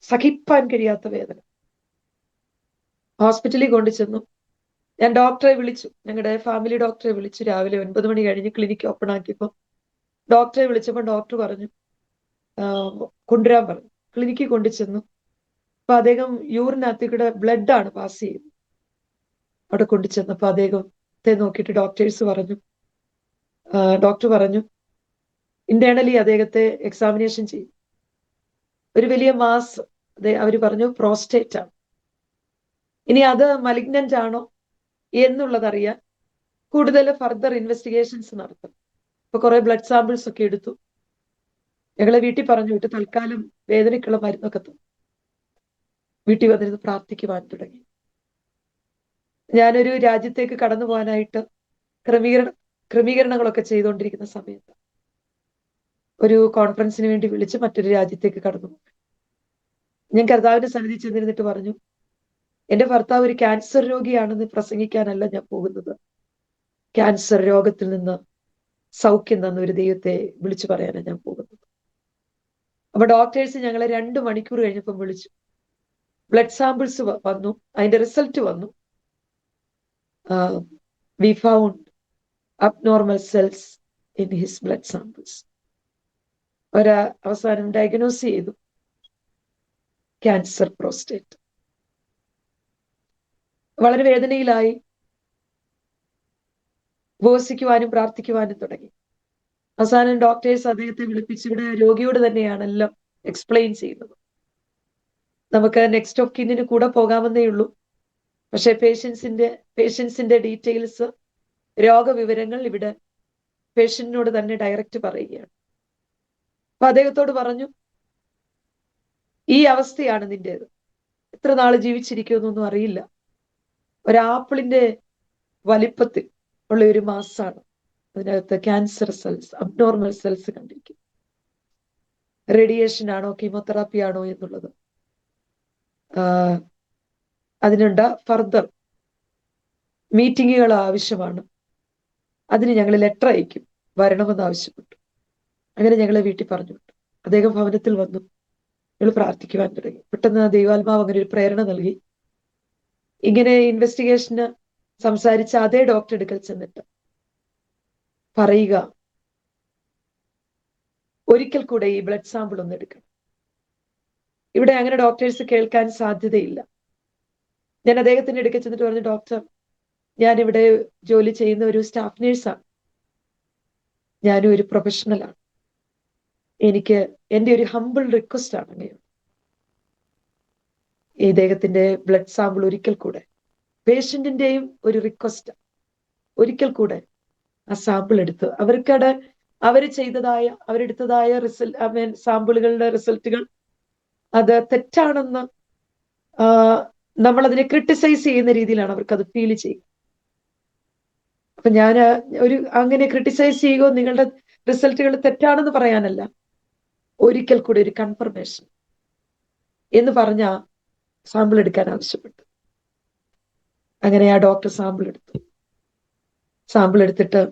സഹിപ്പാൻ കഴിയാത്ത വേദന. ഹോസ്പിറ്റലിൽ കൊണ്ടു ചെന്നു. ഞാൻ ഡോക്ടറെ വിളിച്ചു, ഞങ്ങളുടെ ഫാമിലി ഡോക്ടറെ വിളിച്ചു. രാവിലെ 9 മണി കഴിഞ്ഞ് ക്ലിനിക്ക് ഓപ്പൺ ആക്കിയപ്പോൾ ഡോക്ടറെ വിളിച്ചപ്പോൾ ഡോക്ടർ പറഞ്ഞു, കൊണ്ടുവരാൻ പറഞ്ഞു. ക്ലിനിക്കിൽ കൊണ്ടു ചെന്നു. അപ്പൊ അദ്ദേഹം യൂറിനകത്ത് കൂടെ ബ്ലഡ് ആണ് പാസ് ചെയ്യുന്നത്. അവിടെ കൊണ്ടു ചെന്നപ്പോ അദ്ദേഹത്തെ നോക്കിയിട്ട് ഡോക്ടർ പറഞ്ഞു ഇന്റേണലി അദ്ദേഹത്തെ എക്സാമിനേഷൻ ചെയ്യും. ഒരു വലിയ മാസ് അവർ പറഞ്ഞു പ്രോസ്റ്റേറ്റ് ആണ്. ഇനി അത് മലിഗ്നന്റ് ആണോ എന്നുള്ളത് അറിയാൻ കൂടുതൽ ഫർദർ ഇൻവെസ്റ്റിഗേഷൻസ് നടത്തും. ഇപ്പൊ കുറെ ബ്ലഡ് സാമ്പിൾസ് ഒക്കെ എടുത്തു. ഞങ്ങളെ വീട്ടിൽ പറഞ്ഞു വിട്ട് തൽക്കാലം വേദനയ്ക്കുള്ള മരുന്നൊക്കെ തന്നു. വീട്ടിൽ വന്നിരുന്ന് പ്രാർത്ഥിക്കുവാൻ തുടങ്ങി. ഞാനൊരു രാജ്യത്തേക്ക് കടന്നു പോകാനായിട്ട് ക്രമീകരണങ്ങളൊക്കെ ചെയ്തുകൊണ്ടിരിക്കുന്ന സമയത്ത് ഒരു കോൺഫറൻസിന് വേണ്ടി വിളിച്ച് മറ്റൊരു രാജ്യത്തേക്ക് കടന്നു പോയി. ഞാൻ കർത്താവിന്റെ സന്നിധി ചെന്നിരുന്നിട്ട് പറഞ്ഞു, എന്റെ ഭർത്താവ് ഒരു ക്യാൻസർ രോഗിയാണെന്ന് പ്രസംഗിക്കാനല്ല ഞാൻ പോകുന്നത്, ക്യാൻസർ രോഗത്തിൽ നിന്ന് സൗഖ്യം തന്ന ഒരു ദൈവത്തെ വിളിച്ചു പറയാനാണ് ഞാൻ പോകുന്നത്. അപ്പൊ ഡോക്ടേഴ്സ് ഞങ്ങളെ 2 മണിക്കൂർ കഴിഞ്ഞപ്പം വിളിച്ചു. ബ്ലഡ് സാമ്പിൾസ് വന്നു, അതിന്റെ റിസൾട്ട് വന്നു. V found abnormal cells in his blood samples. അവസാനം ഡയഗ്നോസ് ചെയ്തു ക്യാൻസർ പ്രോസ്റ്റേറ്റ്. വളരെ വേദനയിലായി, ഉപവസിക്കുവാനും പ്രാർത്ഥിക്കുവാനും തുടങ്ങി. അവസാനം ഡോക്ടേഴ്സ് അദ്ദേഹത്തെ വിളിപ്പിച്ച് ഇവിടെ രോഗിയോട് തന്നെയാണ് എല്ലാം എക്സ്പ്ലെയിൻ ചെയ്യുന്നത്. നമുക്ക് നെക്സ്റ്റ് ഓഫ് കിന്നിന് കൂടെ പോകാമെന്നേ ഉള്ളൂ, പക്ഷെ പേഷ്യൻസിന്റെ ഡീറ്റെയിൽസ്, രോഗവിവരങ്ങൾ ഇവിടെ പേഷ്യന്റിനോട് തന്നെ ഡയറക്റ്റ് പറയുകയാണ്. അപ്പൊ അദ്ദേഹത്തോട് പറഞ്ഞു, ഈ അവസ്ഥയാണ് നിന്റേത്, എത്ര നാള് ജീവിച്ചിരിക്കുമെന്നൊന്നും അറിയില്ല. ഒരാപ്പിളിന്റെ വലിപ്പത്തിൽ ഉള്ള ഒരു മാസാണ് അതിനകത്ത് ക്യാൻസർ സെൽസ്, അബ്നോർമൽ സെൽസ് കണ്ടിരിക്കും. റേഡിയേഷൻ ആണോ കീമോതെറാപ്പി ആണോ എന്നുള്ളത് അതിനുണ്ട ഫർദർ മീറ്റിങ്ങുകൾ ആവശ്യമാണ്. അതിന് ഞങ്ങൾ ലെറ്റർ അയക്കും, വരണമെന്ന് ആവശ്യപ്പെട്ടു. അങ്ങനെ ഞങ്ങളെ വീട്ടിൽ പറഞ്ഞു വിട്ടു. അദ്ദേഹം ഭവനത്തിൽ വന്നു, ഞങ്ങൾ പ്രാർത്ഥിക്കുവാൻ തുടങ്ങി. പെട്ടെന്ന് ദൈവാത്മാവ് അങ്ങനെ ഒരു പ്രേരണ നൽകി. ഇങ്ങനെ ഇൻവെസ്റ്റിഗേഷന് സംസാരിച്ച അതേ ഡോക്ടർ എടുക്കൽ ചെന്നിട്ട് പറയുക, ഒരിക്കൽ കൂടെ ഈ ബ്ലഡ് സാമ്പിൾ ഒന്ന് എടുക്കണം. ഇവിടെ അങ്ങനെ ഡോക്ടേഴ്സ് കേൾക്കാൻ സാധ്യതയില്ല. ഞാൻ അദ്ദേഹത്തിന്റെ അടുക്കൽ ചെന്നിട്ട് പറഞ്ഞു, ഡോക്ടർ, ഞാനിവിടെ ജോലി ചെയ്യുന്ന ഒരു സ്റ്റാഫ് നേഴ്സാണ്, ഞാനും ഒരു പ്രൊഫഷണലാണ്. എനിക്ക് എൻ്റെ ഒരു ഹംബിൾ റിക്വസ്റ്റ് ആണ് അങ്ങനെയാണ്, ഇദ്ദേഹത്തിന്റെ ബ്ലഡ് സാമ്പിൾ ഒരിക്കൽ കൂടെ, പേഷ്യന്റിന്റെയും ഒരു റിക്വസ്റ്റ്, ഒരിക്കൽ കൂടെ ആ സാമ്പിൾ എടുത്ത് അവരെടുത്തതായ സാമ്പിളുകളുടെ റിസൾട്ടുകൾ അത് തെറ്റാണെന്ന് നമ്മൾ അതിനെ ക്രിട്ടിസൈസ് ചെയ്യുന്ന രീതിയിലാണ് അവർക്ക് അത് ഫീൽ ചെയ്യുക. അപ്പൊ ഞാൻ അങ്ങനെ ക്രിട്ടിസൈസ് ചെയ്യുകയോ നിങ്ങളുടെ റിസൾട്ടുകൾ തെറ്റാണെന്ന് പറയാനല്ല, ഒരിക്കൽ കൂടി ഒരു കൺഫർമേഷൻ എന്ന് പറഞ്ഞ സാമ്പിൾ എടുക്കാൻ ആവശ്യപ്പെട്ടു. അങ്ങനെ ആ ഡോക്ടർ സാമ്പിൾ എടുത്തിട്ട്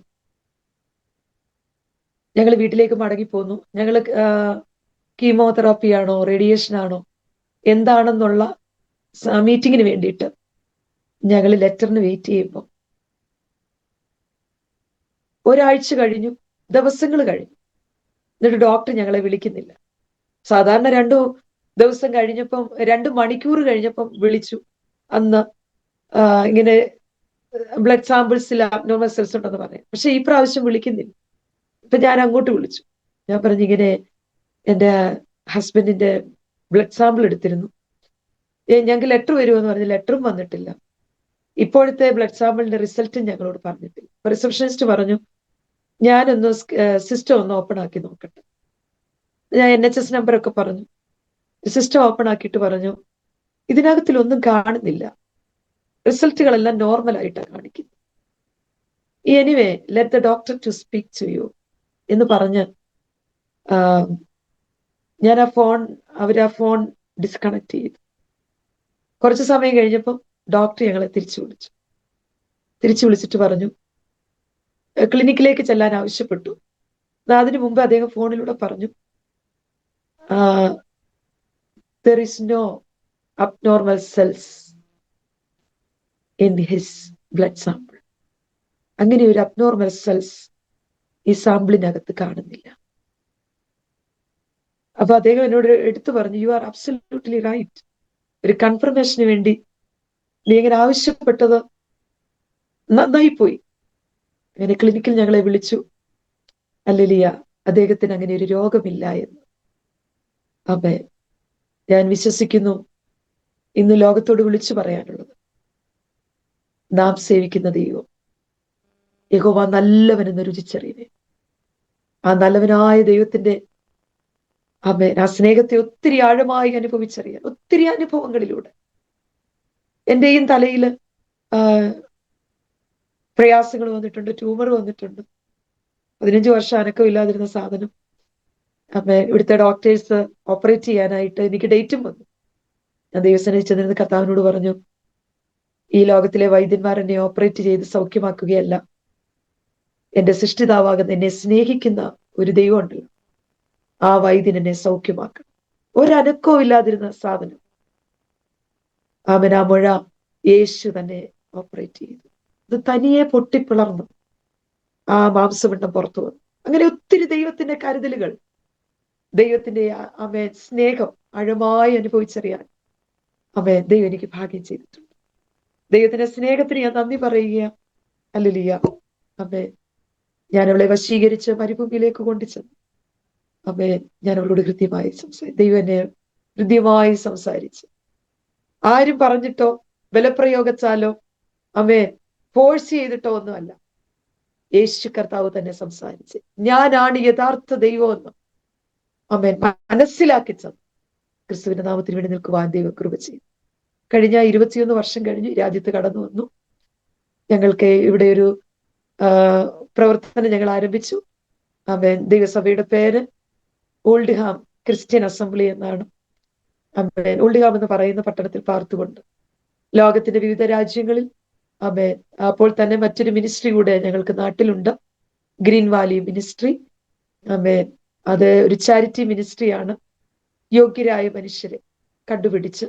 ഞങ്ങൾ വീട്ടിലേക്ക് മടങ്ങിപ്പോന്നു. ഞങ്ങൾ കീമോതെറാപ്പി ആണോ റേഡിയേഷൻ ആണോ എന്താണെന്നുള്ള മീറ്റിങ്ങിന് വേണ്ടിയിട്ട് ഞങ്ങൾ ലെറ്ററിന് വെയിറ്റ് ചെയ്യുമ്പോൾ ഒരാഴ്ച കഴിഞ്ഞു, ദിവസങ്ങൾ കഴിഞ്ഞു, എന്നിട്ട് ഡോക്ടർ ഞങ്ങളെ വിളിക്കുന്നില്ല. സാധാരണ 2 ദിവസം കഴിഞ്ഞപ്പം 2 മണിക്കൂർ കഴിഞ്ഞപ്പം വിളിച്ചു. അന്ന് ഇങ്ങനെ ബ്ലഡ് സാമ്പിൾസിൽ അബ്നോർമൽ സെൽസ് ഉണ്ടെന്ന് പറയാം. പക്ഷെ ഈ പ്രാവശ്യം വിളിക്കുന്നില്ല. ഇപ്പൊ ഞാൻ അങ്ങോട്ട് വിളിച്ചു. ഞാൻ പറഞ്ഞു, ഇങ്ങനെ എൻ്റെ ഹസ്ബൻഡിന്റെ ബ്ലഡ് സാമ്പിൾ എടുത്തിരുന്നു, ഞങ്ങൾക്ക് ലെറ്റർ വരുമെന്ന് പറഞ്ഞു. ലെറ്ററും വന്നിട്ടില്ല, ഇപ്പോഴത്തെ ബ്ലഡ് സാമ്പിളിന്റെ റിസൾട്ടും ഞങ്ങളോട് പറഞ്ഞിട്ടില്ല. റിസപ്ഷനിസ്റ്റ് പറഞ്ഞു, ഞാനൊന്ന് സിസ്റ്റം ഒന്ന് ഓപ്പൺ ആക്കി നോക്കട്ടെ. ഞാൻ NHS നമ്പറൊക്കെ പറഞ്ഞു. സിസ്റ്റം ഓപ്പൺ ആക്കിയിട്ട് പറഞ്ഞു, ഇതിനകത്തിലൊന്നും കാണുന്നില്ല, റിസൾട്ടുകളെല്ലാം നോർമൽ ആയിട്ടാണ് കാണിക്കുന്നത്. Anyway let the doctor to speak to you എന്ന് പറഞ്ഞ് ഞാൻ അവരാ ഫോൺ ഡിസ്കണക്ട് ചെയ്തു. കുറച്ച് സമയം കഴിഞ്ഞപ്പോൾ ഡോക്ടർ ഞങ്ങളെ തിരിച്ചു വിളിച്ചിട്ട് പറഞ്ഞു, ക്ലിനിക്കിലേക്ക് ചെല്ലാൻ ആവശ്യപ്പെട്ടു. അതിനു മുമ്പ് അദ്ദേഹം ഫോണിലൂടെ പറഞ്ഞു, there is no abnormal cells in his blood sample. അങ്ങനെ ഒരു അബ്നോർമൽ സെൽസ് ഈ സാമ്പിളിനകത്ത് കാണുന്നില്ല. അപ്പൊ അദ്ദേഹം എന്നോട് എടുത്തു പറഞ്ഞു, യു ആർ അബ്സല്യൂട്ട്ലി റൈറ്റ്. ഒരു കൺഫർമേഷന് വേണ്ടി നീ ഇങ്ങനെ ആവശ്യപ്പെട്ടത് നന്നായി പോയി. അങ്ങനെ ക്ലിനിക്കിൽ ഞങ്ങളെ വിളിച്ചു. ഹല്ലേലൂയ, അദ്ദേഹത്തിന് അങ്ങനെ ഒരു രോഗമില്ല എന്ന്. അതെ, ഞാൻ വിശ്വസിക്കുന്നു ഇന്ന് ലോകത്തോട് വിളിച്ചു പറയാനുള്ളത്, നാം സേവിക്കുന്ന ദൈവം യഹോവ നല്ലവനെന്ന് രുചിച്ചറിയുവേ. ആ നല്ലവനായ ദൈവത്തിന്റെ ആ സ്നേഹത്തെ ഒത്തിരി ആഴമായി അനുഭവിച്ചറിയാൻ ഒത്തിരി അനുഭവങ്ങളിലൂടെ എന്റെയും തലയിൽ പ്രയാസങ്ങൾ വന്നിട്ടുണ്ട്, ട്യൂമർ വന്നിട്ടുണ്ട്. 15 വർഷം അനക്കമില്ലാതിരുന്ന സാധനം ഇവിടുത്തെ ഡോക്ടേഴ്സ് ഓപ്പറേറ്റ് ചെയ്യാനായിട്ട് എനിക്ക് ഡേറ്റും വന്നു. ഞാൻ ദൈവസന്നിധി ചെന്നിരുന്ന കർത്താവിനോട് പറഞ്ഞു, ഈ ലോകത്തിലെ വൈദ്യന്മാർ എന്നെ ഓപ്പറേറ്റ് ചെയ്ത് സൗഖ്യമാക്കുകയല്ല, എന്റെ സൃഷ്ടിതാവാകുന്ന എന്നെ സ്നേഹിക്കുന്ന ഒരു ദൈവം ഉണ്ടല്ലോ, ആ വൈദ്യൻ എന്നെ സൗഖ്യമാക്കണം. ഒരനക്കവും ഇല്ലാതിരുന്ന സാധനം ആ മുഴ യേശു തന്നെ ഓപ്പറേറ്റ് ചെയ്തു. ഇത് തനിയെ പൊട്ടിപ്പിളർന്നു ആ മാംസപിണ്ഡം പുറത്തു വന്നു. അങ്ങനെ ഒത്തിരി ദൈവത്തിന്റെ കരുതലുകൾ, ദൈവത്തിന്റെ സ്നേഹം ആഴമായി അനുഭവിച്ചറിയാൻ ദൈവം എനിക്ക് ഭാഗ്യം ചെയ്തിട്ടുണ്ട്. ദൈവത്തിന്റെ സ്നേഹത്തിന് ഞാൻ നന്ദി പറയുക. ഹല്ലേലൂയ. ഞാൻ അവളെ വശീകരിച്ച് മരുഭൂമിയിലേക്ക് കൊണ്ടുചെന്നു. ഞാൻ അവളോട് ഹൃദ്യമായി ദൈവം എന്നെ ഹൃദ്യമായി സംസാരിച്ച്, ആരും പറഞ്ഞിട്ടോ ബലപ്രയോഗത്താലോ ഫോഴ്സ് ചെയ്തിട്ടോ ഒന്നുമല്ല, യേശു കർത്താവ് തന്നെ സംസാരിച്ച് ഞാനാണ് യഥാർത്ഥ ദൈവമെന്ന് മനസ്സിലാക്കിച്ചത്. ക്രിസ്തുവിന്റെ നാമത്തിന് വേണ്ടി നിൽക്കുവാൻ ദൈവം കൃപ ചെയ്തു. കഴിഞ്ഞ 21 വർഷം കഴിഞ്ഞ് രാജ്യത്ത് കടന്നു വന്നു. ഞങ്ങൾക്ക് ഇവിടെ ഒരു പ്രവർത്തനം ഞങ്ങൾ ആരംഭിച്ചു. ദൈവസഭയുടെ പേര് ഓൾഡ്ഹാം ക്രിസ്ത്യൻ അസംബ്ലി എന്നാണ്. ഓൾഡ്ഹാം എന്ന് പറയുന്ന പട്ടണത്തിൽ പാർത്തുകൊണ്ട് ലോകത്തിന്റെ വിവിധ രാജ്യങ്ങളിൽ അപ്പോൾ തന്നെ മറ്റൊരു മിനിസ്ട്രി കൂടെ ഞങ്ങൾക്ക് നാട്ടിലുണ്ട്, ഗ്രീൻ വാലി മിനിസ്ട്രി. അത് ഒരു ചാരിറ്റി മിനിസ്ട്രിയാണ്. യോഗ്യരായ മനുഷ്യരെ കണ്ടുപിടിച്ച്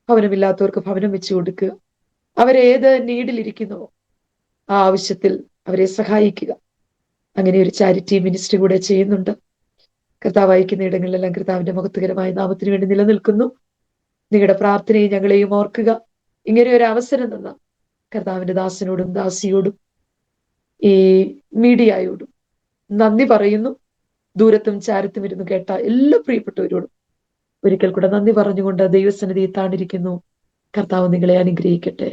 ഭവനമില്ലാത്തവർക്ക് ഭവനം വെച്ചു കൊടുക്കുക, അവരേത് നീഡിലിരിക്കുന്നുവോ ആ ആവശ്യത്തിൽ അവരെ സഹായിക്കുക. അങ്ങനെ ഒരു ചാരിറ്റി മിനിസ്ട്രി കൂടെ ചെയ്യുന്നുണ്ട്. കർത്താവ് അയക്കുന്ന ഇടങ്ങളിലെല്ലാം കർത്താവിന്റെ മഹത്വകരമായ നാമത്തിന് വേണ്ടി നിലനിൽക്കുന്നു. നിങ്ങളുടെ പ്രാർത്ഥനയും ഞങ്ങളെയും ഓർക്കുക. ഇങ്ങനെ ഒരു അവസരം തന്ന കർത്താവിന്റെ ദാസനോടും ദാസിയോടും ഈ മീഡിയയോടും നന്ദി പറയുന്നു. ദൂരത്തും ചാരത്തും ഇരുന്ന് കേട്ട എല്ലാ പ്രിയപ്പെട്ടവരോടും ഒരിക്കൽ കൂടെ നന്ദി പറഞ്ഞുകൊണ്ട് ദൈവസന്നിധിയിൽ താണിരിക്കുന്നു. കർത്താവ് നിങ്ങളെ അനുഗ്രഹിക്കട്ടെ.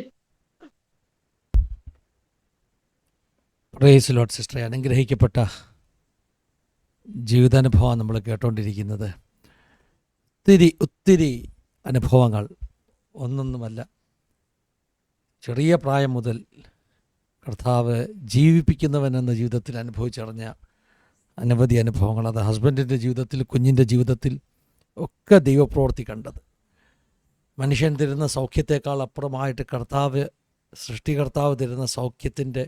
പ്രൈസ് ലോർഡ് സിസ്റ്ററെ, അനുഗ്രഹിക്കപ്പെട്ട ജീവിതാനുഭവം നമ്മൾ കേട്ടുകൊണ്ടിരിക്കുന്നത്. ഒത്തിരി അനുഭവങ്ങൾ, ഒന്നൊന്നുമല്ല. ചെറിയ പ്രായം മുതൽ കർത്താവ് ജീവിപ്പിക്കുന്നവനെന്ന ജീവിതത്തിൽ അനുഭവിച്ചറിഞ്ഞ അനവധി അനുഭവങ്ങൾ, അത് ഹസ്ബൻഡിൻ്റെ ജീവിതത്തിൽ, കുഞ്ഞിൻ്റെ ജീവിതത്തിൽ ഒക്കെ ദൈവപ്രവൃത്തി കണ്ടത്. മനുഷ്യൻ തരുന്ന സൗഖ്യത്തെക്കാൾ അപ്പുറമായിട്ട് സൃഷ്ടികർത്താവ് തരുന്ന സൗഖ്യത്തിൻ്റെ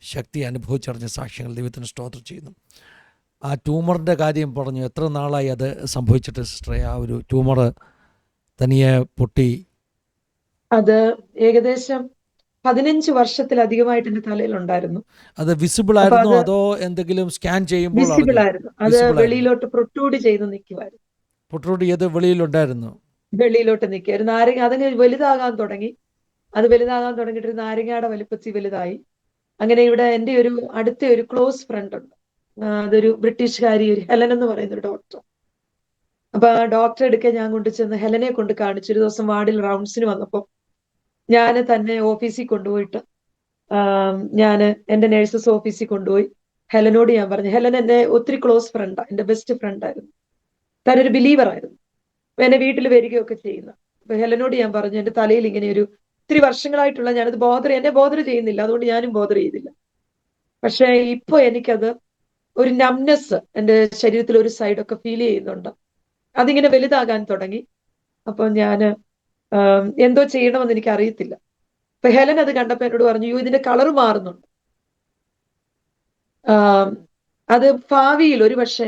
ശക്തി അനുഭവിച്ചറിഞ്ഞ സാക്ഷ്യങ്ങൾ ദൈവത്തിന് സ്തോത്രം ചെയ്യുന്നു. ആ ട്യൂമറിൻ്റെ കാര്യം പറഞ്ഞു. എത്ര നാളായി അത് സംഭവിച്ചിട്ട് സിസ്റ്ററെ? ആ ഒരു ട്യൂമർ തനിയെ പൊട്ടി അത് ഏകദേശം 15 വർഷത്തിലധികമായിട്ട് എന്റെ തലയിലുണ്ടായിരുന്നു. അത് വിസിബിൾ ആയിരുന്നു അതോ എന്തെങ്കിലും സ്കാൻ ചെയ്യുമ്പോൾ? വിസിബിൾ ആയിരുന്നു. അത് വെളിയിലോട്ട് പ്രൊട്രൂഡ് ചെയ്ത് നിൽക്കുമായിരുന്നു. പ്രൊട്രൂഡ് ചെയ്ത് വെളിയിലുണ്ടായിരുന്നു, വെളിയിലോട്ട് നിൽക്കുമായിരുന്നു. നാരങ്ങ അതങ്ങനെ വലുതാകാൻ തുടങ്ങി. അത് വലുതാകാൻ തുടങ്ങിയിട്ട് നാരങ്ങയുടെ വലുപ്പത്തിൽ വലുതായി. അങ്ങനെ ഇവിടെ എൻ്റെ ഒരു അടുത്ത ഒരു ക്ലോസ് ഫ്രണ്ട് ഉണ്ട്. അതൊരു ബ്രിട്ടീഷുകാരി, ഒരു ഹെലൻ എന്ന് പറയുന്ന ഒരു ഡോക്ടർ. അപ്പൊ ആ ഡോക്ടറെ എടുക്കാൻ ഞാൻ കൊണ്ടുചെന്ന് ഹെലനെ കൊണ്ട് കാണിച്ചു. ഒരു ദിവസം വാർഡിൽ റൗണ്ട്സിന് വന്നപ്പോൾ ഞാൻ തന്നെ ഓഫീസിൽ കൊണ്ടുപോയിട്ട് ഞാൻ എൻ്റെ നേഴ്സസ് ഓഫീസിൽ കൊണ്ടുപോയി ഹെലനോട് ഞാൻ പറഞ്ഞു. ഹെലൻ എൻ്റെ ഒത്തിരി ക്ലോസ് ഫ്രണ്ടാണ്, എൻ്റെ ബെസ്റ്റ് ഫ്രണ്ടായിരുന്നു. താനൊരു ബിലീവർ ആയിരുന്നു. അപ്പൊ എന്നെ വീട്ടിൽ വരികയൊക്കെ ചെയ്യുന്ന. അപ്പൊ ഹെലനോട് ഞാൻ പറഞ്ഞു, എൻ്റെ തലയിൽ ഇങ്ങനെ ഒരു ഒത്തിരി വർഷങ്ങളായിട്ടുള്ള, ഞാനത് എന്നെ ബോധർ ചെയ്യുന്നില്ല, അതുകൊണ്ട് ഞാനും ബോധർ ചെയ്തില്ല. പക്ഷെ ഇപ്പൊ എനിക്കത് ഒരു നംനെസ് എൻ്റെ ശരീരത്തിൽ ഒരു സൈഡൊക്കെ ഫീൽ ചെയ്യുന്നുണ്ട്. അതിങ്ങനെ വലുതാകാൻ തുടങ്ങി. അപ്പൊ ഞാൻ എന്തോ ചെയ്യണമെന്ന് എനിക്ക് അറിയത്തില്ല. അപ്പൊ ഹെലൻ അത് കണ്ടപ്പോ എന്നോട് പറഞ്ഞു, ഇതിന്റെ കളർ മാറുന്നുണ്ട്, അത് ഭാവിയിൽ ഒരു പക്ഷെ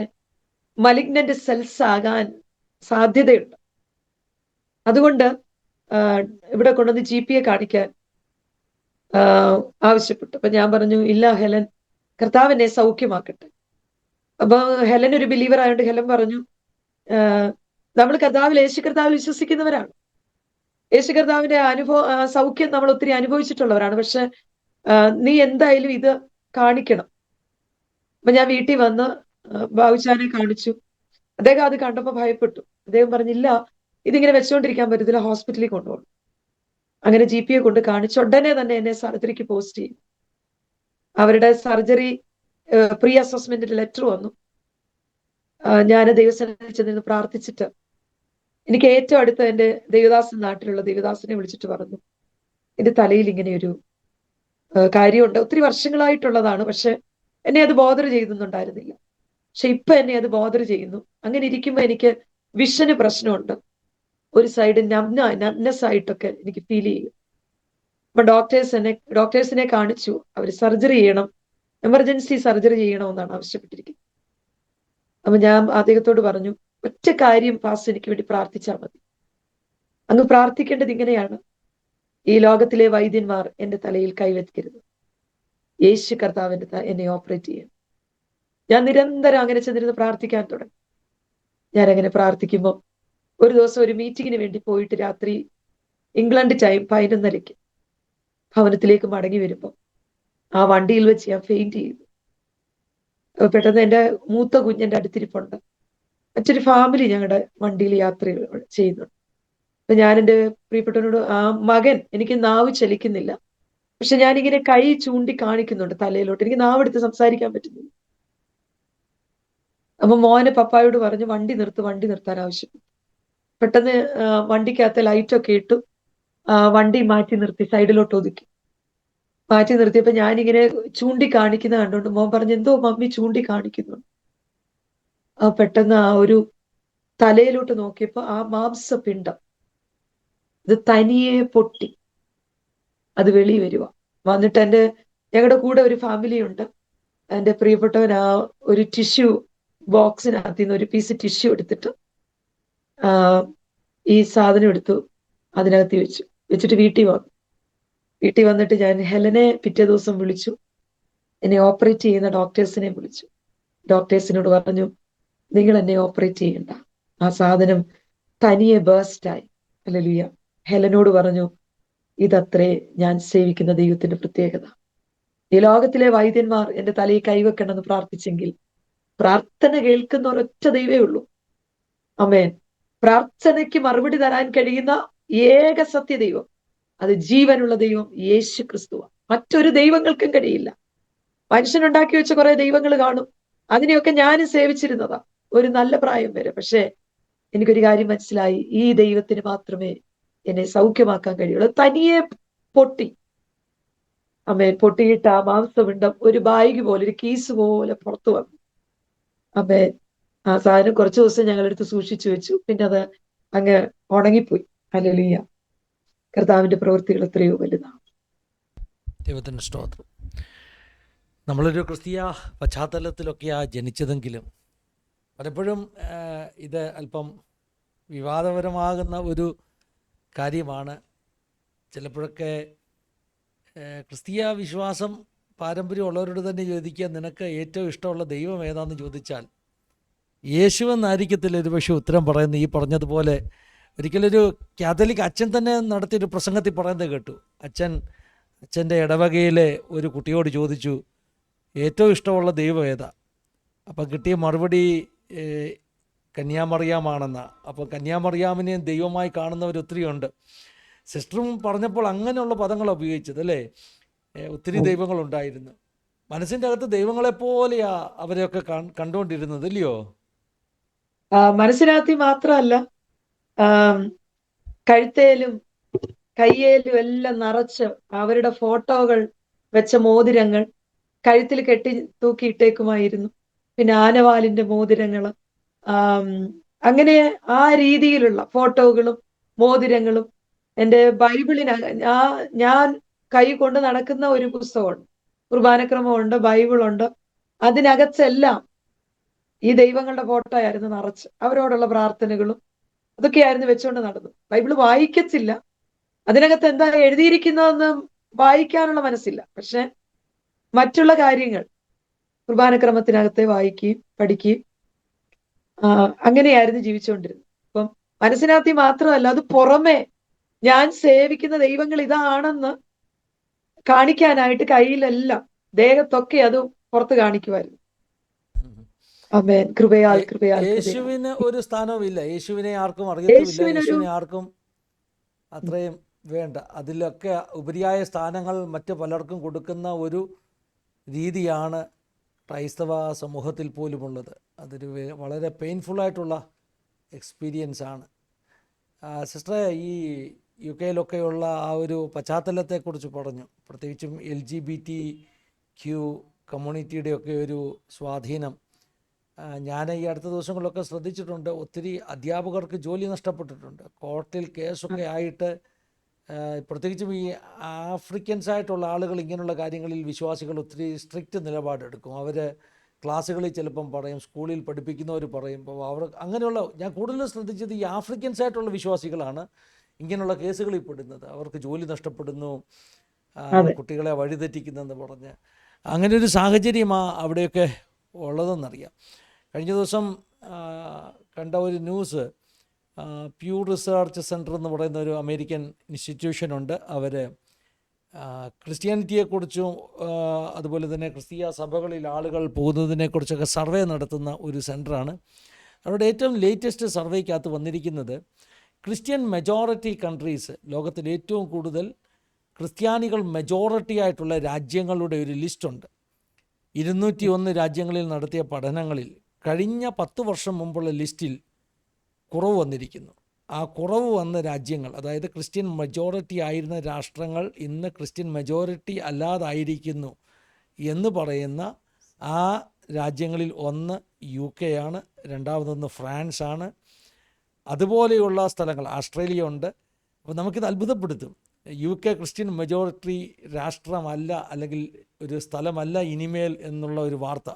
മലിഗ്നന്റ് സെൽസ് ആകാൻ സാധ്യതയുണ്ട്. അതുകൊണ്ട് ഇവിടെ കൊണ്ടുവന്ന് GP കാണിക്കാൻ ആവശ്യപ്പെട്ടു. അപ്പൊ ഞാൻ പറഞ്ഞു, ഇല്ല ഹെലൻ, കർത്താവ് എന്നെ സൗഖ്യമാക്കട്ടെ. അപ്പൊ ഹെലൻ ഒരു ബിലീവർ ആയതുകൊണ്ട് ഹെലൻ പറഞ്ഞു, നമ്മൾ യേശു കർത്താവിൽ വിശ്വസിക്കുന്നവരാണ്. യേശു കർത്താവിന്റെ സൗഖ്യം നമ്മൾ ഒത്തിരി അനുഭവിച്ചിട്ടുള്ളവരാണ്. പക്ഷെ നീ എന്തായാലും ഇത് കാണിക്കണം. അപ്പൊ ഞാൻ വീട്ടിൽ വന്ന് ബാബുച്ചാനെ കാണിച്ചു. അദ്ദേഹം അത് കണ്ടപ്പോ ഭയപ്പെട്ടു. അദ്ദേഹം പറഞ്ഞില്ല, ഇതിങ്ങനെ വെച്ചുകൊണ്ടിരിക്കാൻ പറ്റത്തില്ല, ഹോസ്പിറ്റലിൽ കൊണ്ടുപോകണം. അങ്ങനെ GP യെ കൊണ്ട് കാണിച്ചു. ഉടനെ തന്നെ എന്നെ സർജറിക്ക് പോസ്റ്റ് ചെയ്തു. അവരുടെ സർജറി പ്രീ അസസ്മെന്റിന്റെ ലെറ്റർ വന്നു. ഞാൻ ദൈവസന്നിധിയിൽ ചെന്ന് പ്രാർത്ഥിച്ചിട്ട് എനിക്ക് ഏറ്റവും അടുത്ത എന്റെ ദേവദാസൻ, നാട്ടിലുള്ള ദേവദാസനെ വിളിച്ചിട്ട് പറഞ്ഞു, എന്റെ തലയിൽ ഇങ്ങനെ ഒരു കാര്യമുണ്ട്. ഒത്തിരി വർഷങ്ങളായിട്ടുള്ളതാണ്, പക്ഷെ എന്നെ അത് ബോധർ ചെയ്യുന്നുണ്ടായിരുന്നില്ല. പക്ഷെ ഇപ്പൊ എന്നെ അത് ബോധർ ചെയ്യുന്നു. അങ്ങനെ ഇരിക്കുമ്പോ എനിക്ക് വിഷന് പ്രശ്നമുണ്ട്. ഒരു സൈഡ് നംനെസ് ആയിട്ടൊക്കെ എനിക്ക് ഫീൽ ചെയ്യും. അപ്പൊ ഡോക്ടേഴ്സിനെ കാണിച്ചു. അവർ സർജറി ചെയ്യണം, എമർജൻസി സർജറി ചെയ്യണമെന്നാണ് ആവശ്യപ്പെട്ടിരിക്കുന്നത്. അപ്പൊ ഞാൻ അദ്ദേഹത്തോട് പറഞ്ഞു, ഒറ്റ കാര്യം പാസ്റ്റർ എനിക്ക് വേണ്ടി പ്രാർത്ഥിച്ചാൽ മതി. അങ്ങ് പ്രാർത്ഥിക്കേണ്ടത് ഇങ്ങനെയാണ്, ഈ ലോകത്തിലെ വൈദ്യന്മാർ എന്റെ തലയിൽ കൈവയ്ക്കരുത്, യേശു കർത്താവിന്റെ എന്നെ ഓപ്പറേറ്റ് ചെയ്യണം. ഞാൻ നിരന്തരം അങ്ങനെ ചെന്നിരുന്ന് പ്രാർത്ഥിക്കാൻ തുടങ്ങി. ഞാൻ അങ്ങനെ പ്രാർത്ഥിക്കുമ്പോൾ ഒരു ദിവസം ഒരു മീറ്റിങ്ങിന് വേണ്ടി പോയിട്ട് രാത്രി ഇംഗ്ലണ്ട് ടൈം 11:30 ഭവനത്തിലേക്ക് മടങ്ങി വരുമ്പോൾ ആ വണ്ടിയിൽ വെച്ച് ഞാൻ ഫെയിന്റ് ചെയ്തു. പെട്ടെന്ന് എന്റെ മൂത്ത കുഞ്ഞിന്റെ അടുത്തിരിപ്പുണ്ട്. മറ്റൊരു ഫാമിലി ഞങ്ങളുടെ വണ്ടിയിൽ യാത്ര ചെയ്യുന്നുണ്ട്. അപ്പൊ ഞാൻ എൻ്റെ പ്രിയപ്പെട്ടവനോട്, ആ മകൻ, എനിക്ക് നാവ് ചലിക്കുന്നില്ല, പക്ഷെ ഞാനിങ്ങനെ കൈ ചൂണ്ടി കാണിക്കുന്നുണ്ട് തലയിലോട്ട്, എനിക്ക് നാവെടുത്ത് സംസാരിക്കാൻ പറ്റുന്നില്ല. അപ്പൊ മോനെ പപ്പായോട് പറഞ്ഞു, വണ്ടി നിർത്താൻ ആവശ്യപ്പെട്ടു. പെട്ടെന്ന് വണ്ടിക്കകത്തെ ലൈറ്റൊക്കെ ഇട്ടു. വണ്ടി മാറ്റി നിർത്തി, സൈഡിലോട്ട് ഒതുക്കി. മാറ്റി നിർത്തിയപ്പോ ഞാനിങ്ങനെ ചൂണ്ടി കാണിക്കുന്ന കണ്ടോണ്ട് മോൻ പറഞ്ഞു, എന്തോ മമ്മി ചൂണ്ടി കാണിക്കുന്നു. പെട്ടെന്ന് ആ ഒരു തലയിലോട്ട് നോക്കിയപ്പോ ആ മാംസപിണ്ഡം ഇത് തനിയെ പൊട്ടി അത് വെളി വരുക. വന്നിട്ട് ഞങ്ങളുടെ കൂടെ ഒരു ഫാമിലി ഉണ്ട്. എൻ്റെ പ്രിയപ്പെട്ടവൻ ആ ഒരു ടിഷ്യൂ ബോക്സിനകത്ത് നിന്ന് ഒരു പീസ് ടിഷ്യൂ എടുത്തിട്ട് ഈ സാധനം എടുത്തു അതിനകത്ത് വെച്ചിട്ട് വീട്ടിൽ വന്നിട്ട് ഞാൻ ഹെലനെ പിറ്റേ ദിവസം വിളിച്ചു. എന്നെ ഓപ്പറേറ്റ് ചെയ്യുന്ന ഡോക്ടേഴ്സിനെ വിളിച്ചു. ഡോക്ടേഴ്സിനോട് പറഞ്ഞു, നിങ്ങൾ എന്നെ ഓപ്പറേറ്റ് ചെയ്യണ്ട, ആ സാധനം തനിയെ ബേസ്റ്റായി. ഹല്ലേലൂയ. ഹെലനോട് പറഞ്ഞു, ഇതത്രേ ഞാൻ സേവിക്കുന്ന ദൈവത്തിന്റെ പ്രത്യേകത. ഈ ലോകത്തിലെ വൈദ്യന്മാർ എന്റെ തലയിൽ കൈവെക്കണമെന്ന് പ്രാർത്ഥിച്ചെങ്കിൽ പ്രാർത്ഥന കേൾക്കുന്ന ഒരൊറ്റ ദൈവമേ ഉള്ളൂ. ആമേൻ. പ്രാർത്ഥനയ്ക്ക് മറുപടി തരാൻ കഴിയുന്ന ഏക സത്യ ദൈവം, അത് ജീവനുള്ള ദൈവം യേശു ക്രിസ്തുവാ. മറ്റൊരു ദൈവങ്ങൾക്കും കഴിയില്ല. മനുഷ്യനുണ്ടാക്കി വെച്ച കുറെ ദൈവങ്ങൾ കാണും, അതിനെയൊക്കെ ഞാനും സേവിച്ചിരുന്നതാ ഒരു നല്ല പ്രായം വരെ. പക്ഷെ എനിക്കൊരു കാര്യം മനസ്സിലായി, ഈ ദൈവത്തിന് മാത്രമേ എന്നെ സൗഖ്യമാക്കാൻ കഴിയുള്ളൂ. തനിയെ പൊട്ടി. അമ്മേൻ. പൊട്ടിയിട്ട് ആ മാംസപിണ്ഡം ഒരു ബാഗ് പോലെ, ഒരു കീസ് പോലെ പുറത്തു വന്നു. അമ്മേൻ. ആ സാധനം കുറച്ചു ദിവസം ഞങ്ങളെടുത്ത് സൂക്ഷിച്ചു വെച്ചു. പിന്നെ അത് അങ്ങ് ഉണങ്ങിപ്പോയി. ഹല്ലേലൂയ. കർത്താവിന്റെ പ്രവൃത്തികൾ എത്രയോ വലുതാണ്. ദൈവത്തിൻ്റെ സ്തോത്രം. നമ്മളൊരു ക്രിസ്തീയ പശ്ചാത്തലത്തിലൊക്കെയാണ് ജനിച്ചതെങ്കിലും പലപ്പോഴും ഇത് അല്പം വിവാദപരമാകുന്ന ഒരു കാര്യമാണ്. ചിലപ്പോഴൊക്കെ ക്രിസ്തീയ വിശ്വാസം പാരമ്പര്യമുള്ളവരോട് തന്നെ ചോദിക്കുക, നിനക്ക് ഏറ്റവും ഇഷ്ടമുള്ള ദൈവം ഏതാണെന്ന് ചോദിച്ചാൽ യേശുവെന്നായിരിക്കത്തില്ല ഒരു പക്ഷേ ഉത്തരം പറയുന്നത്. ഈ പറഞ്ഞതുപോലെ ഒരിക്കലൊരു കാത്തലിക് അച്ഛൻ തന്നെ നടത്തിയൊരു പ്രസംഗത്തിൽ പറയുന്നത് കേട്ടു. അച്ഛൻ്റെ ഇടവകയിലെ ഒരു കുട്ടിയോട് ചോദിച്ചു, ഏറ്റവും ഇഷ്ടമുള്ള ദൈവം ഏതാ? അപ്പം കിട്ടിയ മറുപടി കന്യാമറിയാമാണെന്നാണ്. അപ്പോൾ കന്യാമറിയാമിനെ ദൈവമായി കാണുന്നവർ ഒത്തിരിയുണ്ട്. സിസ്റ്ററും പറഞ്ഞപ്പോൾ അങ്ങനെയുള്ള പദങ്ങളാണ് ഉപയോഗിച്ചത്, അല്ലേ? ഒത്തിരി ദൈവങ്ങളുണ്ടായിരുന്നു. മനസ്സിൻ്റെ അകത്ത് ദൈവങ്ങളെപ്പോലെയാ അവരെയൊക്കെ കണ്ടുകൊണ്ടിരുന്നത്, ഇല്ലയോ? മനസ്സിനകത്ത് മാത്രമല്ല, കഴുത്തേലും കയ്യേലും എല്ലാം നിറച്ച് അവരുടെ ഫോട്ടോകൾ വെച്ച മോതിരങ്ങൾ കഴുത്തിൽ കെട്ടി തൂക്കിയിട്ടേക്കുമായിരുന്നു. പിന്നെ ആനവാലിന്റെ മോതിരങ്ങൾ, അങ്ങനെ ആ രീതിയിലുള്ള ഫോട്ടോകളും മോതിരങ്ങളും. എൻ്റെ ഞാൻ കൈ കൊണ്ട് നടക്കുന്ന ഒരു പുസ്തകമുണ്ട്, കുർബാനക്രമമുണ്ട്, ബൈബിളുണ്ട്. അതിനകത്തെല്ലാം ഈ ദൈവങ്ങളുടെ ഫോട്ടോ ആയിരുന്നു നിറച്ച്. അവരോടുള്ള പ്രാർത്ഥനകളും അതൊക്കെയായിരുന്നു വെച്ചുകൊണ്ട് നടന്നു. ബൈബിള് വായിക്കത്തില്ല, അതിനകത്ത് എന്താ എഴുതിയിരിക്കുന്നതെന്ന് വായിക്കാനുള്ള മനസ്സില്ല. പക്ഷെ മറ്റുള്ള കാര്യങ്ങൾ കുർബാനക്രമത്തിനകത്തെ വായിക്കുകയും പഠിക്കുകയും അങ്ങനെയായിരുന്നു ജീവിച്ചുകൊണ്ടിരുന്നത്. അപ്പം മനസ്സിനകത്ത് മാത്രമല്ല, അത് പുറമെ ഞാൻ സേവിക്കുന്ന ദൈവങ്ങൾ ഇതാണെന്ന് കാണിക്കാനായിട്ട് കയ്യിലെല്ലാം ദേഹത്തൊക്കെ അത് പുറത്ത് കാണിക്കുമായിരുന്നു. ആമേൻ. കൃപയാൽ കൃപയാൽ കൃപയാൽ. യേശുവിന് ഒരു സ്ഥാനവും ഇല്ല. യേശുവിനെ ആർക്കും അറിയത്തുമില്ല. യേശുവിനൊരു യേശുവിനെ ആർക്കും അത്രയും വേണ്ട. അതിലൊക്കെ ഉപരിയായ സ്ഥാനങ്ങൾ മറ്റ് പലർക്കും കൊടുക്കുന്ന ഒരു രീതിയാണ് ക്രൈസ്തവ സമൂഹത്തിൽ പോലുമുള്ളത്. അതൊരു വളരെ പെയിൻഫുള്ളായിട്ടുള്ള എക്സ്പീരിയൻസ് ആണ്. സിസ്റ്ററെ, ഈ യു കെയിലൊക്കെയുള്ള ആ ഒരു പശ്ചാത്തലത്തെക്കുറിച്ച് പറഞ്ഞു. പ്രത്യേകിച്ചും LGBTQ കമ്മ്യൂണിറ്റിയുടെയൊക്കെ ഒരു സ്വാധീനം ഞാൻ ഈ അടുത്ത ദിവസങ്ങളിലൊക്കെ ശ്രദ്ധിച്ചിട്ടുണ്ട്. ഒത്തിരി അധ്യാപകർക്ക് ജോലി നഷ്ടപ്പെട്ടിട്ടുണ്ട്. കോർട്ടിൽ കേസൊക്കെ ആയിട്ട്, പ്രത്യേകിച്ചും ഈ ആഫ്രിക്കൻസ് ആയിട്ടുള്ള ആളുകൾ ഇങ്ങനെയുള്ള കാര്യങ്ങളിൽ വിശ്വാസികൾ ഒത്തിരി സ്ട്രിക്റ്റ് നിലപാടെടുക്കും. അവർ ക്ലാസ്സുകളിൽ ചിലപ്പം പറയും, സ്കൂളിൽ പഠിപ്പിക്കുന്നവർ പറയും. അപ്പോൾ അവർ അങ്ങനെയുള്ള, ഞാൻ കൂടുതലും ശ്രദ്ധിച്ചത് ഈ ആഫ്രിക്കൻസ് ആയിട്ടുള്ള വിശ്വാസികളാണ് ഇങ്ങനെയുള്ള കേസുകളിൽ പെടുന്നത്. അവർക്ക് ജോലി നഷ്ടപ്പെടുന്നു, കുട്ടികളെ വഴിതെറ്റിക്കുന്നെന്ന് പറഞ്ഞ് അങ്ങനെ ഒരു സാഹചര്യമാണ് അവിടെയൊക്കെ ഉള്ളതെന്നറിയാം. കഴിഞ്ഞ ദിവസം കണ്ട ഒരു ന്യൂസ്, പ്യൂ റിസർച്ച് സെൻറ്റർ എന്ന് പറയുന്ന ഒരു അമേരിക്കൻ ഇൻസ്റ്റിറ്റ്യൂഷനുണ്ട്. അവർ ക്രിസ്ത്യാനിറ്റിയെക്കുറിച്ചും അതുപോലെ തന്നെ ക്രിസ്തീയ സഭകളിൽ ആളുകൾ പോകുന്നതിനെക്കുറിച്ചൊക്കെ സർവേ നടത്തുന്ന ഒരു സെൻറ്ററാണ്. അവരുടെ ഏറ്റവും ലേറ്റസ്റ്റ് സർവേക്കകത്ത് വന്നിരിക്കുന്നത് ക്രിസ്ത്യൻ മെജോറിറ്റി കൺട്രീസ്, ലോകത്തിൽ ഏറ്റവും കൂടുതൽ ക്രിസ്ത്യാനികൾ മെജോറിറ്റി ആയിട്ടുള്ള രാജ്യങ്ങളുടെ ഒരു ലിസ്റ്റുണ്ട്. 201 രാജ്യങ്ങളിൽ നടത്തിയ പഠനങ്ങളിൽ കഴിഞ്ഞ 10 വർഷം മുമ്പുള്ള ലിസ്റ്റിൽ കുറവ് വന്നിരിക്കുന്നു. ആ കുറവ് വന്ന രാജ്യങ്ങൾ, അതായത് ക്രിസ്ത്യൻ മെജോറിറ്റി ആയിരുന്ന രാഷ്ട്രങ്ങൾ ഇന്ന് ക്രിസ്ത്യൻ മെജോറിറ്റി അല്ലാതായിരിക്കുന്നു എന്ന് പറയുന്ന ആ രാജ്യങ്ങളിൽ ഒന്ന് UK ആണ്, രണ്ടാമതൊന്ന് ഫ്രാൻസ് ആണ്. അതുപോലെയുള്ള സ്ഥലങ്ങൾ, ഓസ്ട്രേലിയ ഉണ്ട്. അപ്പോൾ നമുക്കിത് അത്ഭുതപ്പെടുത്തും. UK ക്രിസ്ത്യൻ മെജോറിറ്റി രാഷ്ട്രമല്ല, അല്ലെങ്കിൽ ഒരു സ്ഥലമല്ല ഇനിമേൽ എന്നുള്ള ഒരു വാർത്ത.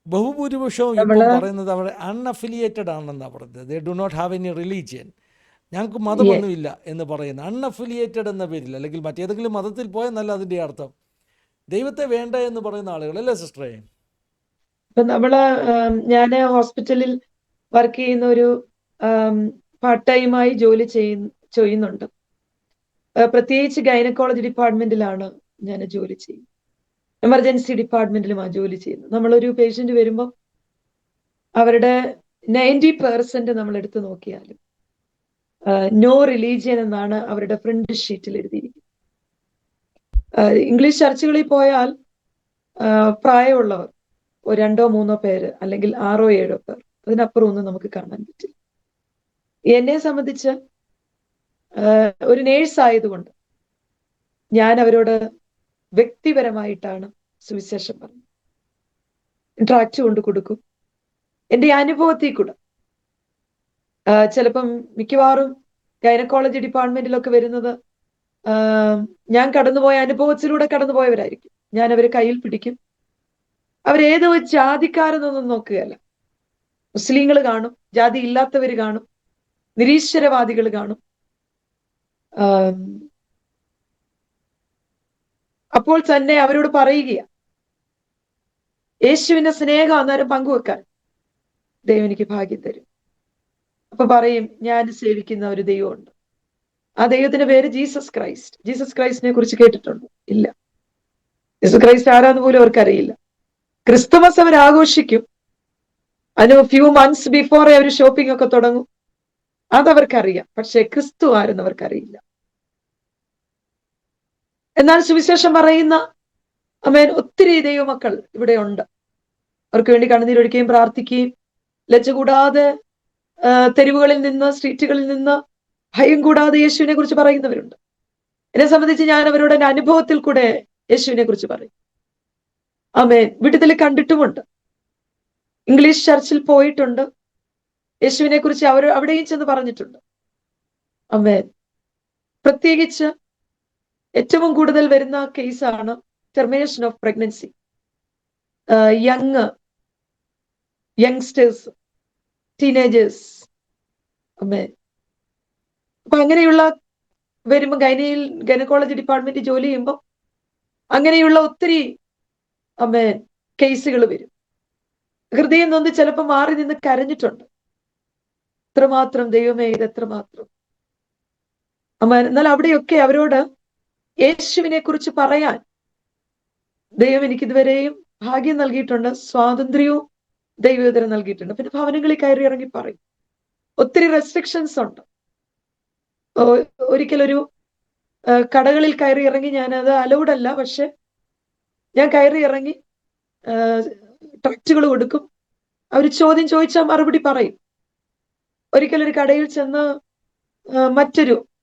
ബഹുഭൂരിപക്ഷവും ഇപ്പം പറയുന്നത് അവർ അൺഅഫിലിയേറ്റഡ് ആണെന്നാണ് പറയുന്നത്. They do not have any religion. ഞങ്ങൾക്ക് മതമൊന്നുമില്ല എന്ന് പറയുന്നത് അൺഅഫിലിയേറ്റഡ് എന്ന പേരിൽ, അല്ലെങ്കിൽ മറ്റേതെങ്കിലും മതത്തിൽ പോയെന്നല്ല അതിൻ്റെ അർത്ഥം. ദൈവത്തെ വേണ്ട എന്ന് പറയുന്ന ആളുകൾ അല്ലേ സിസ്റ്ററെ? ഇപ്പം ഞാൻ ഹോസ്പിറ്റലിൽ വർക്ക് ചെയ്യുന്ന ഒരു പാർട്ട് ടൈമായി ജോലി ചെയ്യുന്നുണ്ട്. പ്രത്യേകിച്ച് ഗൈനക്കോളജി ഡിപ്പാർട്ട്മെന്റിലാണ് ഞാൻ ജോലി ചെയ്യുന്നത്. എമർജൻസി ഡിപ്പാർട്ട്മെന്റിലുമാണ് ജോലി ചെയ്യുന്നത്. നമ്മളൊരു പേഷ്യന്റ് വരുമ്പോൾ അവരുടെ 90% നമ്മൾ എടുത്തു നോക്കിയാലും നോ റിലീജിയൻ എന്നാണ് അവരുടെ ഫ്രണ്ട് ഷീറ്റിൽ എഴുതിയിരിക്കുന്നത്. ഇംഗ്ലീഷ് ചർച്ചുകളിൽ പോയാൽ പ്രായമുള്ളവർ 2-3 പേര്, അല്ലെങ്കിൽ 6-7 പേർ, അതിനപ്പുറം ഒന്നും നമുക്ക് കാണാൻ പറ്റില്ല. എന്നെ സംബന്ധിച്ച് ഒരു നേഴ്സ് ആയതുകൊണ്ട് ഞാൻ അവരോട് വ്യക്തിപരമായിട്ടാണ് സുവിശേഷം പറഞ്ഞത്. ട്രാക്ട് കൊണ്ട് കൊടുക്കും. എൻ്റെ അനുഭവത്തിൽ കൂടെ ചിലപ്പം മിക്കവാറും ഗൈനക്കോളജി ഡിപ്പാർട്ട്മെന്റിലൊക്കെ വരുന്നത് ഞാൻ കടന്നുപോയ അനുഭവത്തിലൂടെ കടന്നുപോയവരായിരിക്കും. ഞാൻ അവരെ കയ്യിൽ പിടിക്കും. അവരേതോ ജാതിക്കാരെന്നൊന്നും നോക്കുകയല്ല. മുസ്ലിങ്ങൾ കാണും, ജാതി ഇല്ലാത്തവർ കാണും, നിരീശ്വരവാദികൾ കാണും. അപ്പോൾ തന്നെ അവരോട് പറയുക, യേശുവിന്റെ സ്നേഹം അന്നേരം പങ്കുവെക്കാൻ ദൈവം എനിക്ക് ഭാഗ്യം തരും. അപ്പൊ പറയും, ഞാൻ സേവിക്കുന്ന ഒരു ദൈവമുണ്ട്. ആ ദൈവത്തിന്റെ പേര് ജീസസ് ക്രൈസ്റ്റ്. ജീസസ് ക്രൈസ്റ്റിനെ കുറിച്ച് കേട്ടിട്ടുണ്ടോ? ഇല്ല. ജീസസ് ക്രൈസ്റ്റ് ആരാന്ന് പോലും അവർക്കറിയില്ല. ക്രിസ്തുമസ് അവർ ആഘോഷിക്കും. അതിന് ഫ്യൂ മന്ത്സ് ബിഫോറെ അവർ ഷോപ്പിംഗ് ഒക്കെ തുടങ്ങും. അതവർക്കറിയാം. പക്ഷെ ക്രിസ്തു ആരെന്ന് അവർക്കറിയില്ല. എന്നാൽ സുവിശേഷം പറയുന്ന ഒത്തിരി ദൈവമക്കൾ ഇവിടെ ഉണ്ട്. അവർക്ക് വേണ്ടി കണ്ണുനീരൊഴുക്കുകയും പ്രാർത്ഥിക്കുകയും ലജ്ജ കൂടാതെ തെരുവുകളിൽ നിന്ന്, സ്ട്രീറ്റുകളിൽ നിന്ന് ഭയം കൂടാതെ യേശുവിനെ കുറിച്ച് പറയുന്നവരുണ്ട്. എന്നെ സംബന്ധിച്ച് ഞാൻ അവരുടെ അനുഭവത്തിൽ കൂടെ യേശുവിനെ കുറിച്ച് പറയും. വീട്ടിൽ കണ്ടിട്ടുമുണ്ട്. ഇംഗ്ലീഷ് ചർച്ചിൽ പോയിട്ടുണ്ട്. യേശുവിനെ കുറിച്ച് അവിടെയും ചെന്ന് പറഞ്ഞിട്ടുണ്ട്. പ്രത്യേകിച്ച് ഏറ്റവും കൂടുതൽ വരുന്ന കേസാണ് termination of pregnancy. Youngsters, teenagers. അപ്പൊ അങ്ങനെയുള്ള വരുമ്പോൾ ഗൈനക്കോളജി ഡിപ്പാർട്ട്മെന്റ് ജോലി ചെയ്യുമ്പോൾ അങ്ങനെയുള്ള ഒത്തിരി കേസുകൾ വരും. ഹൃദയം നൊന്ന് ചിലപ്പോൾ മാറി നിന്ന് കരഞ്ഞിട്ടുണ്ട്. എത്രമാത്രം ദൈവമേ, ഇത് എത്രമാത്രം. എന്നാൽ അവിടെയൊക്കെ അവരോട് യേശുവിനെ കുറിച്ച് പറയാൻ ദൈവം എനിക്ക് ഇതുവരെയും ഭാഗ്യം നൽകിയിട്ടുണ്ട്, സ്വാതന്ത്ര്യവും ദൈവോദരം നൽകിയിട്ടുണ്ട്. പിന്നെ ഭവനങ്ങളിൽ കയറി ഇറങ്ങി പറയും. ഒത്തിരി റെസ്ട്രിക്ഷൻസ് ഉണ്ട്. ഒരിക്കലൊരു കടകളിൽ കയറി ഇറങ്ങി, ഞാനത് അലൗഡ് അല്ല, പക്ഷെ ഞാൻ കയറി ഇറങ്ങി ട്രാക്റ്റുകൾ കൊടുക്കും. അവർ ചോദ്യം ചോദിച്ചാൽ മറുപടി പറയും. ഒരിക്കലൊരു കടയിൽ ചെന്ന്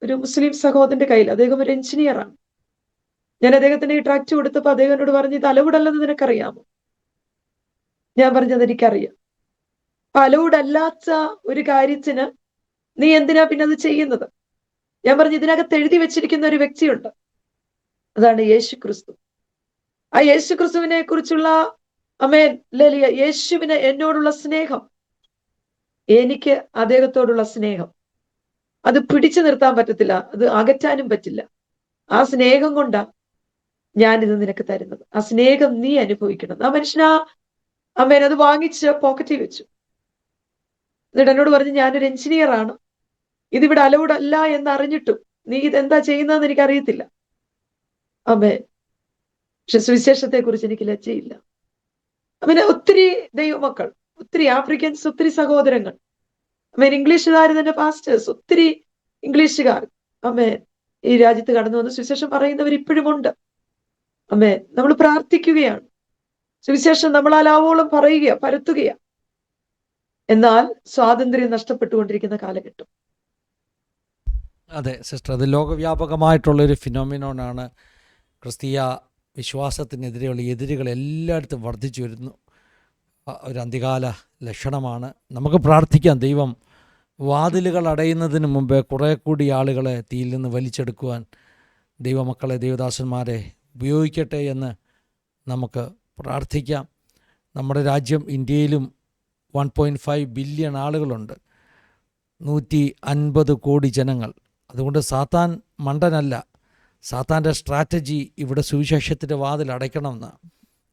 ഒരു മുസ്ലിം സഹോദരന്റെ കയ്യിൽ, അദ്ദേഹം ഒരു എഞ്ചിനീയറാണ്, ഞാൻ അദ്ദേഹത്തിന് ഈ ട്രാക്റ്റ് കൊടുത്തപ്പോൾ അദ്ദേഹം എന്നോട് പറഞ്ഞു, ഇത് അലൗഡ് അല്ലെന്ന് നിനക്കറിയാമോ? ഞാൻ പറഞ്ഞത് എനിക്കറിയാം. അലൗഡ് അല്ലാത്ത ഒരു കാര്യത്തിന് നീ എന്തിനാ പിന്നെ അത് ചെയ്യുന്നത്? ഞാൻ പറഞ്ഞു, ഇതിനകത്ത് എഴുതി വെച്ചിരിക്കുന്ന ഒരു വ്യക്തിയുണ്ട്, അതാണ് യേശു ക്രിസ്തു. ആ യേശു ക്രിസ്തുവിനെ കുറിച്ചുള്ള യേശുവിന് എന്നോടുള്ള സ്നേഹം, എനിക്ക് അദ്ദേഹത്തോടുള്ള സ്നേഹം, അത് പിടിച്ചു നിർത്താൻ പറ്റത്തില്ല, അത് അകറ്റാനും പറ്റില്ല. ആ സ്നേഹം കൊണ്ടാ ഞാനിത് നിനക്ക് തരുന്നത്. ആ സ്നേഹം നീ അനുഭവിക്കണം. ആ മനുഷ്യനാ അത് വാങ്ങിച്ച് പോക്കറ്റിൽ വെച്ചു. എന്നിട്ട് എന്നോട് പറഞ്ഞു, ഞാനൊരു എഞ്ചിനീയർ ആണ്, ഇതിവിടെ അലൗഡ് അല്ല എന്ന് അറിഞ്ഞിട്ടും നീ ഇതെന്താ ചെയ്യുന്നതെന്ന് എനിക്കറിയത്തില്ല. പക്ഷെ സുവിശേഷത്തെ കുറിച്ച് എനിക്ക് ലജ്ജയില്ല. ഒത്തിരി ദൈവമക്കൾ, ഒത്തിരി ആഫ്രിക്കൻസ്, ഒത്തിരി സഹോദരങ്ങൾ, ഇംഗ്ലീഷുകാർ തന്നെ, പാസ്റ്റേഴ്സ്, ഒത്തിരി ഇംഗ്ലീഷുകാർ ഈ രാജ്യത്ത് കടന്നു വന്ന് സുവിശേഷം പറയുന്നവർ ഇപ്പോഴും ഉണ്ട്. നമ്മൾ പ്രാർത്ഥിക്കുകയാണ്, സുവിശേഷം നമ്മളാലാവോളം പറയുക, പരത്തുകയാ. എന്നാൽ സ്വാതന്ത്ര്യം നഷ്ടപ്പെട്ടുകൊണ്ടിരിക്കുന്ന കാലഘട്ടം. അതെ സിസ്റ്റർ, അത് ലോകവ്യാപകമായിട്ടുള്ളൊരു ഫിനോമിനോനാണ്. ക്രിസ്തീയ വിശ്വാസത്തിനെതിരെയുള്ള എതിരുകൾ എല്ലായിടത്തും വർദ്ധിച്ചു വരുന്നു. ഒരു അന്ത്യകാല ലക്ഷണമാണ്. നമുക്ക് പ്രാർത്ഥിക്കാം, ദൈവം വാതിലുകൾ അടയുന്നതിന് മുമ്പേ കുറേ കൂടി ആളുകളെ തീയിൽ നിന്ന് വലിച്ചെടുക്കുവാൻ ദൈവമക്കളെ, ദൈവദാസന്മാരെ ഉപയോഗിക്കട്ടെ എന്ന് നമുക്ക് പ്രാർത്ഥിക്കാം. നമ്മുടെ രാജ്യം ഇന്ത്യയിലും 1.5 ബില്യൺ ആളുകളുണ്ട്, 150 കോടി ജനങ്ങൾ. അതുകൊണ്ട് സാത്താൻ മണ്ടനല്ല. സാത്താൻ്റെ സ്ട്രാറ്റജി ഇവിടെ സുവിശേഷത്തിൻ്റെ വാതിൽ അടയ്ക്കണമെന്നാണ്.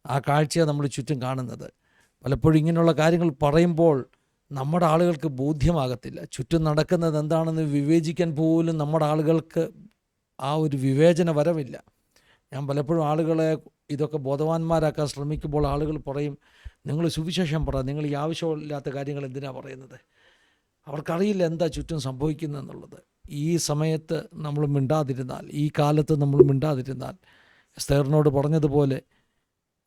ആ കാഴ്ചയാണ് നമ്മൾ ചുറ്റും കാണുന്നത്. പലപ്പോഴും ഇങ്ങനെയുള്ള കാര്യങ്ങൾ പറയുമ്പോൾ നമ്മുടെ ആളുകൾക്ക് ബോധ്യമാകത്തില്ല. ചുറ്റും നടക്കുന്നത് എന്താണെന്ന് വിവേചിക്കാൻ പോലും നമ്മുടെ ആളുകൾക്ക് ആ ഒരു വിവേചന വരവില്ല. ഞാൻ പലപ്പോഴും ആളുകളെ ഇതൊക്കെ ബോധവാന്മാരാക്കാൻ ശ്രമിക്കുമ്പോൾ ആളുകൾ പറയും, നിങ്ങൾ സുവിശേഷം പറ, നിങ്ങൾ ഈ ആവശ്യമില്ലാത്ത കാര്യങ്ങൾ എന്തിനാണ് പറയുന്നത്? അവർക്കറിയില്ല എന്താ ചുറ്റും സംഭവിക്കുന്നതെന്നുള്ളത്. ഈ സമയത്ത് നമ്മൾ മിണ്ടാതിരുന്നാൽ, ഈ കാലത്ത് നമ്മൾ മിണ്ടാതിരുന്നാൽ, എസ്തേറിനോട് പറഞ്ഞതുപോലെ,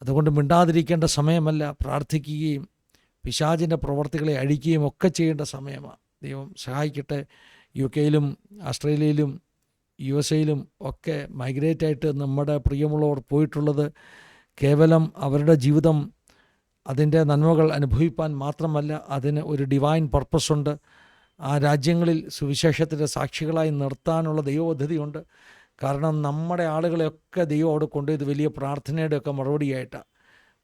അതുകൊണ്ട് മിണ്ടാതിരിക്കേണ്ട സമയമല്ല, പ്രാർത്ഥിക്കുകയും പിശാചിൻ്റെ പ്രവർത്തികളെ അഴിക്കുകയും ഒക്കെ ചെയ്യേണ്ട സമയമാണ്. ദൈവം സഹായിക്കട്ടെ. UK-യിലും ഓസ്ട്രേലിയയിലും USA-യിലും ഒക്കെ മൈഗ്രേറ്റായിട്ട് നമ്മുടെ പ്രിയമുള്ളവർ പോയിട്ടുള്ളത് കേവലം അവരുടെ ജീവിതം അതിൻ്റെ നന്മകൾ അനുഭവിപ്പാൻ മാത്രമല്ല, അതിന് ഒരു ഡിവൈൻ പർപ്പസുണ്ട്. ആ രാജ്യങ്ങളിൽ സുവിശേഷത്തിൻ്റെ സാക്ഷികളായി നിർത്താനുള്ള ദൈവപദ്ധതിയുണ്ട്. കാരണം നമ്മുടെ ആളുകളെയൊക്കെ ദൈവം അവിടെ കൊണ്ടുപോയത് വലിയ പ്രാർത്ഥനയുടെയൊക്കെ മറുപടിയായിട്ടാണ്.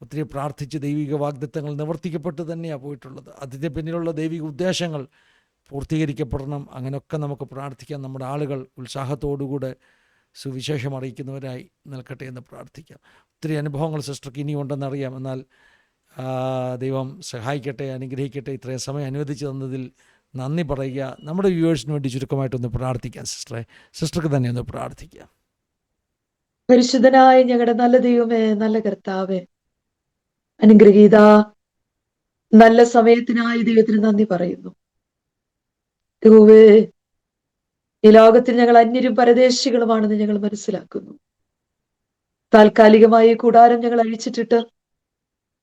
ഒത്തിരി പ്രാർത്ഥിച്ച് ദൈവിക വാഗ്ദത്തങ്ങൾ നിവർത്തിക്കപ്പെട്ട് തന്നെയാണ് പോയിട്ടുള്ളത്. അതിൻ്റെ പിന്നിലുള്ള ദൈവിക ഉദ്ദേശങ്ങൾ പൂർത്തീകരിക്കപ്പെടണം. അങ്ങനെയൊക്കെ നമുക്ക് പ്രാർത്ഥിക്കാം. നമ്മുടെ ആളുകൾ ഉത്സാഹത്തോടുകൂടെ സുവിശേഷം അറിയിക്കുന്നവരായി നിൽക്കട്ടെ എന്ന് പ്രാർത്ഥിക്കാം. ഒത്തിരി അനുഭവങ്ങൾ സിസ്റ്റർക്ക് ഇനിയുണ്ടെന്നറിയാം. എന്നാൽ ദൈവം സഹായിക്കട്ടെ, അനുഗ്രഹിക്കട്ടെ. ഇത്രയും സമയം അനുവദിച്ചു തന്നതിൽ നന്ദി പറയുക. നമ്മുടെ വ്യൂവേഴ്സിന് വേണ്ടി ചുരുക്കമായിട്ടൊന്ന് പ്രാർത്ഥിക്കാം സിസ്റ്റർക്ക് തന്നെ ഒന്ന് പ്രാർത്ഥിക്കാം. പരിശുദ്ധനായ ഞങ്ങളുടെ നല്ല ദൈവമേ, നല്ല കർത്താവേ, അനുഗ്രഹീത നല്ല സമയത്തിനായി ദൈവത്തിന് നന്ദി പറയുന്നു. യഹോവേ, ഈ ലോകത്തിൽ ഞങ്ങൾ അന്യരും പരദേശികളുമാണെന്ന് ഞങ്ങൾ മനസ്സിലാക്കുന്നു. താൽക്കാലികമായി കൂടാരം ഞങ്ങൾ അഴിച്ചിട്ടിട്ട്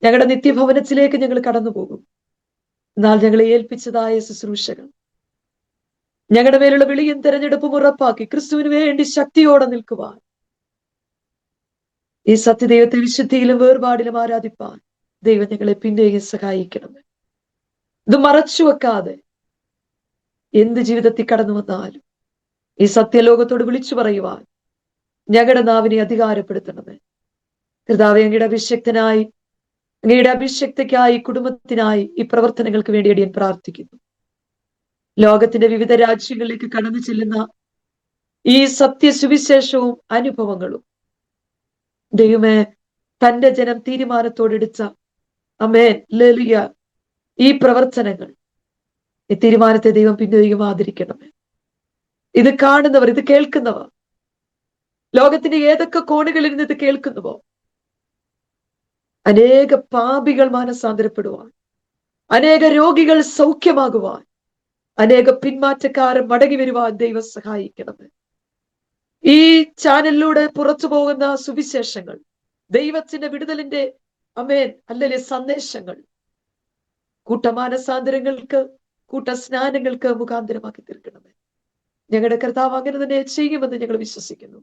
ഞങ്ങളുടെ നിത്യഭവനത്തിലേക്ക് ഞങ്ങൾ കടന്നു പോകും. എന്നാൽ ഞങ്ങളെ ഏൽപ്പിച്ചതായ ശുശ്രൂഷകൾ, ഞങ്ങളുടെ മേലുള്ള വിളിയും തെരഞ്ഞെടുപ്പും ഉറപ്പാക്കി ക്രിസ്തുവിന് വേണ്ടി ശക്തിയോടെ നിൽക്കുവാൻ, ഈ സത്യദൈവത്തെ വിശുദ്ധിയിലും വേർപാടിലും ആരാധിപ്പാൻ ദൈവം ഞങ്ങളെ പിന്നെയും സഹായിക്കണമേ. ഇത് മറച്ചു വെക്കാതെ എന്ത് ജീവിതത്തിൽ കടന്നു വന്നാലും ഈ സത്യലോകത്തോട് വിളിച്ചു പറയുവാൻ ഞങ്ങളുടെ നാവിനെ അധികാരപ്പെടുത്തണമേ. കർത്താവേ, അങ്ങയുടെ അഭിഷക്തനായി, അങ്ങയുടെ അഭിഷക്തയ്ക്കായി, കുടുംബത്തിനായി, ഈ പ്രവർത്തനങ്ങൾക്ക് വേണ്ടി ഞാൻ പ്രാർത്ഥിക്കുന്നു. ലോകത്തിന്റെ വിവിധ രാജ്യങ്ങളിലേക്ക് കടന്നു ചെല്ലുന്ന ഈ സത്യസുവിശേഷവും അനുഭവങ്ങളും ദൈവമേ തന്റെ ജനം തീരുമാനത്തോടെടുത്ത അമേൻ ലലിയ ഈ പ്രവർത്തനങ്ങൾ, ഈ തീരുമാനത്തെ ദൈവം പിന്നെയും ആദരിക്കണമേ. ഇത് കാണുന്നവർ, ഇത് കേൾക്കുന്നവർ, ലോകത്തിന്റെ ഏതൊക്കെ കോണുകളിൽ നിന്ന് ഇത് കേൾക്കുന്നുവോ, അനേക പാപികൾ മാനസാന്തരപ്പെടുവാൻ, അനേക രോഗികൾ സൗഖ്യമാകുവാൻ, അനേക പിന്മാറ്റക്കാരൻ മടങ്ങി വരുവാൻ ദൈവം സഹായിക്കണമേ. ഈ ചാനലിലൂടെ പുറത്തു പോകുന്ന സുവിശേഷങ്ങൾ, ദൈവത്തിന്റെ വിടുതലിന്റെ അമേൻ അല്ലല്ലേ സന്ദേശങ്ങൾ, കൂട്ടമാനസാന്തരങ്ങൾക്ക്, കൂട്ടസ്നാനങ്ങൾക്ക് മുഖാന്തരമാക്കി തീർക്കണമേ. ഞങ്ങളുടെ കർത്താവ് അങ്ങനെ തന്നെ ചെയ്യുമെന്ന് ഞങ്ങൾ വിശ്വസിക്കുന്നു.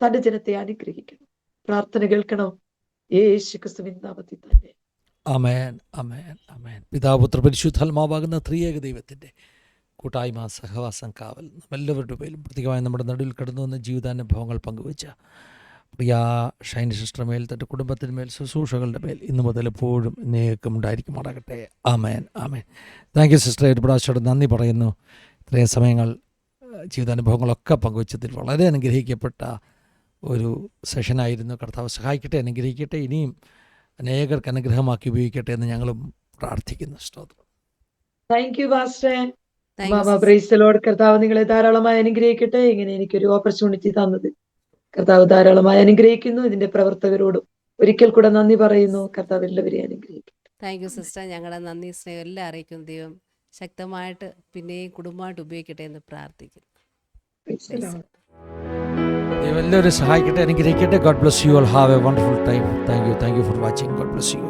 തന്റെ ജനത്തെ അനുഗ്രഹിക്കണം. പ്രാർത്ഥന കേൾക്കണം യേശു ക്രിസ്തുവിൻ നാമത്തിൽ തന്നെ. ആമേൻ, ആമേൻ, ആമേൻ. പിതാവ്, പുത്ര, പരിശുദ്ധാത്മാവാകുന്ന ത്രിയേക ദൈവത്തിൻ്റെ കൂട്ടായ്മ, സഹവാസം, കാവൽ നമ്മെല്ലാവരുടെ പേരിലും പ്രത്യേകമായി നമ്മുടെ നടുവിൽ കടന്നു വന്ന ജീവിതാനുഭവങ്ങൾ പങ്കുവെച്ച പ്രിയ ഷൈനി സിസ്റ്റർ മേൽ, തൻ്റെ കുടുംബത്തിന് മേൽ, ശുശ്രൂഷകളുടെ മേൽ ഇന്നു മുതൽ എപ്പോഴും എന്നേക്കും ഉണ്ടായിരിക്കുമാറാകട്ടെ. Amen, amen. Thank you sister. ഒരു പ്രാവശ്യം നന്ദി പറയുന്നു. ഇത്രയും സമയങ്ങൾ ജീവിതാനുഭവങ്ങളൊക്കെ പങ്കുവച്ചതിൽ വളരെ അനുഗ്രഹിക്കപ്പെട്ട ഒരു സെഷനായിരുന്നു. കർത്താവ് സഹായിക്കട്ടെ, അനുഗ്രഹിക്കട്ടെ, ഇനിയും അനേകർക്ക് അനുഗ്രഹമാക്കി ഉപയോഗിക്കട്ടെ എന്ന് ഞങ്ങളും പ്രാർത്ഥിക്കുന്നു. സ്തോത്രം. Thank you pastor. Thank you, Baba sister. Praise the Lord. കർത്താവ് നിങ്ങളെ ധാരാളമായി അനുഗ്രഹിക്കട്ടെ. ഇങ്ങനെ എനിക്കൊരു ഓപ്പർച്യൂണിറ്റി തന്നത് കർത്താവ് ധാരാളമായി അനുഗ്രഹിക്കുന്നു. ഇതിന്റെ പ്രവർത്തകരോടും ഒരിക്കൽ കൂടെ നന്ദി പറയുന്നു. കർത്താവ് എല്ലാവരെയും അനുഗ്രഹിക്കും. Thank you sister. ഞങ്ങളുടെ നന്ദി സ്നേഹം എല്ലാം അറിയിക്കുന്നു. ദൈവം ശക്തമായിട്ട് പിന്നെയും കുടുംബമായിട്ട് ഉപയോഗിക്കട്ടെ എന്ന് പ്രാർത്ഥിക്കുന്നു. Praise the Lord. ദൈവം എല്ലാവരും സഹായിക്കട്ടെ, അനുഗ്രഹിക്കട്ടെ. God bless you all. Have A wonderful time. Thank you for watching. God bless you.